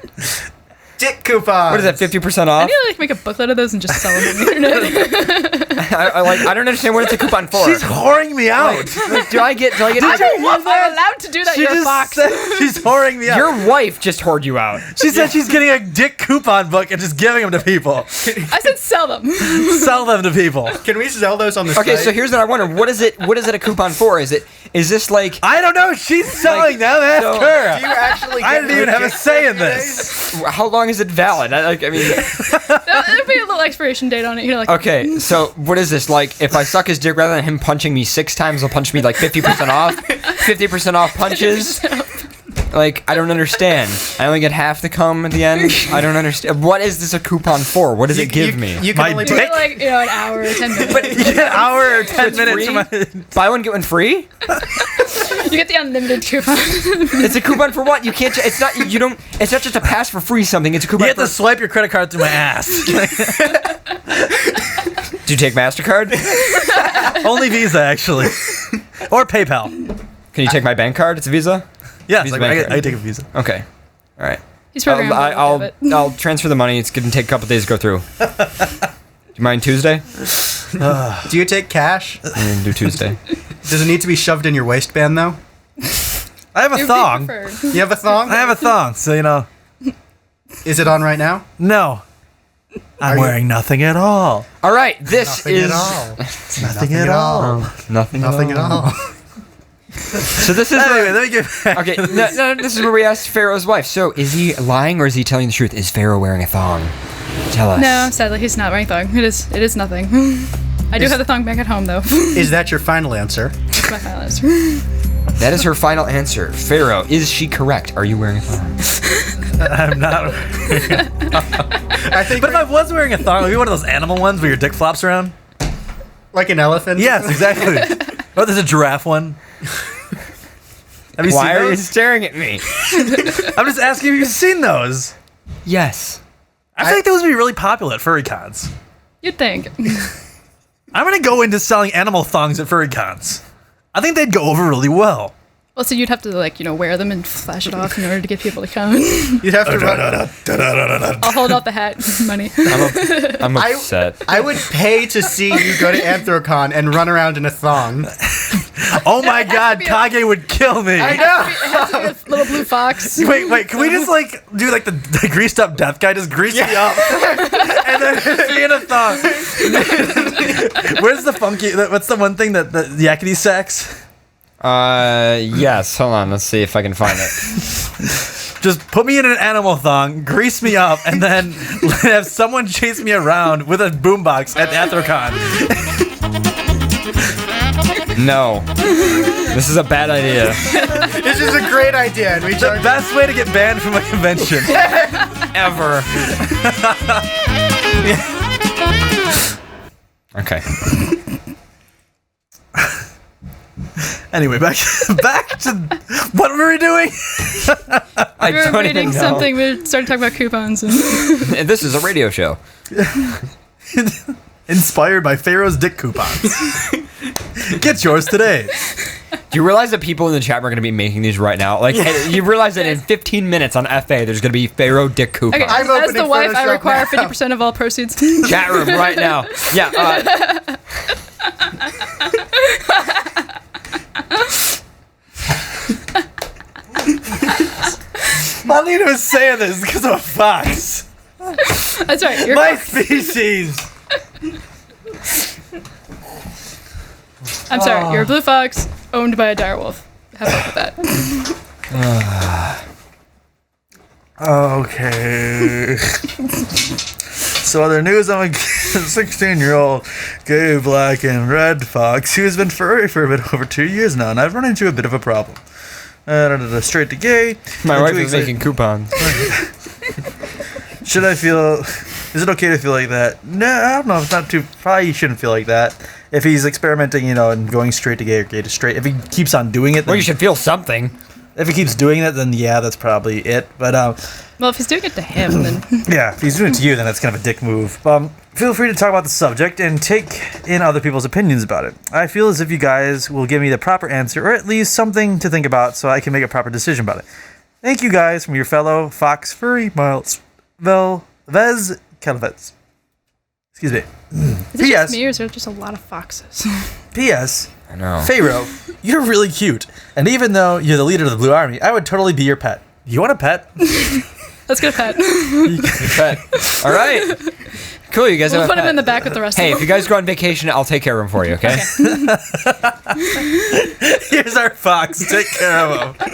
Dick coupon. What is that, 50% I off? need to make a booklet of those and just sell them on the internet. I don't understand what it's a coupon for. She's whoring me out. Do I get... I'm allowed to do that, She you're a just fox. said she's whoring me out. Your wife just whored you out. She said she's getting a dick coupon book and just giving them to people. I said sell them. Sell them to people. Can we sell those on the Okay, site? so here's what I wonder. What is it a coupon for? Is this like... I don't know. She's selling them. Ask so- her. Do you actually I get didn't even have a legit say in days? this. How long is it valid? I mean... There'll be a little expiration date on it. Okay, so what is this? Like, if I suck his dick, rather than him punching me 6 times, he'll punch me like 50% off? 50% off punches? Like, I don't understand. I only get half the cum at the end? I don't understand. What is this a coupon for? What does it give me? You can My only Do put, it an hour or 10 minutes. But You get an hour or 10 it's minutes. free? For my... Buy one, get one free? You get the unlimited coupon. It's a coupon for what? You can't... It's not... You don't... It's not just a pass for free something. It's a You coupon have for... to swipe your credit card through my ass. Do you take MasterCard? Only Visa, actually. Or PayPal. Can you take my bank card? It's a Visa? Yeah, Visa like, bank I card. take a Visa. Okay. All right. He's programmed. I'll transfer the money. It's going to take a couple days to go through. Do you mind Tuesday? do you take cash? I'm going to do Tuesday. Does it need to be shoved in your waistband, though? I have a thong. You have a thong? I have a thong, so, Is it on right now? No. I'm wearing nothing at all. All right, this Nothing is at all. Nothing at all. nothing. Nothing at all. So this is Anyway, let me get back. okay. No, this is where we asked Pharaoh's wife. So is he lying or is he telling the truth? Is Pharaoh wearing a thong? Tell us. No, sadly, he's not wearing thong. It is nothing. I do have the thong back at home, though. Is that your final answer? That's my final answer. That is her final answer. Pharaoh, is she correct? Are you wearing a thong? I'm not. I think But if I was wearing a thong, maybe one of those animal ones where your dick flops around. like an elephant. Yes, exactly. Oh, there's a giraffe one. Have you Why seen are you those? staring at me? I'm just asking if you've seen those. Yes. I feel like those would be really popular at furry cons. You'd think. I'm gonna go into selling animal thongs at furry cons. I think they'd go over really well. Well, so you'd have to, wear them and flash it off in order to get people to come. You'd have to run. I'll hold out the hat money. I'm upset. I would pay to see you go to Anthrocon and run around in a thong. Oh my god, Kage would kill me. I know. A little blue fox. Wait, can we just do the greased up death guy? Just grease me up and then hit me in a thong. Where's the funky? What's the one thing that the yakety sax? Yes. Hold on. Let's see if I can find it. Just put me in an animal thong, grease me up, and then have someone chase me around with a boombox at Anthrocon. No. This is a bad idea. This is a great idea. And we The best way to get banned from a convention. Ever. Okay. Anyway, back to what were we doing? I We were don't reading even know. something. We started talking about coupons. And And this is a radio show. Inspired by Pharaoh's dick coupons. Get yours today. Do you realize that people in the chat are going to be making these right now? Like, you realize that in 15 minutes on FA, there's going to be Pharaoh dick coupons. okay, I'm as opening the wife, I Photoshop require now. 50% of all proceeds. Chat room right now. Yeah. Marlena was saying this because of a fox. That's right. You're My species. I'm sorry. You're a blue fox owned by a direwolf. Have fun with that. Okay. So other news, I'm a 16-year-old gay, black, and red fox who has been furry for a bit over 2 years now, and I've run into a bit of a problem. Straight to gay. My And wife 2 is weeks later- making coupons. Should I feel... Is it okay to feel like that? No, I don't know. It's not too... Probably you shouldn't feel like that. If he's experimenting, and going straight to gay or gay to straight. If he keeps on doing it, then... Well, you should feel something. If he keeps doing it, then yeah, that's probably it. But, Well, if he's doing it to him, then yeah, if he's doing it to you, then that's kind of a dick move. Feel free to talk about the subject and take in other people's opinions about it. I feel as if you guys will give me the proper answer, or at least something to think about so I can make a proper decision about it. Thank you guys from your fellow Fox Furry Miles Vez Calvez. Excuse me. is it just me or is there just a lot of foxes? P.S. I know. Pharaoh, you're really cute. And even though you're the leader of the Blue Army, I would totally be your pet. You want a pet? Let's get a pet. Pet. All right. Cool. You guys We'll have a put him pet. in the back with the rest Hey, of if you them. guys go on vacation, I'll take care of him for you, okay? Here's our fox. Take care of him.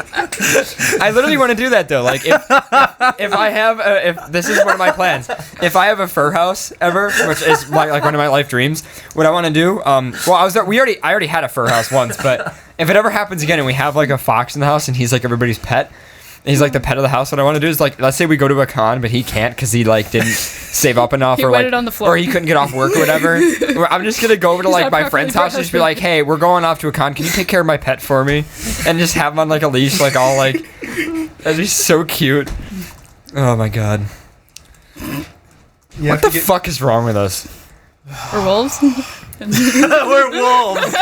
I literally want to do that though. Like if I have if this is one of my plans. If I have a fur house ever, which is like one of my life dreams, what I want to do. Well, I already had a fur house once, but if it ever happens again and we have like a fox in the house and he's like everybody's pet. He's like the pet of the house. What I want to do is like, let's say we go to a con, but he can't because he like didn't save up enough, He or waited like, on the floor. or he couldn't get off work or whatever. I'm just gonna go over to He's like not my properly friend's house and just be breastfed. like, hey, we're going off to a con. Can you take care of my pet for me? And just have him on like a leash, like all like, that'd be so cute. Oh my god, what the fuck is wrong with us? Or wolves. We're wolves.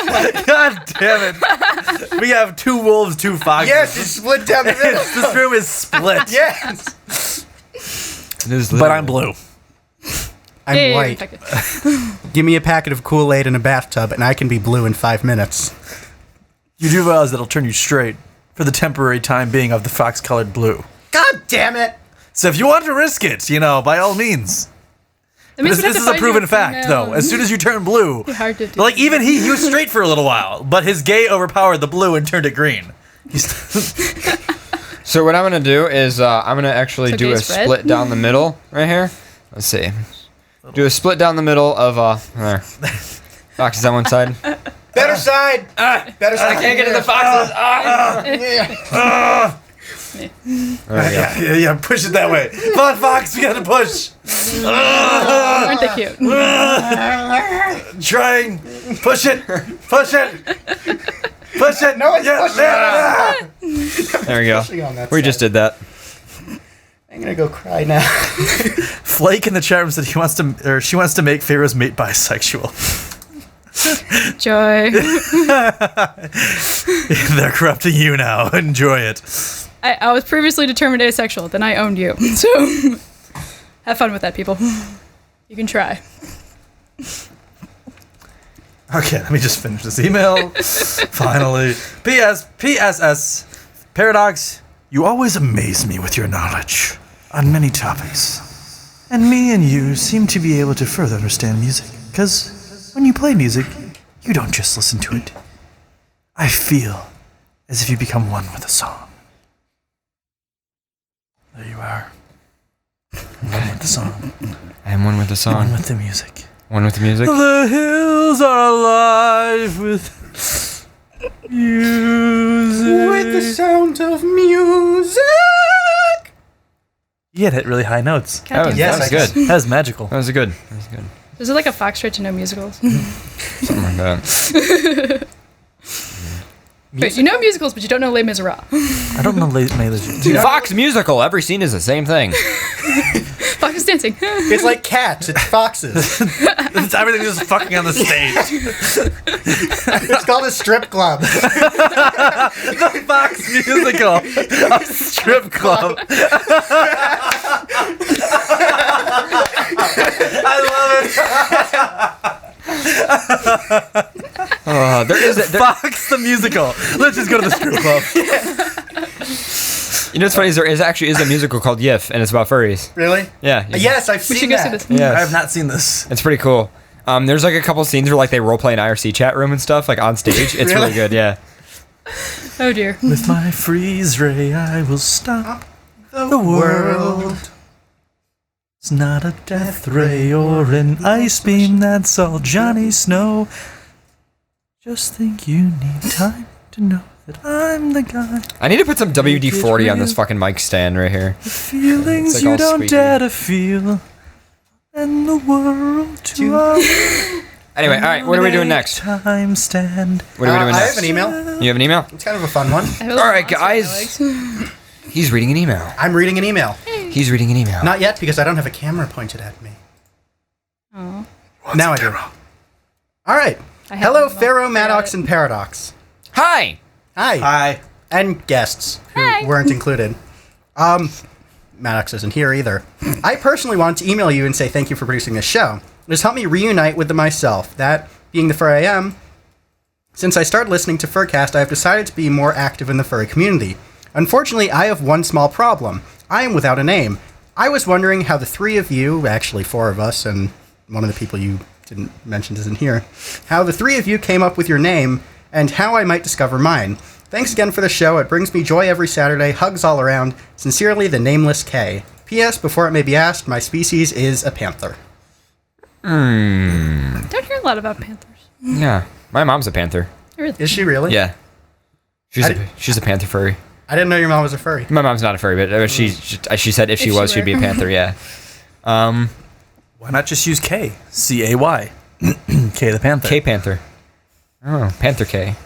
God damn it. We have 2 wolves, 2 foxes. Yes, it's split down the middle. This room is split. Yes. But I'm blue. I'm Yeah, white. yeah, yeah. Give me a packet of Kool-Aid in a bathtub, and I can be blue in 5 minutes. You do realize that'll turn you straight for the temporary time being of the fox-colored blue. God damn it! So if you want to risk it, by all means. means This we'd have to is a find you proven a fact, female. though. As soon as you turn blue, Hard to do. like even he was straight for a little while, but his gay overpowered the blue and turned it green. So what I'm gonna do is I'm gonna actually So do a gay spread? split down the middle right here. Let's see. Do a split down the middle of there. Foxes on one side. Better side. Better side. I can't get to the foxes. There we go. Yeah, push it that way. Come on, Fox, we gotta push. Aren't they cute? Trying. Push it. Push it. Push it. No, it's pushing. There we go. Pushing on that We side. just did that. I'm gonna go cry now. Flake in the chat room said she wants to make Pharaoh's mate bisexual. Joy. They're corrupting you now. Enjoy it. I was previously determined asexual, then I owned you. So have fun with that, people. You can try. Okay, let me just finish this email. Finally. P.S. P.S.S. Paradox, you always amaze me with your knowledge on many topics. And me and you seem to be able to further understand music. Because when you play music, you don't just listen to it. I feel as if you become one with a song. There you are. One with the song. I am one with the song. One with the music. One with the music. The hills are alive with music. With the sound of music. You hit really high notes. That was, Yes, that was I guess. good. That was magical. That was good. That was good. Is it like a foxtrot to know musicals? Something like that. Wait, you know musicals, but you don't know Les Miserables. I don't know Fox musical. Every scene is the same thing. Fox is dancing. It's like cats. It's foxes. It's everything just fucking on the stage. It's called a strip club. The Fox musical. A strip club. I love it. There is Fox the musical. Let's just go to the strip club. You know what's funny is there actually is a musical called Yif, and it's about furries. Really? Yeah. Yes, I've We seen should go see that. this. Yeah. I have not seen this. It's pretty cool. There's like a couple scenes where like they roleplay an IRC chat room and stuff like on stage. It's really good. Yeah. Oh dear. With my freeze ray, I will stop the world. It's not a death ray or an ice beam, that's all Johnny Snow. Just think you need time to know that I'm the guy. I need to put some WD-40 on this fucking mic stand right here. The feelings like you all don't squeaky. dare to feel. And the world to our Anyway, all right. What are we doing next? time stand. What are we doing I next? have an email. You have an email? It's kind of a fun one. All right, guys. He's reading an email. I'm reading an email. He's reading an email. Not yet, because I don't have a camera pointed at me. Oh. Now I do. All right. Hello, Pharaoh, Maddox, and Paradox. Hi. Hi. Hi. And guests who Hi. weren't included. Maddox isn't here either. I personally want to email you and say thank you for producing this show. It has helped me reunite with myself, that being the fur I am. Since I started listening to FurCast, I have decided to be more active in the furry community. Unfortunately, I have one small problem. I am without a name. I was wondering how the three of you, actually four of us, and one of the people you didn't mention isn't here, how the three of you came up with your name, and how I might discover mine. Thanks again for the show. It brings me joy every Saturday. Hugs all around. Sincerely, the Nameless K. P.S. Before it may be asked, my species is a panther. Don't hear a lot about panthers. Yeah. My mom's a panther. Really? Is she really? Yeah. She's a panther furry. I didn't know your mom was a furry. My mom's not a furry, but she said if she was, she'd be a panther. Yeah. Why not just use K? C-A-Y. K the Panther. K Panther. Oh, Panther K.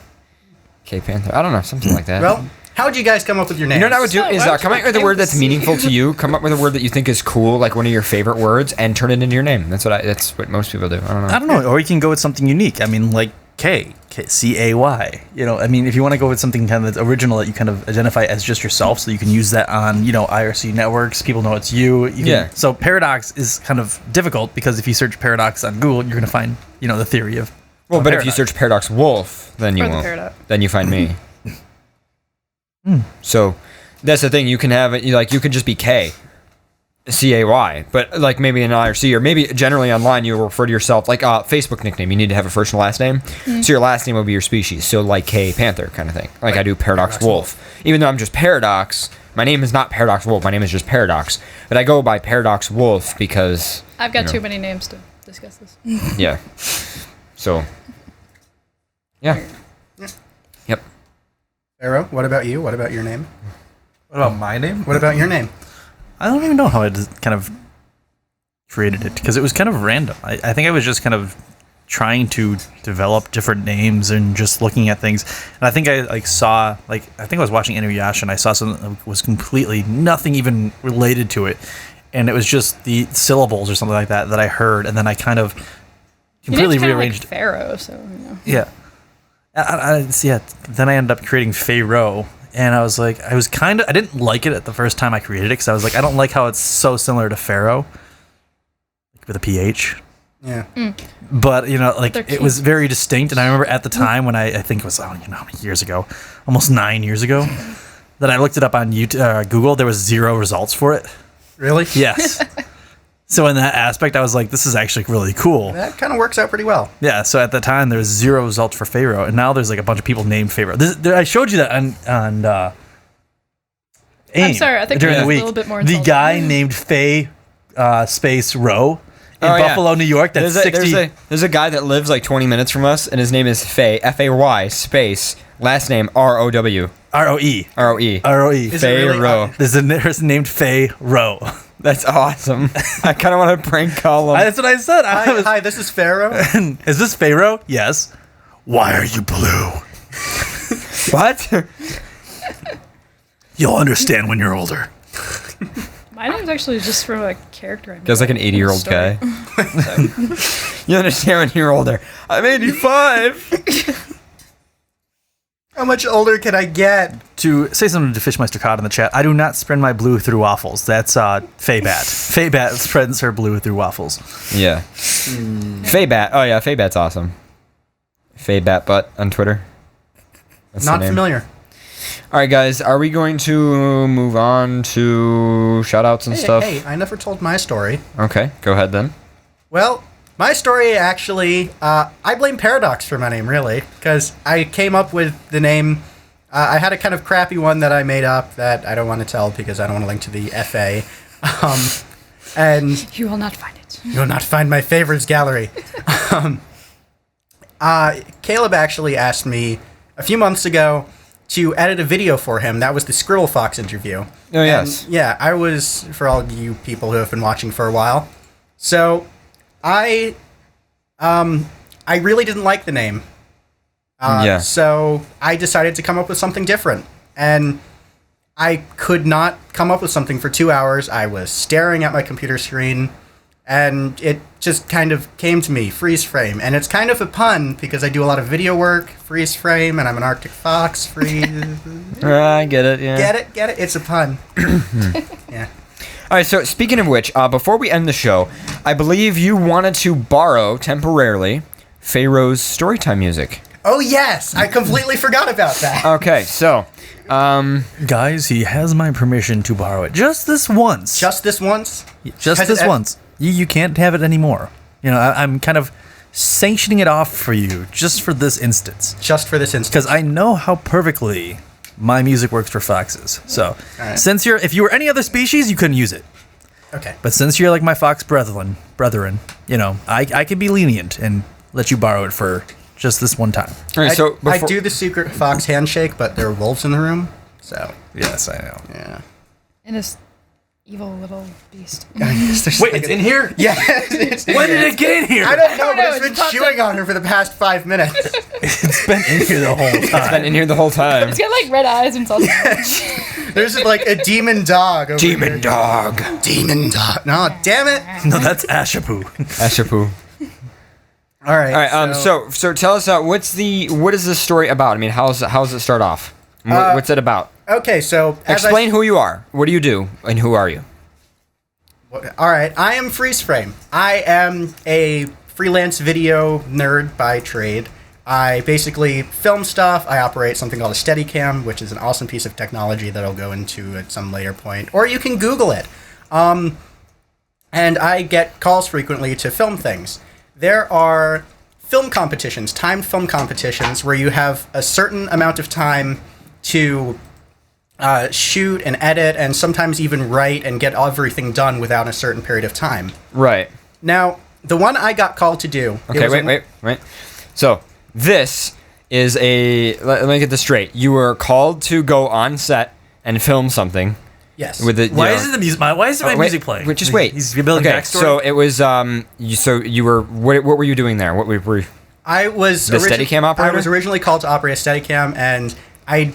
K Panther. I don't know, something like that. Well, how'd you guys come up with your names? You know what I would do So, is why would come you up with a make word that's names? meaningful to you. Come up with a word that you think is cool, like one of your favorite words, and turn it into your name. That's what most people do. I don't know. I don't know. Or you can go with something unique. I mean, like K. C-A-Y. You know, I mean, if you want to go with something kind of that's original that you kind of identify as just yourself, so you can use that on, IRC networks. People know it's you. Yeah. So Paradox is kind of difficult because if you search Paradox on Google, you're going to find, the theory of. Well, but if you Paradox. search Paradox Wolf, then you Or the won't. Paradox. Then you find me. So that's the thing. You can have it. You can just be K. C-A-Y, but like maybe an I or C, or maybe generally online you refer to yourself like Facebook nickname. You need to have a first and last name, so your last name will be your species. So like K Panther kind of thing. Like I do Paradox Wolf. Even though I'm just Paradox, my name is not Paradox Wolf. My name is just Paradox, but I go by Paradox Wolf because I've got too many names to discuss this. Yeah. So. Yeah. Yep. Arrow, what about you? What about your name? What about my name? What about your name? I don't even know how I just kind of created it because it was kind of random. I think I was just kind of trying to develop different names and just looking at things. And I think I saw I think I was watching Inuyasha and I saw something that was completely nothing even related to it, and it was just the syllables or something like that I heard, and then I kind of completely rearranged. Like Pharaoh, so you know. Yeah. Then I ended up creating Pharaoh. And I was like, I didn't like it at the first time I created it because I was like, I don't like how it's so similar to Pharaoh, with a PH. Yeah. But, They're it was very distinct. And I remember at the time when I think it was, how many years ago? Almost 9 years ago, that I looked it up on Google. There was 0 results for it. Really? Yes. So in that aspect, I was like, this is actually really cool. That kind of works out pretty well. Yeah, so at the time, there was 0 results for Pharaoh, and now there's like a bunch of people named Pharaoh. I showed you that on AIM. I'm sorry, I think during that's the week. a little bit more The insulting. guy named Faye space Rowe in Buffalo, New York. That's 60. There's a guy that lives like 20 minutes from us, and his name is Faye, F-A-Y, space, last name R-O-W. R-O-E. R-O-E. R-O-E. Faye really? Rowe. There's a person named Faye Rowe. That's awesome. I kind of want to prank call him. That's what I said. Hi, this is Pharaoh. Is this Pharaoh? Yes. Why are you blue? What? You'll understand when you're older. My name's actually just from a character I made. That's like an 80-year-old Story. guy. You understand when you're older. I'm 85. How much older can I get? To say something to Fishmeister Cod in the chat, I do not spread my blue through waffles. That's Faybat. Faybat spreads her blue through waffles. Yeah. Faybat. Oh, yeah, Faybat's awesome. Faybat butt on Twitter. That's the Not name. familiar. All right, guys, are we going to move on to shout-outs and stuff? Hey, I never told my story. Okay, go ahead then. Well, my story actually, I blame Paradox for my name, really, because I came up with the name. I had a kind of crappy one that I made up that I don't want to tell because I don't want to link to the FA. And You will not find it. you will not find my favorites gallery. Caleb actually asked me a few months ago to edit a video for him. That was the Squirrel Fox interview. Oh, yes. And, yeah, I was, for all you people who have been watching for a while. So, I really didn't like the name. Yeah. So, I decided to come up with something different. And I could not come up with something for 2 hours. I was staring at my computer screen, and it just kind of came to me, freeze frame. And it's kind of a pun because I do a lot of video work, freeze frame, and I'm an Arctic fox, freeze. I get it, yeah. Get it? It's a pun. Yeah. All right, so speaking of which, before we end the show, I believe you wanted to borrow, temporarily, Pharaoh's Storytime music. Oh, yes! I completely forgot about that. Okay, so, Guys, he has my permission to borrow it. Just this once. Just this once? Just Has this it- once. You can't have it anymore. I'm kind of sanctioning it off for you just for this instance. Just for this instance. Because I know how perfectly my music works for foxes. So, Alright. if you were any other species, you couldn't use it. Okay. But since you're like my fox brethren, I can be lenient and let you borrow it for just this one time. all right, so I before, do the secret fox handshake, but there are wolves in the room, so, Yes, I know. yeah. And this evil little beast. Wait, it's in here? Yeah. It's When did it get in here? I don't know, but know, it's been it's popped chewing on her for the past 5 minutes. It's been in here the whole time. been in here the whole time. It's got like red eyes and it's all orange. There's like a demon dog over Demon here. dog. Demon dog. No, damn it. No, that's Ashapoo. Ashapoo. All right. All right, so tell us, what is this story about? I mean, how does it start off? What's it about? Okay, so Explain who you are. What do you do, and who are you? All right, I am Freeze Frame. I am a freelance video nerd by trade. I basically film stuff. I operate something called a Steadicam, which is an awesome piece of technology that I'll go into at some later point. Or you can Google it. and I get calls frequently to film things. There are film competitions, timed film competitions, where you have a certain amount of time to shoot and edit and sometimes even write and get everything done without a certain period of time. Right. Now, the one I got called to do... Okay, wait. So, this is let me get this straight. You were called to go on set and film something. Yes. With the, Why isn't my music playing? Wait, just wait. He's building backstory. So it was you were what were you doing there? What were you? I was the Steadicam operator? I was originally called to operate a Steadicam, and I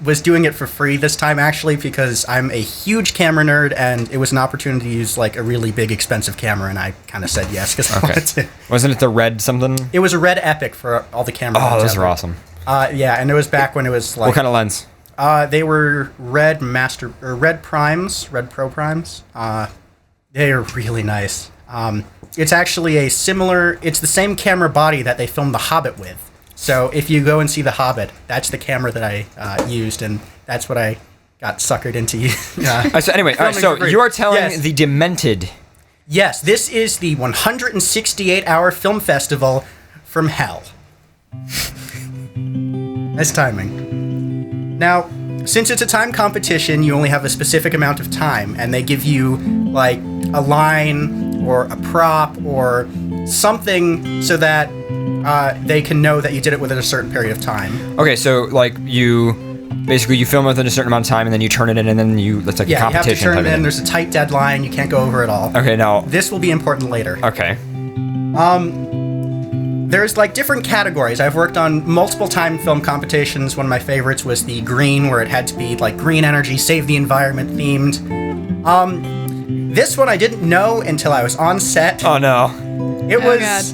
was doing it for free this time actually because I'm a huge camera nerd, and it was an opportunity to use a really big expensive camera, and I kind of said yes because I wanted to. Wasn't it the red something? It was a red Epic for all the cameras. Oh, those are awesome. Yeah, and it was back when it was what kind of lens? They were red primes, red pro primes. They are really nice. It's actually it's the same camera body that they filmed The Hobbit with. So if you go and see The Hobbit, that's the camera that I used, and that's what I got suckered into. So anyway, all right, so you are telling the Demented. Yes, this is the 168-hour film festival from hell. Nice timing. Now, since it's a time competition, you only have a specific amount of time, and they give you a line or a prop or something so that they can know that you did it within a certain period of time. Okay, so you film within a certain amount of time, and then you turn it in, and then that's like a competition. Yeah, you have to turn it in. There's a tight deadline. You can't go over it all. Okay, now this will be important later. Okay. There's different categories. I've worked on multiple time film competitions. One of my favorites was the green, where it had to be green energy, save the environment themed. This one I didn't know until I was on set. Oh no. It was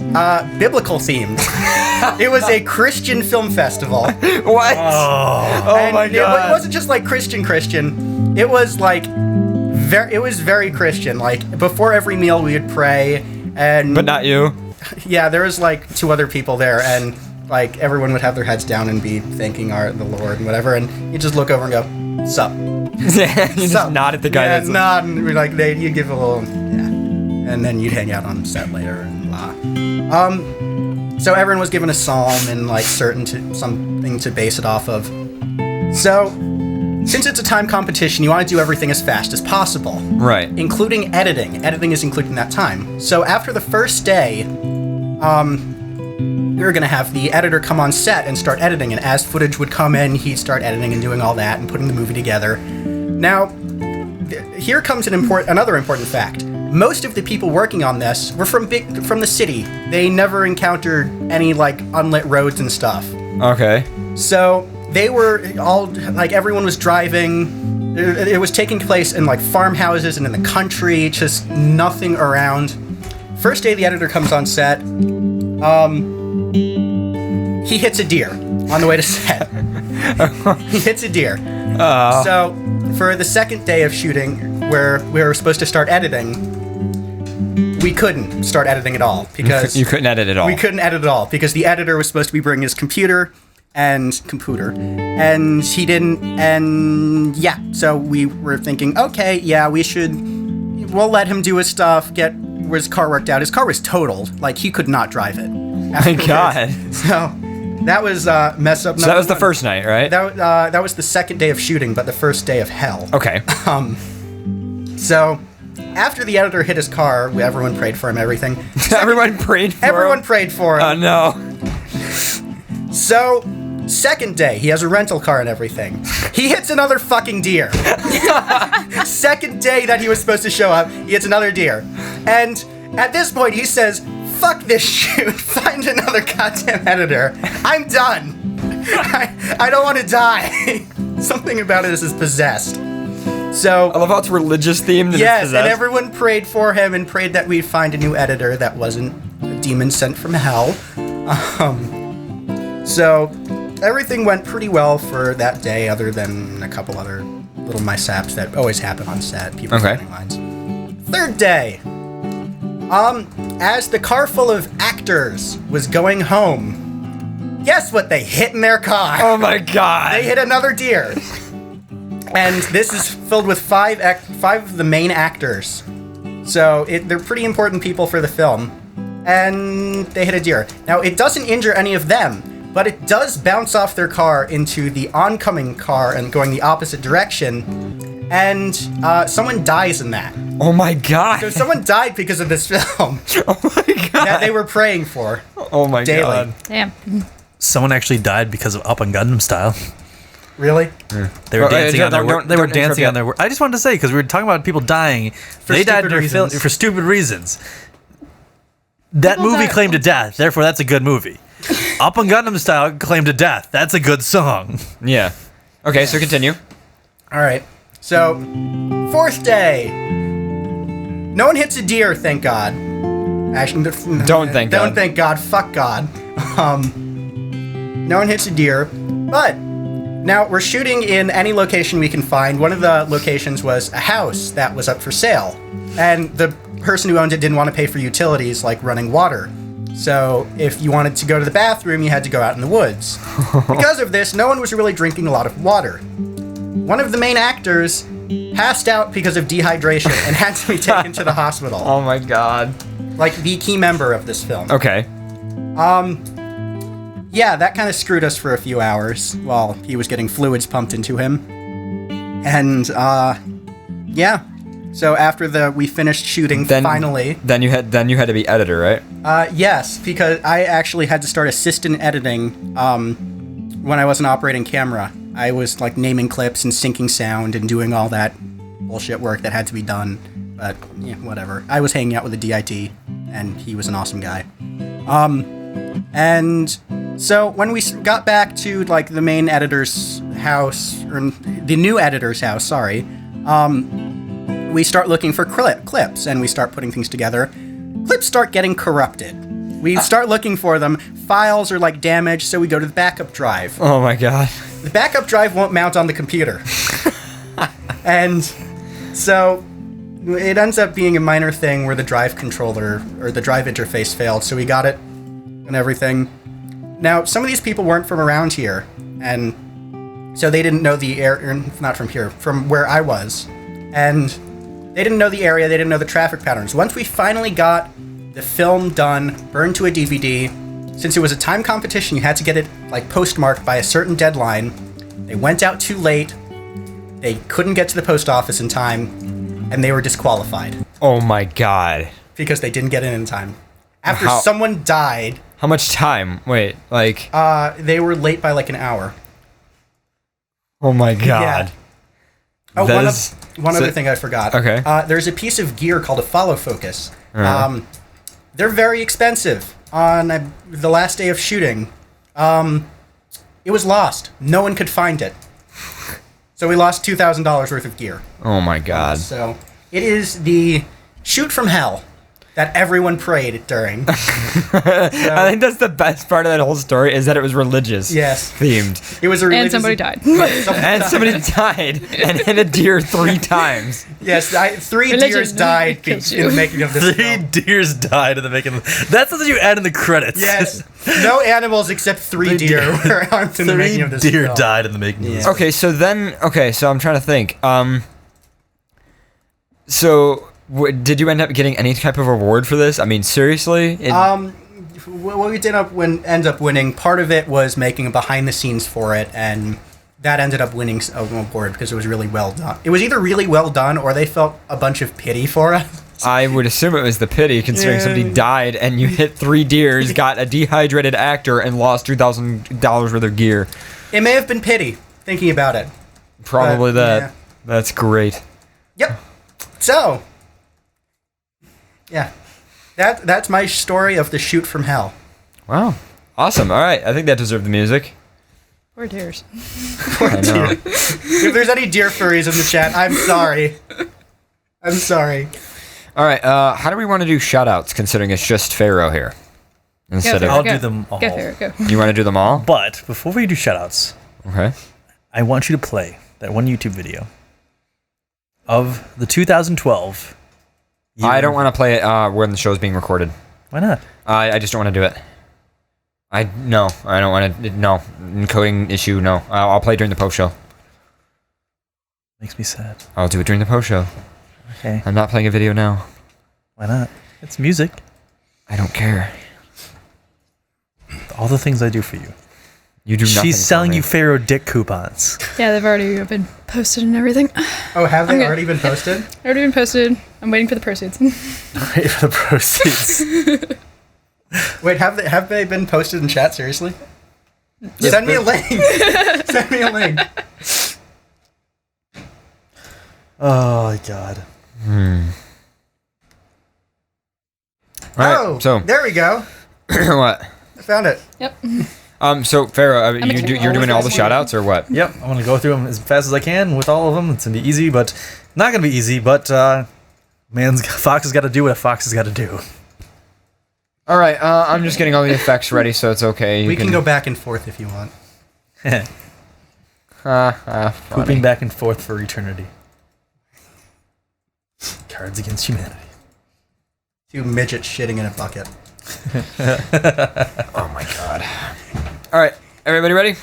biblical themed. It was a Christian film festival. What? Oh my god. It wasn't just Christian. It was it was very Christian. Before every meal we would pray, and but not you. Yeah, there was two other people there, and everyone would have their heads down and be thanking the Lord and whatever, and you just look over and go, "Sup?" Yeah, you just nod at the guy. Yeah, nod, and we're you'd give a little, yeah, and then you'd hang out on set later and blah. So everyone was given a psalm and something to base it off of. So, since it's a time competition, you want to do everything as fast as possible. Right. Including editing. Editing is included in that time. So after the first day, we were going to have the editor come on set and start editing, and as footage would come in, he'd start editing and doing all that and putting the movie together. Now, here comes another important fact. Most of the people working on this were from the city. They never encountered any unlit roads and stuff. Okay. So they were all everyone was driving. It was taking place in farmhouses and in the country, just nothing around. First day the editor comes on set, he hits a deer on the way to set. He hits a deer. So for the second day of shooting, where we were supposed to start editing, we couldn't start editing at all because you couldn't edit at all. We couldn't edit at all because the editor was supposed to be bringing his computer, and he didn't, and yeah, so we were thinking, okay, yeah, we'll let him do his stuff, get his car worked out. His car was totaled, he could not drive it. My god. So that was mess up. So that was the first night, right? That was the second day of shooting, but the first day of hell. Okay. So after the editor hit his car, everyone prayed for him, everything. Everyone prayed for him? Everyone prayed for him. Oh no. So, second day, he has a rental car and everything. He hits another fucking deer. Second day that he was supposed to show up, he hits another deer. And at this point, he says, fuck this shoot, find another goddamn editor. I'm done. I don't want to die. Something about it is possessed. So I love how it's religious themed. Yes, and everyone prayed for him and prayed that we'd find a new editor that wasn't a demon sent from hell. So everything went pretty well for that day, other than a couple other little mishaps that always happen on set. People running lines. Third day. As the car full of actors was going home, guess what they hit in their car? Oh my god. They hit another deer. And this is filled with five of the main actors. So they're pretty important people for the film. And they hit a deer. Now, it doesn't injure any of them, but it does bounce off their car into the oncoming car and going the opposite direction. And someone dies in that. Oh my god. So someone died because of this film. Oh my god. That they were praying for. Oh my daily. god. Damn. Someone actually died because of Up on Gundam Style. Really? They were dancing on their work. They were don't dancing interrupt on their work. I just wanted to say, because we were talking about people dying. They died for stupid reasons. That People movie die claimed to all death, therefore that's a good movie. Up on Gundam Style claimed to death. That's a good song. Yeah. Okay, so continue. All right. So, 4th day. No one hits a deer, thank God. Actually, Don't thank God. Don't thank God. Fuck God. No one hits a deer. But now we're shooting in any location we can find. One of the locations was a house that was up for sale, and the person who owned it didn't want to pay for utilities like running water. So if you wanted to go to the bathroom, you had to go out in the woods. Because of this, no one was really drinking a lot of water. One of the main actors passed out because of dehydration and had to be taken to the hospital. Oh my god. Like the key member of this film. Okay. Yeah, that kind of screwed us for a few hours while he was getting fluids pumped into him. And, yeah. So after we finished shooting, finally... Then you had to be editor, right? Yes, because I actually had to start assistant editing, when I wasn't operating camera. I was, like, naming clips and syncing sound and doing all that bullshit work that had to be done. But, yeah, whatever. I was hanging out with the DIT, and he was an awesome guy. And so when we got back to, like, the main editor's house, or the new editor's house, sorry, we start looking for clips, and we start putting things together. Clips start getting corrupted. We start looking for them. Files are, like, damaged, so we go to the backup drive. Oh my god. The backup drive won't mount on the computer. And so it ends up being a minor thing where the drive controller, or the drive interface failed, so we got it and everything. Now, some of these people weren't from around here, and so they didn't know the area, not from here, from where I was. And they didn't know the area, they didn't know the traffic patterns. Once we finally got the film done, burned to a DVD, since it was a time competition, you had to get it, like, postmarked by a certain deadline. They went out too late, they couldn't get to the post office in time, and they were disqualified. Oh my god. Because they didn't get in time. After someone died... How much time? Wait, like... they were late by, like, an hour. Oh my god. Yeah. Oh, one other thing I forgot. Okay. There's a piece of gear called a follow focus. Uh-huh. They're very expensive. On the last day of shooting, it was lost. No one could find it. So we lost $2,000 worth of gear. Oh my god. So it is the shoot from hell that everyone prayed during. I think that's the best part of that whole story, is that it was religious. Yes. Themed. It was a religious... And somebody died. And somebody died and hit a deer 3 times. Yes, 3 Religion deers died kills in you. the making of this 3 film. deers died in the making of... That's something you add in the credits. Yes. No animals except 3 deer were harmed in the making of this 3 deer film. died in the making of this. Okay, so I'm trying to think. So did you end up getting any type of award for this? I mean, seriously? What we did end up winning, part of it was making a behind the scenes for it, and that ended up winning an award because it was really well done. It was either really well done or they felt a bunch of pity for us. I would assume it was the pity, considering somebody died and you hit 3 deers, got a dehydrated actor, and lost $2,000 worth of gear. It may have been pity, thinking about it. Probably But, that. yeah. That's great. Yep. So, yeah. That's my story of the shoot from hell. Wow. Awesome. All right. I think that deserved the music. Poor deers. I know. If there's any deer furries in the chat, I'm sorry. I'm sorry. All right. How do we want to do shout-outs, considering it's just Pharaoh here? Instead Go, of... I'll go. do them all. Go, Farrah, go. You want to do them all? But before we do shoutouts, Okay. I want you to play that one YouTube video of the 2012. I don't want to play it when the show's being recorded. Why not? I just don't want to do it. I don't want to. No, encoding issue. No, I'll play during the post show. Makes me sad. I'll do it during the post show. Okay. I'm not playing a video now. Why not? It's music. I don't care. All the things I do for you. You do nothing. She's selling for me. you Pharaoh dick coupons. Yeah, they've already been posted and everything. Oh, have they Okay. already been posted? Already been posted. I'm waiting for the proceeds. Right for the proceeds. Wait, have they been posted in chat? Seriously? Send me a link. Send me a link. Oh my god. All right, Oh, so there we go. what? I found it. Yep. So Pharaoh, making you're doing all the shout outs or what? Yep, I'm gonna go through them as fast as I can with all of them. It's gonna be easy, but not gonna be easy. But Fox has got to do what a fox has got to do. All right, I'm just getting all the effects ready, so it's okay. We can go back and forth if you want. Pooping back and forth for eternity. Cards Against Humanity. 2 midgets shitting in a bucket. Oh my god. All right, everybody ready?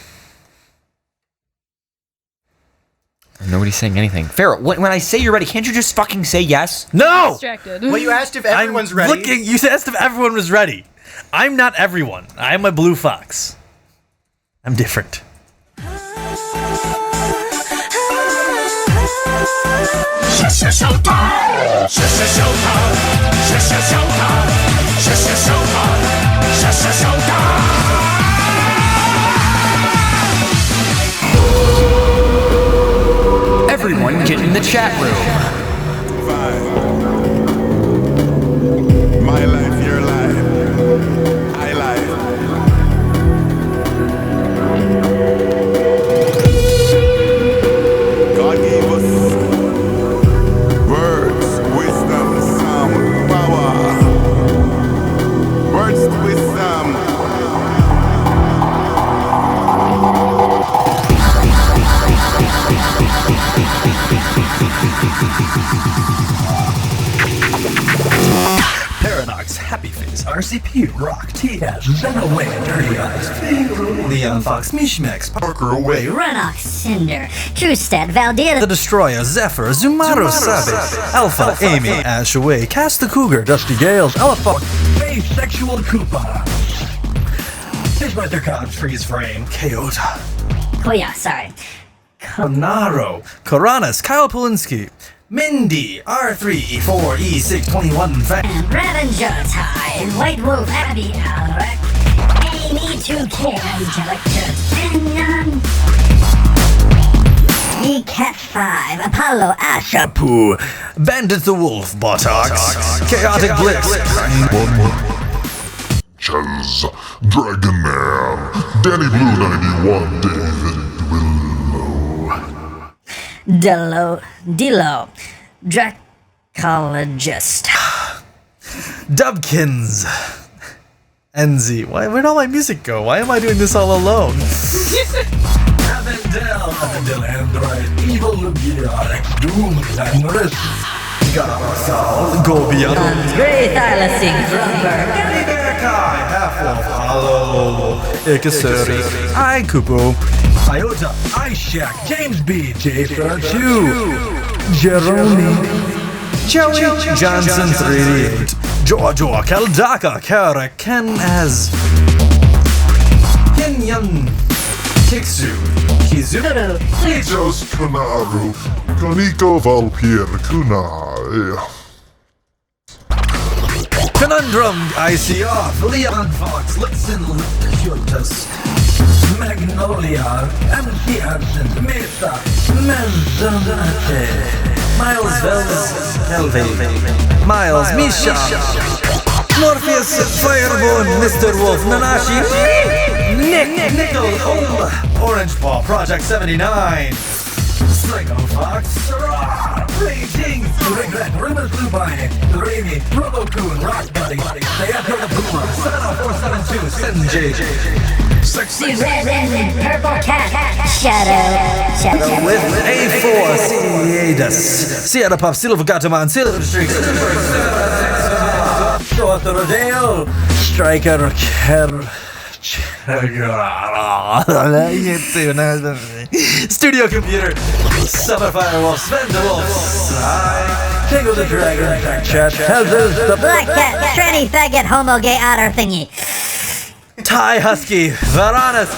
Nobody's saying anything. Pharaoh, when I say you're ready, can't you just fucking say yes? No! Distracted. Well, you asked if everyone's ready. Looking, you asked if everyone was ready. I'm not everyone. I'm a blue fox. I'm different. Everyone get in the chat room. My life, your life. I life. God gave us words, wisdom, sound, power. Words, wisdom. Paradox, Happy Face, RCP, Rock, TS, Zenaway, Dirty Eyes, Leon Fox, Mishmax, Parker Away, Renox, Cinder, Truestat, Valdea, The Destroyer, Zephyr, Zumaru Sabe, Alpha, Amy, Ash Away, Cast the Cougar, Dusty Gales, Elephant, Asexual Koopa, His Mother God, Freeze Frame, Kyoto, oh yeah, sorry. Konaro, Koranis, Kyle Polinsky, Mindy, R3E4E621, And Revenjotai, and White Wolf, Abby, Alric, Amy, 2K, Angelic, Terpenion, E-Cat 5, Apollo, Asha, Apu, Bandit the Wolf, Botox, Chaotic Blitz, Chaz, Dragon Man, Danny Blue 91, David Willow. Dilo, Dracologist, Dubkins, Enzy. Where'd all my music go? Why am I doing this all alone? Avendel, Android, Evil Lugia, Doom, Landris, Gobian, Grey Thylacine, Drumber, Kai, Half-Wolf, Hollow, Ikasuri, Ikupo, Iota, Ishak, James B, J32, Jerome, Joey Johnson 388, Jojo, Kaldaka, Kara, Ken as Hinyan, Kiksu, Kizu, Jos Kunaru, Koniko Valpir Kuna. Conundrum, ICR, Leon Fox, Lixin, Curtus, Magnolia, MC Absent, Mesa, Menzonate, Miles Velvet, Miles Misha, Morpheus, Firebone, Mr. Wolf, Nanashi, Nick, Nickel, Orange Paw, Project 79, Psycho Fox, Greetings, Regret, Rimmers Blue Bine, Rainy, Robo-Coon, Rock Buddy, Theater the Boomer, 70472, Sin J, Red, Purple Cat, Shadow, with A4, Ciadas, Sierra Pop, Silver Gataman, Silver Streak, Short Rodeo, Striker, Studio Computer, Summer Firewolf, Sven the Wolf, Tingle the Dragon Tech Chat tells us the Black cat, tranny, faggot, homo, gay, otter thingy. Thai Husky, Varanus,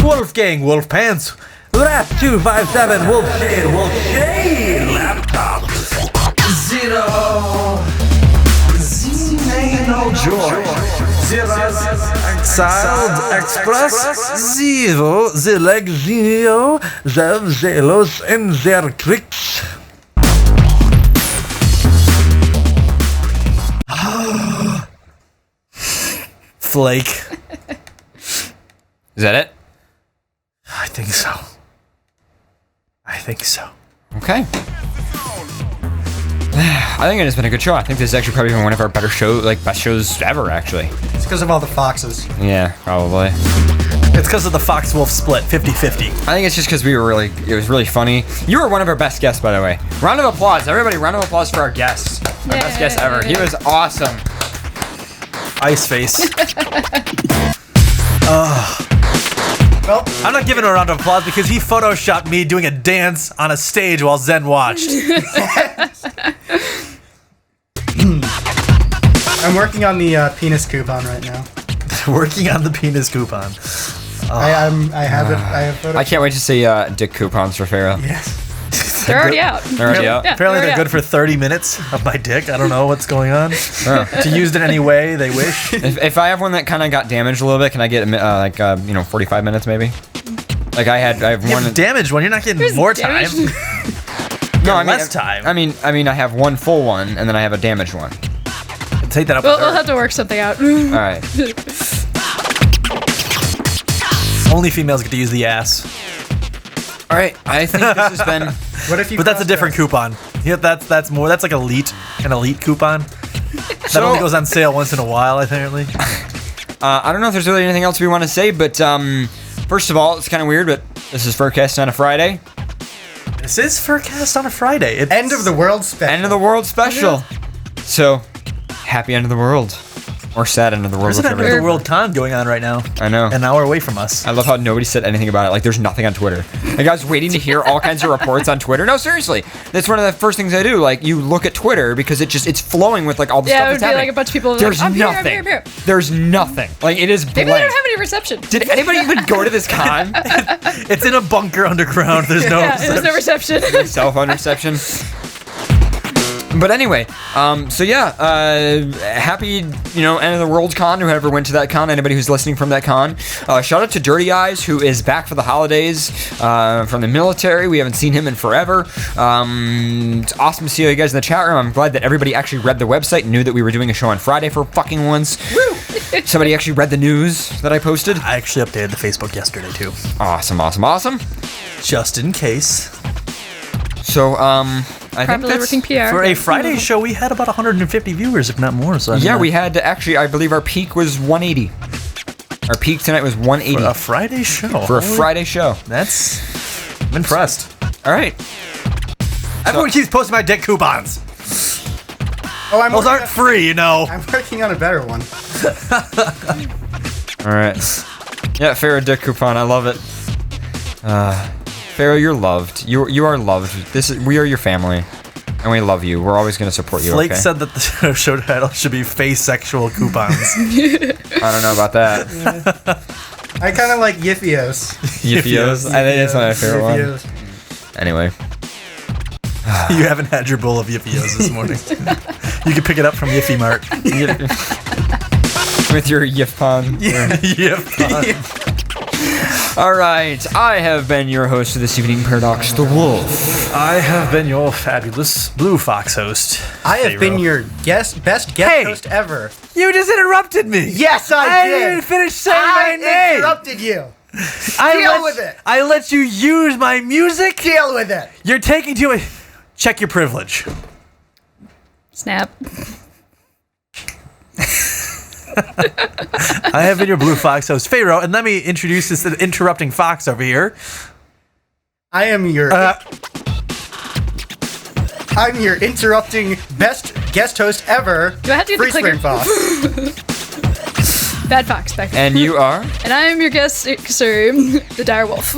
Wolfgang, Wolf Pants, Rat 257, Wolfshade, Laptop, Zeno Joy, Ziraz, Exiled Express, Zero, Zelexio, Zev, Zelos, and Zertrix. Flake. Is that it? I think so. Okay. I think it has been a good show. I think this is actually probably been one of our better best shows ever, actually. It's because of all the foxes. Yeah, probably. It's because of the Fox Wolf split, 50-50. I think it's just because it was really funny. You were one of our best guests, by the way. Round of applause, everybody. Round of applause for our guest. Our best guest ever. He was awesome. Ice face. Well, I'm not giving a round of applause because he photoshopped me doing a dance on a stage while Zen watched. I'm working on the penis coupon right now. Working on the penis coupon. I have it. I have photos. I can't wait to see dick coupons for Pharaoh. Yes. They're already out. They're already out. Yeah, Apparently they're already good for 30 minutes of my dick. I don't know what's going on. To use it any way they wish. If I have one that kind of got damaged a little bit, can I get 45 minutes maybe? Like I have You one. have a damaged one. You're not getting Who's more time. damaged? No, I mean less time. I mean I have one full one and then I have a damaged one. Take that up. We'll have to work something out. All right. Only females get to use the ass. All right. I think this has been. What if you? But that's a different coupon. Yeah, that's more. That's like an elite coupon. That only goes on sale once in a while, apparently. I don't know if there's really anything else we want to say, but first of all, it's kind of weird, but this is FurCast on a Friday. This is FurCast on a Friday. It's End of the world special. End of the world special. So, happy end of the world. Or sad end of the world. There's an end of the world con going on right now. I know. An hour away from us. I love how nobody said anything about it. Like, there's nothing on Twitter. Like, I was waiting to hear all kinds of reports on Twitter. No, seriously. That's one of the first things I do. Like, you look at Twitter because it's flowing with, like, all the stuff Yeah, it would that's be happening. like a bunch of people. There's like, nothing. I'm here. There's nothing. Like, it is blank. Maybe they don't have any reception. Did anybody even go to this con? It's in a bunker underground. There's no. Yeah, there's no reception. Cell phone reception. But anyway, so yeah, happy, end of the world con, whoever went to that con, anybody who's listening from that con. Shout out to Dirty Eyes, who is back for the holidays from the military. We haven't seen him in forever. It's awesome to see you guys in the chat room. I'm glad that everybody actually read the website and knew that we were doing a show on Friday for fucking once. Woo! Somebody actually read the news that I posted. I actually updated the Facebook yesterday too. Awesome. Just in case. So, I think Properly that's... working PR. For a Friday show, we had about 150 viewers, if not more. So Yeah, we had actually. I believe our peak was 180. Our peak tonight was 180 for a Friday show. for a Friday show. I'm impressed. All right. Everyone keeps posting my dick coupons. Oh, Those aren't free, I'm working on a better one. All right. Yeah, Pharaoh dick coupon. I love it. Pharaoh, you're loved. You are loved. We are your family, and we love you. We're always going to support you. Flake okay? said that the show title should be "Face Sexual Coupons." I don't know about that. I kind of like Yiffios. Yiffios. I think it's my favorite one. Yiffios. Anyway. You haven't had your bowl of Yiffios this morning. You can pick it up from Yiffy Mart. With your Yiffpon. Yiffpon. All right, I have been your host for this evening, Paradox the Wolf. I have been your fabulous Blue Fox host. I have been your best guest host ever. You just interrupted me. Yes, I did. didn't finish saying my name. I interrupted you. Deal with it. I let you use my music. Deal with it. You're taking too much. Check your privilege. Snap. I have been your Blue Fox host, Pharaoh, and let me introduce this interrupting fox over here. I am your. I'm your interrupting best guest host ever. Do I have to get Free the clicker? Spring Fox. Bad Fox back there. And you are? And I am your guest, sir, the dire wolf.